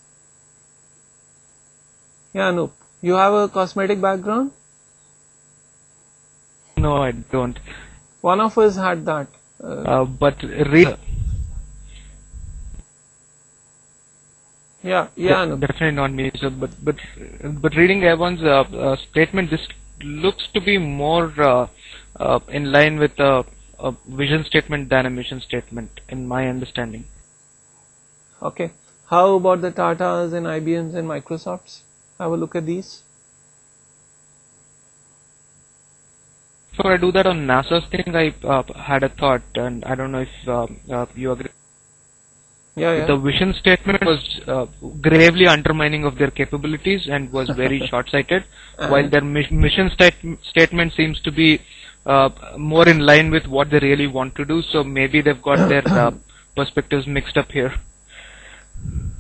Speaker 2: Yeah, Anoop, you have a cosmetic background?
Speaker 10: No, I don't.
Speaker 2: One of us had that.
Speaker 10: But read.
Speaker 2: Yeah,
Speaker 10: definitely not me. So, but reading Evan's statement, this looks to be more in line with a vision statement than a mission statement, in my understanding.
Speaker 2: Okay. How about the Tatas and IBMs and Microsofts? Have a look at these.
Speaker 10: Before I do that on NASA's thing, I had a thought, and I don't know if you agree.
Speaker 2: Yeah.
Speaker 10: The vision statement was gravely undermining of their capabilities and was very short-sighted, while their mission statement seems to be more in line with what they really want to do. So maybe they've got their perspectives mixed up here.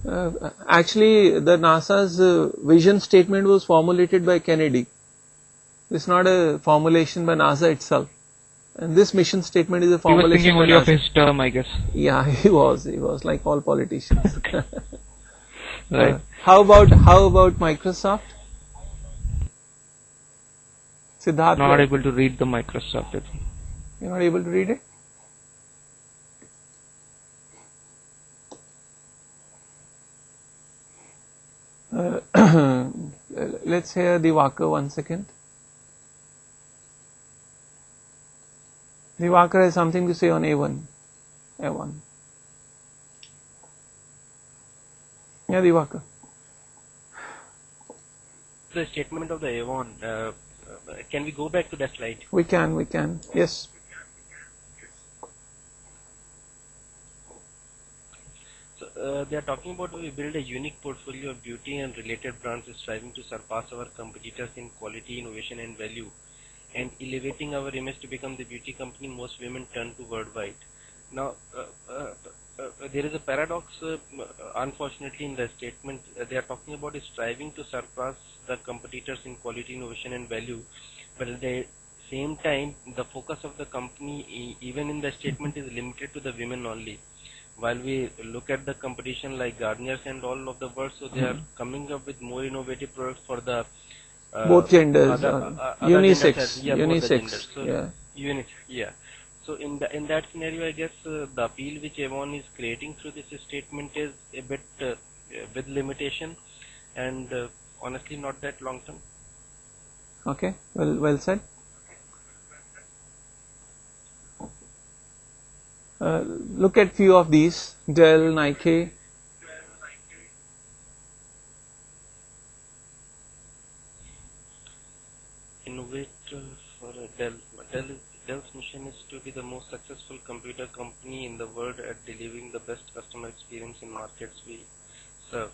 Speaker 2: Actually, the NASA's vision statement was formulated by Kennedy. It's not a formulation by NASA itself. And this mission statement is a formulation.
Speaker 10: He was thinking only of his term, I guess.
Speaker 2: Yeah, he was like all politicians.
Speaker 10: Right.
Speaker 2: How about Microsoft? Siddharth?
Speaker 10: Not able to read the Microsoft.
Speaker 2: You're not able to read it? Let's hear Divakar 1 second. Divakar has something to say on A1. A1. Yeah, Divakar.
Speaker 11: The statement of the Avon, can we go back to that slide?
Speaker 2: We can. Yes.
Speaker 11: So they are talking about we build a unique portfolio of beauty and related brands striving to surpass our competitors in quality, innovation and value, and elevating our image to become the beauty company most women turn to worldwide. Now, there is a paradox, unfortunately, in the statement. They are talking about striving to surpass the competitors in quality, innovation and value, but at the same time, the focus of the company, even in the statement, is limited to the women only. While we look at the competition like Garniers and all of the world, so they are coming up with more innovative products for the
Speaker 2: both genders,
Speaker 11: unisex,
Speaker 2: unisex,
Speaker 11: so yeah. So in that scenario, I guess the appeal which Avon is creating through this statement is a bit with limitation, and honestly not that long term.
Speaker 2: Okay, well said. Look at few of these: Dell, Nike.
Speaker 11: Innovate for Dell's mission is to be the most successful computer company in the world at delivering the best customer experience in markets we serve.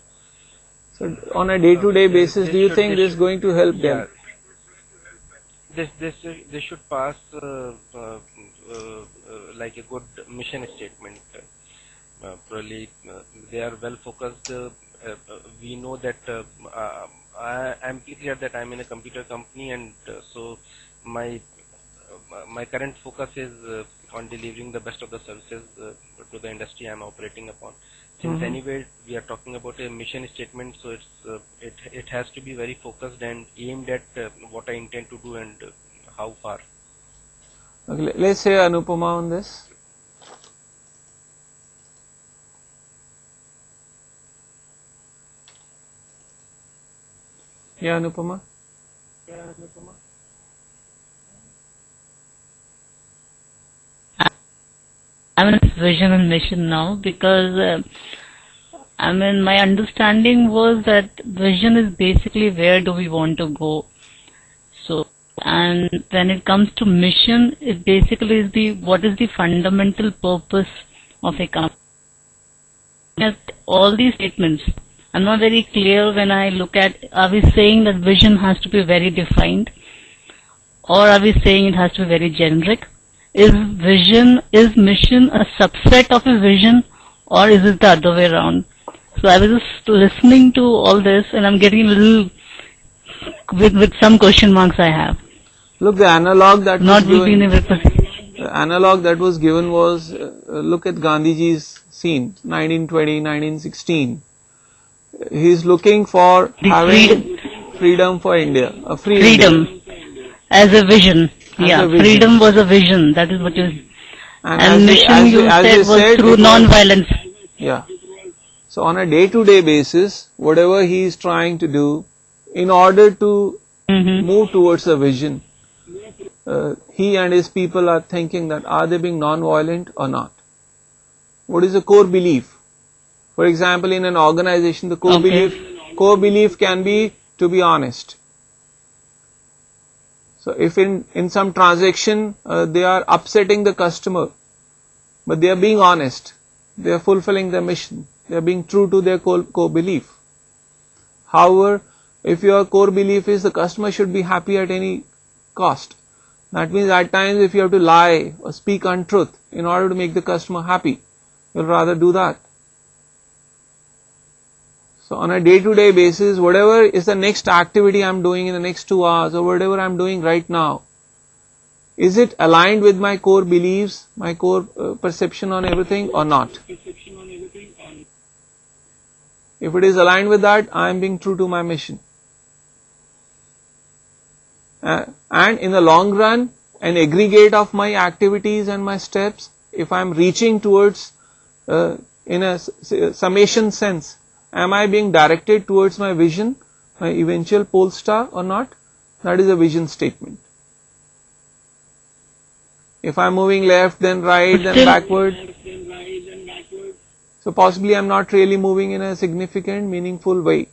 Speaker 2: So on a day-to-day basis, do you think this is going to help them?
Speaker 11: This should pass like a good mission statement. Probably they are well focused. We know that I am clear that I am in a computer company, and so my current focus is on delivering the best of the services to the industry I am operating upon. Since anyway we are talking about a mission statement, so it has to be very focused and aimed at what I intend to do and how far.
Speaker 2: Okay, let's say Anupama on this. Yeah, Anupama.
Speaker 16: I'm in vision and mission now because my understanding was that vision is basically where do we want to go. So, and when it comes to mission, it basically is what is the fundamental purpose of a company. All these statements, I'm not very clear when I look at, are we saying that vision has to be very defined, or are we saying it has to be very generic? Is mission a subset of a vision, or is it the other way around? So I was just listening to all this and I'm getting a little, with some question marks I have.
Speaker 2: Look, the analog that was given was, look at Gandhiji's scene, 1920, 1916. He is looking for having freedom for India, a freedom
Speaker 16: as a vision. Freedom was a vision. That is what is. And mission you said was through non-violence.
Speaker 2: Yeah. So on a day-to-day basis, whatever he is trying to do, in order to move towards a vision, he and his people are thinking that are they being non-violent or not? What is the core belief? For example, in an organization, the core belief can be to be honest. So if in some transaction they are upsetting the customer, but they are being honest, they are fulfilling their mission, they are being true to their core belief. However, if your core belief is the customer should be happy at any cost, that means at times if you have to lie or speak untruth in order to make the customer happy, you'll rather do that. So on a day-to-day basis, whatever is the next activity I'm doing in the next 2 hours or whatever I'm doing right now, is it aligned with my core beliefs, my core perception on everything or not? If it is aligned with that, I am being true to my mission. And in the long run, an aggregate of my activities and my steps, if I am reaching towards, in a summation sense, am I being directed towards my vision, my eventual pole star or not? That is a vision statement. If I am moving left, then right, then backward, so possibly I am not really moving in a significant, meaningful way.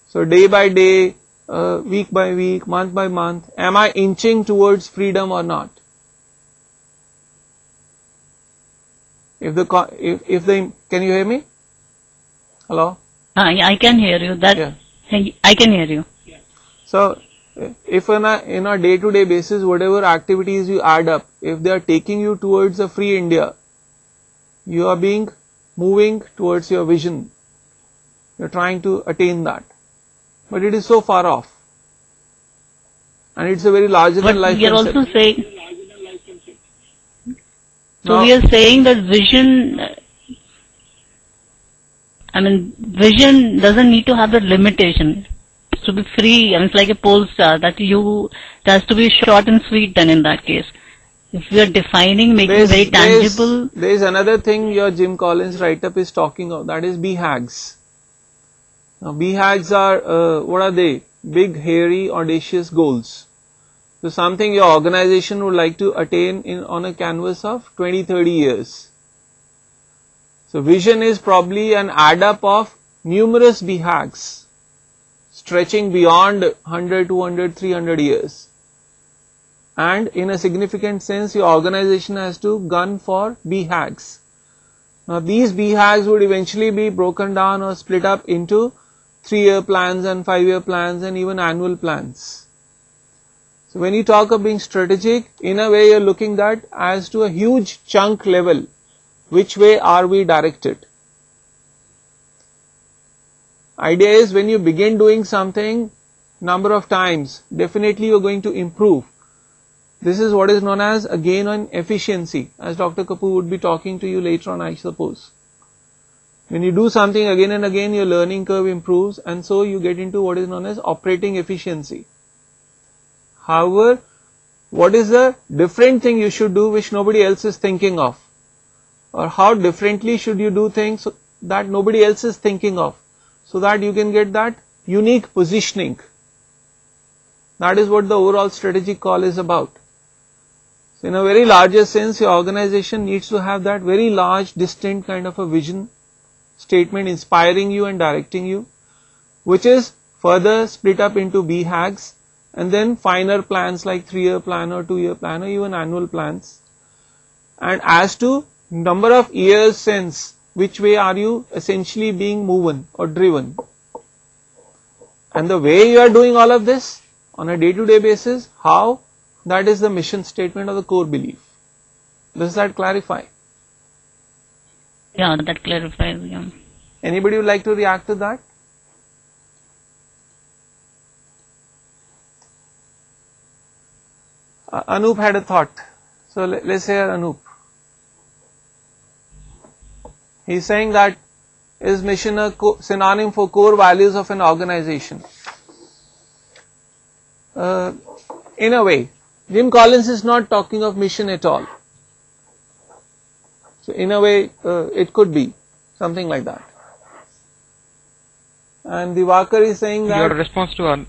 Speaker 2: So day by day, week by week, month by month, am I inching towards freedom or not? If the can you hear me? Hello?
Speaker 16: I can hear you. I can hear you.
Speaker 2: So if in a day-to-day basis, whatever activities you add up, if they are taking you towards a free India, you are moving towards your vision. You are trying to attain that. But it is so far off. And it's a very larger than life concept.
Speaker 16: But we are also saying, so we are saying that vision, vision doesn't need to have a limitation. It's to be free, it's like a pole star, that it has to be short and sweet then in that case. If we are defining, making very tangible.
Speaker 2: There is another thing your Jim Collins write-up is talking of, that is BHAGs. Now BHAGs are, what are they? Big, hairy, audacious goals. So something your organization would like to attain on a canvas of 20-30 years. So vision is probably an add-up of numerous BHAGs, stretching beyond 100, 200, 300 years. And in a significant sense, your organization has to gun for BHAGs. Now these BHAGs would eventually be broken down or split up into 3-year plans and 5-year plans and even annual plans. So when you talk of being strategic, in a way you are looking at as to a huge chunk level, which way are we directed? Idea is when you begin doing something number of times, definitely you are going to improve. This is what is known as a gain on efficiency, as Dr. Kapoor would be talking to you later on, I suppose. When you do something again and again, your learning curve improves, and so you get into what is known as operating efficiency. However, what is the different thing you should do which nobody else is thinking of? Or how differently should you do things that nobody else is thinking of, so that you can get that unique positioning? That is what the overall strategic call is about. So in a very larger sense, your organization needs to have that very large, distinct kind of a vision statement inspiring you and directing you, which is further split up into BHAGs and then finer plans like 3-year plan or 2-year plan or even annual plans. And as to number of years since, which way are you essentially being moved or driven? And the way you are doing all of this on a day-to-day basis, how? That is the mission statement of the core belief. Does that clarify?
Speaker 16: Yeah, that clarifies. Yeah.
Speaker 2: Anybody would like to react to that? Anup had a thought. So let's hear Anup. He's saying that is mission a synonym for core values of an organization? In a way, Jim Collins is not talking of mission at all. So in a way, it could be something like that. And Divakar is saying that...
Speaker 10: Your response to...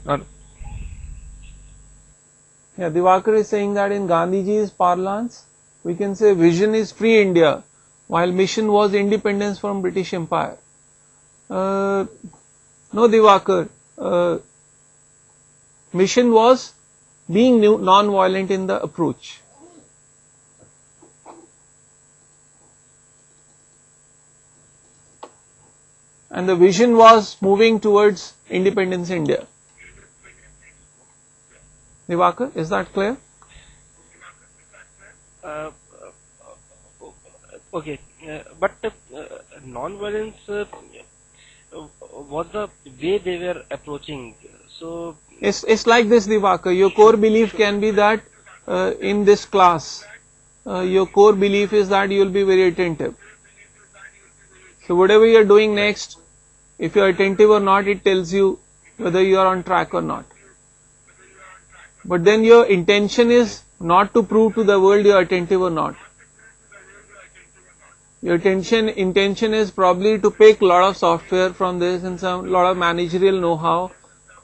Speaker 2: Yeah, Divakar is saying that in Gandhiji's parlance, we can say vision is free India, while mission was independence from British Empire. No, Divakar. Mission was being non-violent in the approach. And the vision was moving towards independence India. Divakar, is that clear?
Speaker 11: Okay, but non-violence, was the way they were approaching. So
Speaker 2: it's like this, Divakar. Your core belief can be that in this class, your core belief is that you will be very attentive. So whatever you are doing next, if you are attentive or not, it tells you whether you are on track or not. But then your intention is not to prove to the world you are attentive or not. Your intention is probably to pick a lot of software from this and some lot of managerial know-how,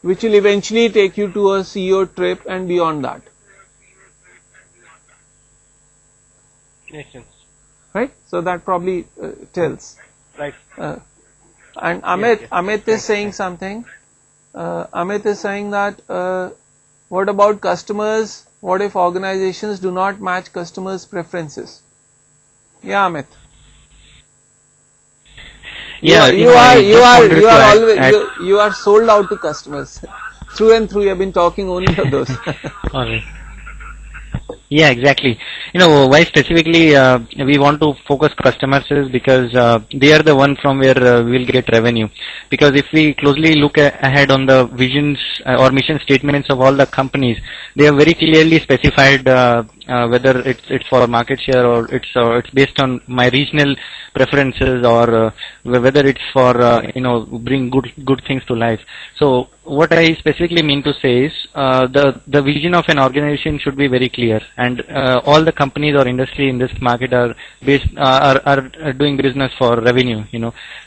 Speaker 2: which will eventually take you to a CEO trip and beyond that.
Speaker 11: makes sense.
Speaker 2: Right? So that probably tells.
Speaker 11: Right.
Speaker 2: And Amit is saying something. Amit is saying that what about customers? What if organizations do not match customers' preferences? Yeah, Amit.
Speaker 15: Yeah,
Speaker 2: you are sold out to customers through and through. You have been talking only of those.
Speaker 15: Yeah, exactly. Why specifically we want to focus customers is because they are the one from where we'll get revenue. Because if we closely look ahead on the visions or mission statements of all the companies, they have very clearly specified whether it's for market share or it's based on my regional preferences or whether it's for bring good things to life. So what I specifically mean to say is the vision of an organization should be very clear, and all the companies or industry in this market are doing business for revenue.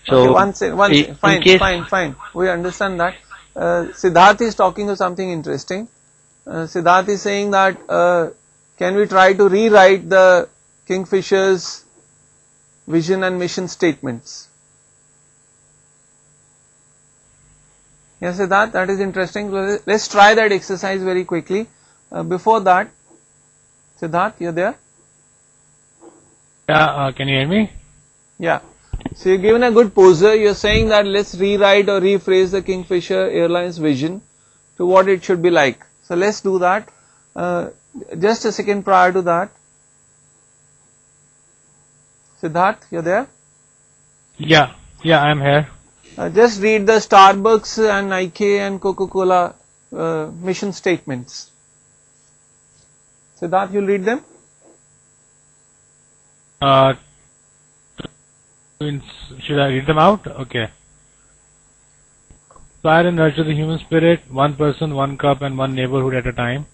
Speaker 15: So
Speaker 2: okay, fine. We understand that. Siddharth is talking of something interesting. Siddharth is saying that can we try to rewrite the Kingfisher's vision and mission statements? Yes, Siddharth, that is interesting. Let's try that exercise very quickly. Before that, Siddharth, you're there?
Speaker 9: Yeah, can you hear me?
Speaker 2: Yeah. So you're given a good poser. You're saying that let's rewrite or rephrase the Kingfisher Airlines vision to what it should be like. So let's do that. Just a second prior to that. Siddharth, you're there?
Speaker 9: Yeah, I'm here.
Speaker 2: Just read the Starbucks and Nike and Coca-Cola mission statements. Siddharth, you'll read them?
Speaker 9: Should I read them out? Okay. Inspire and nurture the human spirit, one person, one cup, and one neighborhood at a time.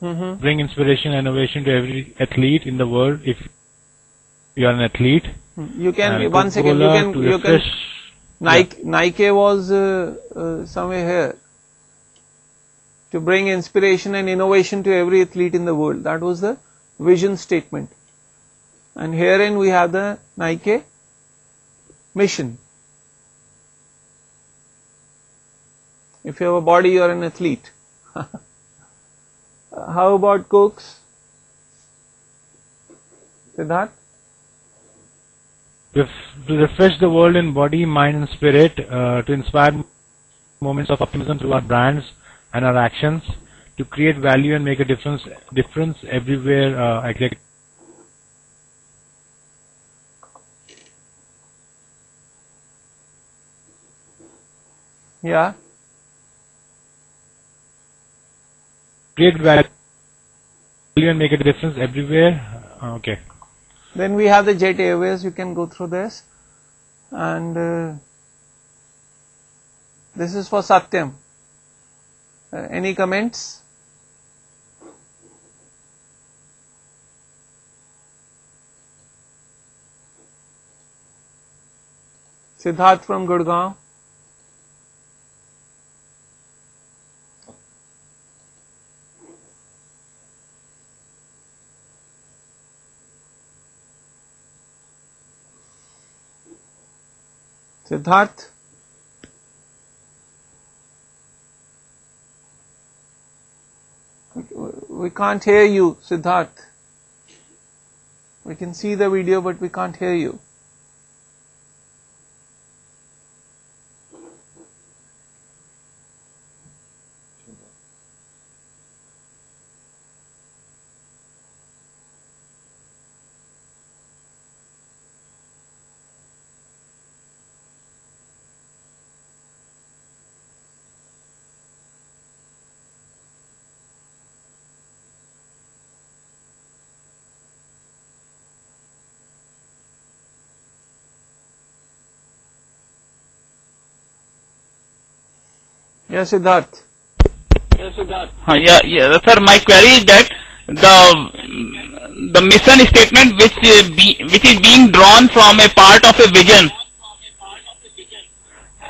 Speaker 9: Bring inspiration and innovation to every athlete in the world. If you are an athlete,
Speaker 2: you can one second. You can. Nike was somewhere here to bring inspiration and innovation to every athlete in the world. That was the vision statement. And herein we have the Nike mission. If you have a body, you are an athlete. How about Cokes? Siddharth?
Speaker 9: To refresh the world in body, mind and spirit, to inspire moments of optimism through our brands and our actions, to create value and make a difference everywhere. Exactly.
Speaker 2: Yeah.
Speaker 9: Create value and make a difference everywhere. Okay.
Speaker 2: Then we have the Jet Airways. You can go through this, and this is for Satyam. Any comments? Siddharth from Gurgaon. Siddharth? We can't hear you, Siddharth. We can see the video, but we can't hear you. Yes, Siddharth.
Speaker 12: Yeah, sir. My query is that the mission statement which is being drawn from a part of a vision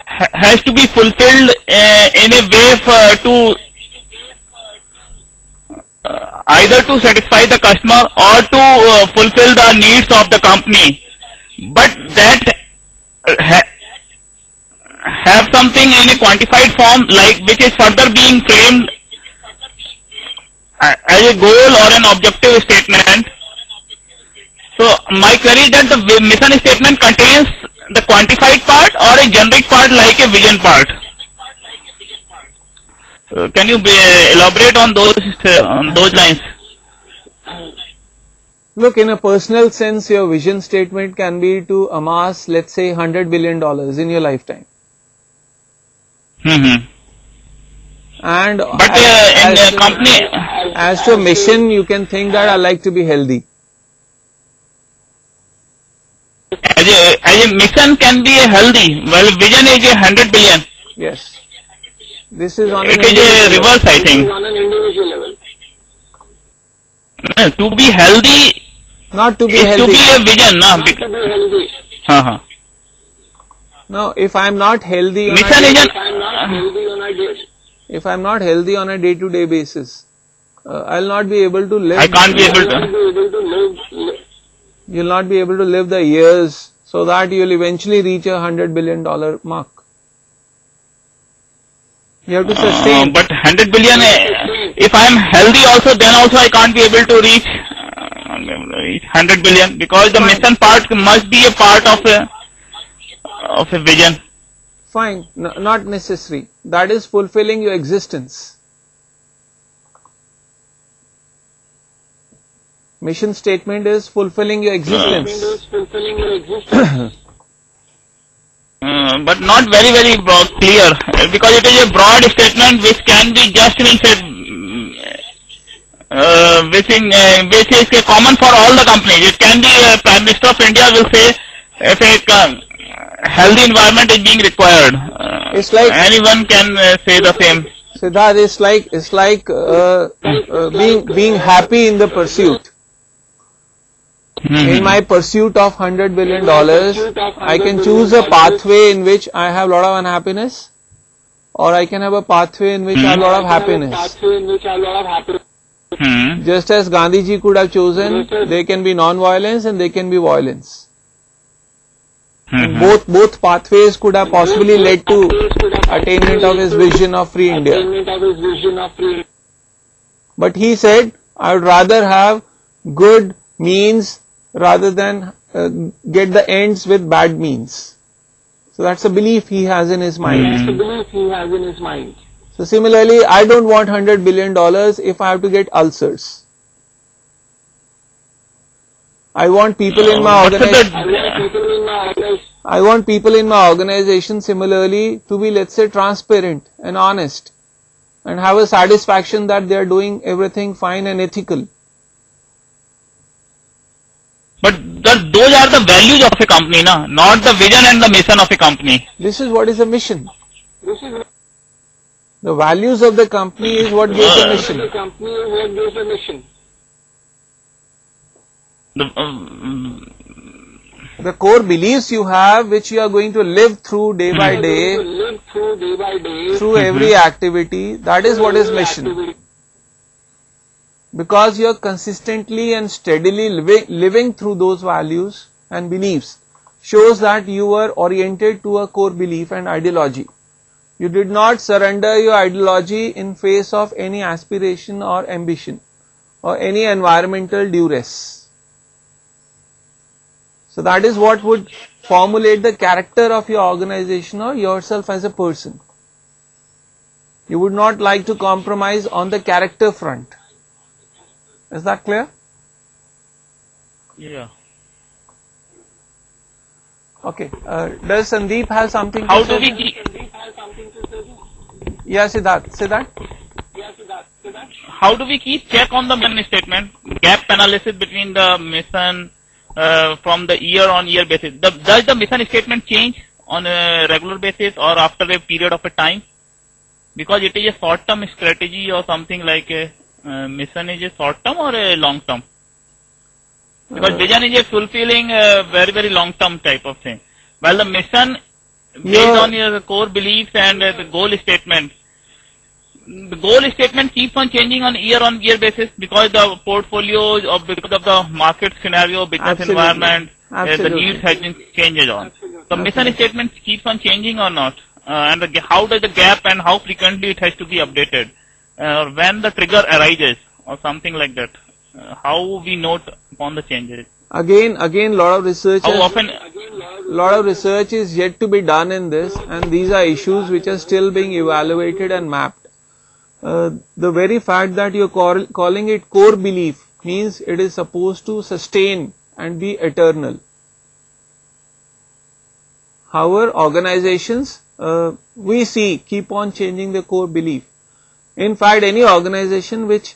Speaker 12: has to be fulfilled in a way to either to satisfy the customer or to fulfill the needs of the company, but that have something in a quantified form, like which is further being framed as a goal or an objective statement. So my query is that the mission statement contains the quantified part or a generic part like a vision part. Can you elaborate on those lines?
Speaker 2: Look, in a personal sense, your vision statement can be to amass, let's say, $100 billion in your lifetime.
Speaker 12: Mm-hmm.
Speaker 2: And
Speaker 12: but in the company,
Speaker 2: as to a mission, you can think that I like to be healthy.
Speaker 12: As a mission can be healthy, well, vision is 100 billion.
Speaker 2: Yes. This is on
Speaker 12: it is a reverse, I think.
Speaker 7: On an individual level.
Speaker 12: To be healthy,
Speaker 2: not to be
Speaker 12: is
Speaker 2: healthy.
Speaker 12: To be a vision,
Speaker 7: not to be healthy.
Speaker 2: No, if I am not healthy on if I am not healthy on a day-to-day basis, I will not be able to live.
Speaker 12: I can't be able to.
Speaker 2: You will not be able to live the years so that you will eventually reach a $100 billion mark. You have to sustain.
Speaker 12: But 100 billion, if I am healthy also, then also I can't be able to reach 100 billion, because the mission part must be a part of a vision.
Speaker 2: Fine, no, not necessary. That is fulfilling your existence. Mission statement is fulfilling your existence.
Speaker 12: But not very broad, clear, because it is a broad statement which can be just which is common for all the companies. It can be Prime Minister of India will say if a healthy environment is being required.
Speaker 2: It's like
Speaker 12: anyone can say the same.
Speaker 2: Siddharth, it's like being happy in the pursuit. In my pursuit of $100 billion, I can choose a pathway in which I have a lot of unhappiness, or I can have a pathway in which I have a lot of happiness. Just as Gandhiji could have chosen, there can be non-violence and there can be violence. And both pathways could have possibly led to attainment of his vision of free India. But he said, I would rather have good means rather than get the ends with bad means. So that's a belief he has in his mind. So similarly, I don't want $100 billion if I have to get ulcers. I want people in my organization similarly to be, let's say, transparent and honest and have a satisfaction that they are doing everything fine and ethical.
Speaker 12: But those are the values of a company, not the vision and the mission of a company.
Speaker 2: This is what is a mission. The values of the company is what gives the mission. The core beliefs you have, which you are going to live through day by day, through every activity, that is what is mission. Because you are consistently and steadily living through those values and beliefs, shows that you were oriented to a core belief and ideology. You did not surrender your ideology in face of any aspiration or ambition or any environmental duress. So that is what would formulate the character of your organization or yourself as a person. You would not like to compromise on the character front. Is that clear?
Speaker 12: Yeah.
Speaker 2: Okay. Does Sandeep have something
Speaker 12: How
Speaker 2: to
Speaker 12: do
Speaker 2: say?
Speaker 12: we keep,
Speaker 2: Yeah, Siddharth.
Speaker 12: how do we keep check on the mission statement, gap analysis between the mission from the year-on-year basis? Does the mission statement change on a regular basis or after a period of a time? Because it is a short-term strategy or something like a mission is a short-term or a long-term. Because vision is a fulfilling very, very long-term type of thing. While the mission, based on your core beliefs and the goal statement, the goal statement keeps on changing on year basis because the portfolios or because of the market scenario, business environment, the needs has been changed on. So mission statement keeps on changing or not? And how does the gap and how frequently it has to be updated? When the trigger arises or something like that? How we note upon the changes?
Speaker 2: Again, lot of research.
Speaker 12: How often?
Speaker 2: Lot of research is yet to be done in this, and these are issues which are still being evaluated and mapped. The very fact that you're calling it core belief means it is supposed to sustain and be eternal. However, organizations we see keep on changing the core belief. In fact, any organization which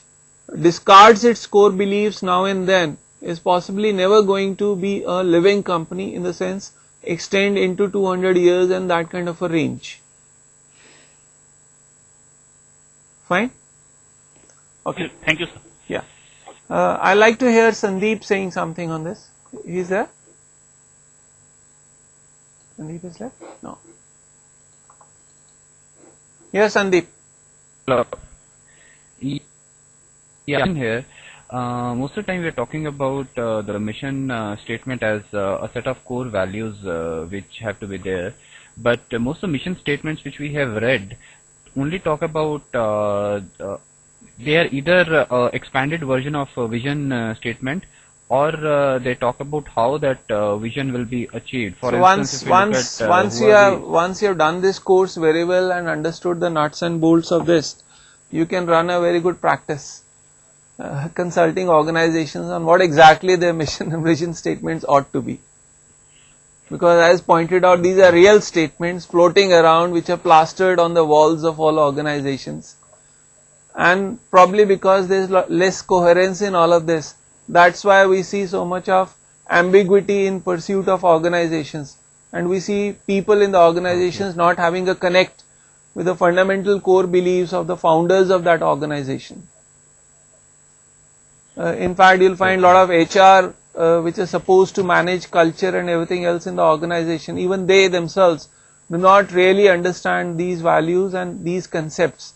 Speaker 2: discards its core beliefs now and then is possibly never going to be a living company, in the sense extend into 200 years and that kind of a range. Fine? Okay.
Speaker 12: Thank you, sir.
Speaker 2: Yeah. I like to hear Sandeep saying something on this. He's there? Sandeep is there? No. Yes, Sandeep.
Speaker 14: Hello. Yeah, I'm here. Most of the time we are talking about the mission statement as a set of core values which have to be there. But most of the mission statements which we have read only talk about they are either expanded version of a vision statement, or they talk about how that vision will be achieved. For
Speaker 2: so
Speaker 14: instance,
Speaker 2: once you have done this course very well and understood the nuts and bolts of this, you can run a very good practice consulting organizations on what exactly their mission and vision statements ought to be. Because as pointed out, these are real statements floating around which are plastered on the walls of all organizations. And probably because there is less coherence in all of this, that's why we see so much of ambiguity in pursuit of organizations. And we see people in the organizations not having a connect with the fundamental core beliefs of the founders of that organization. In fact, you'll find a lot of HR which is supposed to manage culture and everything else in the organization. Even they themselves do not really understand these values and these concepts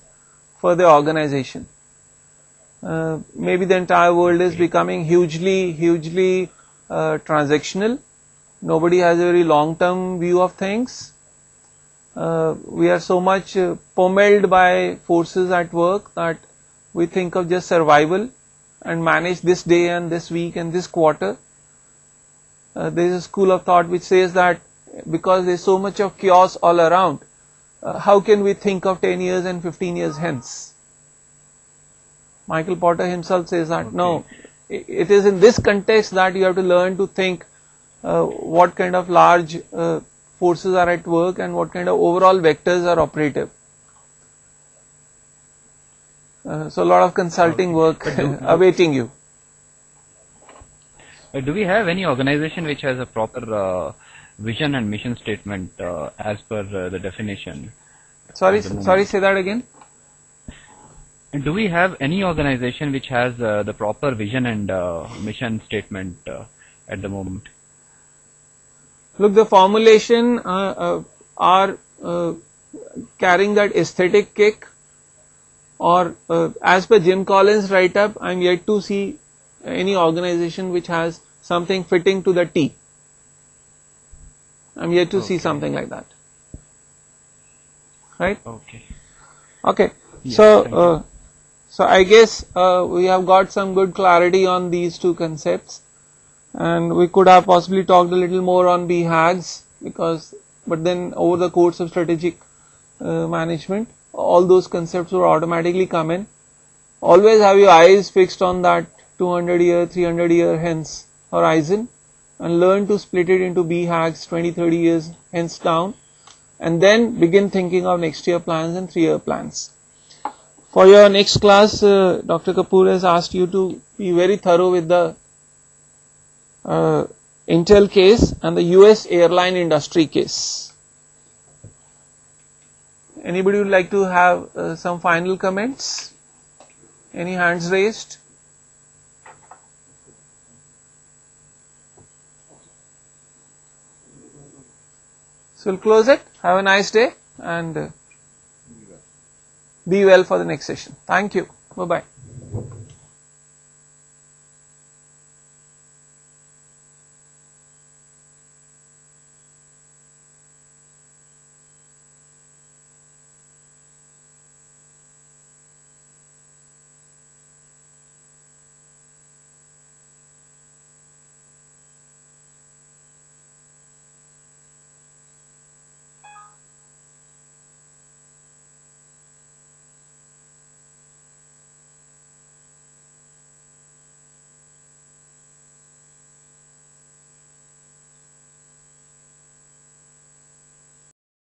Speaker 2: for the organization. Maybe the entire world is becoming hugely transactional. Nobody has a very long-term view of things. We are so much pommeled by forces at work that we think of just survival and manage this day and this week and this quarter. There is a school of thought which says that because there is so much of chaos all around, how can we think of 10 years and 15 years hence? Michael Porter himself says that no, it is in this context that you have to learn to think what kind of large forces are at work and what kind of overall vectors are operative. So a lot of consulting work awaiting you.
Speaker 14: Do we have any organization which has a proper vision and mission statement as per the definition?
Speaker 2: Sorry, say that again.
Speaker 14: Do we have any organization which has the proper vision and mission statement at the moment?
Speaker 2: Look, the formulation are carrying that aesthetic kick, or as per Jim Collins' write-up, I am yet to see any organization which has something fitting to the T. I am yet to see something like that. Right? Okay. Yeah, so I guess we have got some good clarity on these two concepts, and we could have possibly talked a little more on BHAGs, but then over the course of strategic management, all those concepts will automatically come in. Always have your eyes fixed on that 200 year, 300 year hence horizon, and learn to split it into BHAGs 20, 30 years hence down, and then begin thinking of next year plans and 3 year plans. For your next class, Dr. Kapoor has asked you to be very thorough with the Intel case and the US airline industry case. Anybody would like to have some final comments? Any hands raised? So we'll close it. Have a nice day and be well for the next session. Thank you. Bye bye.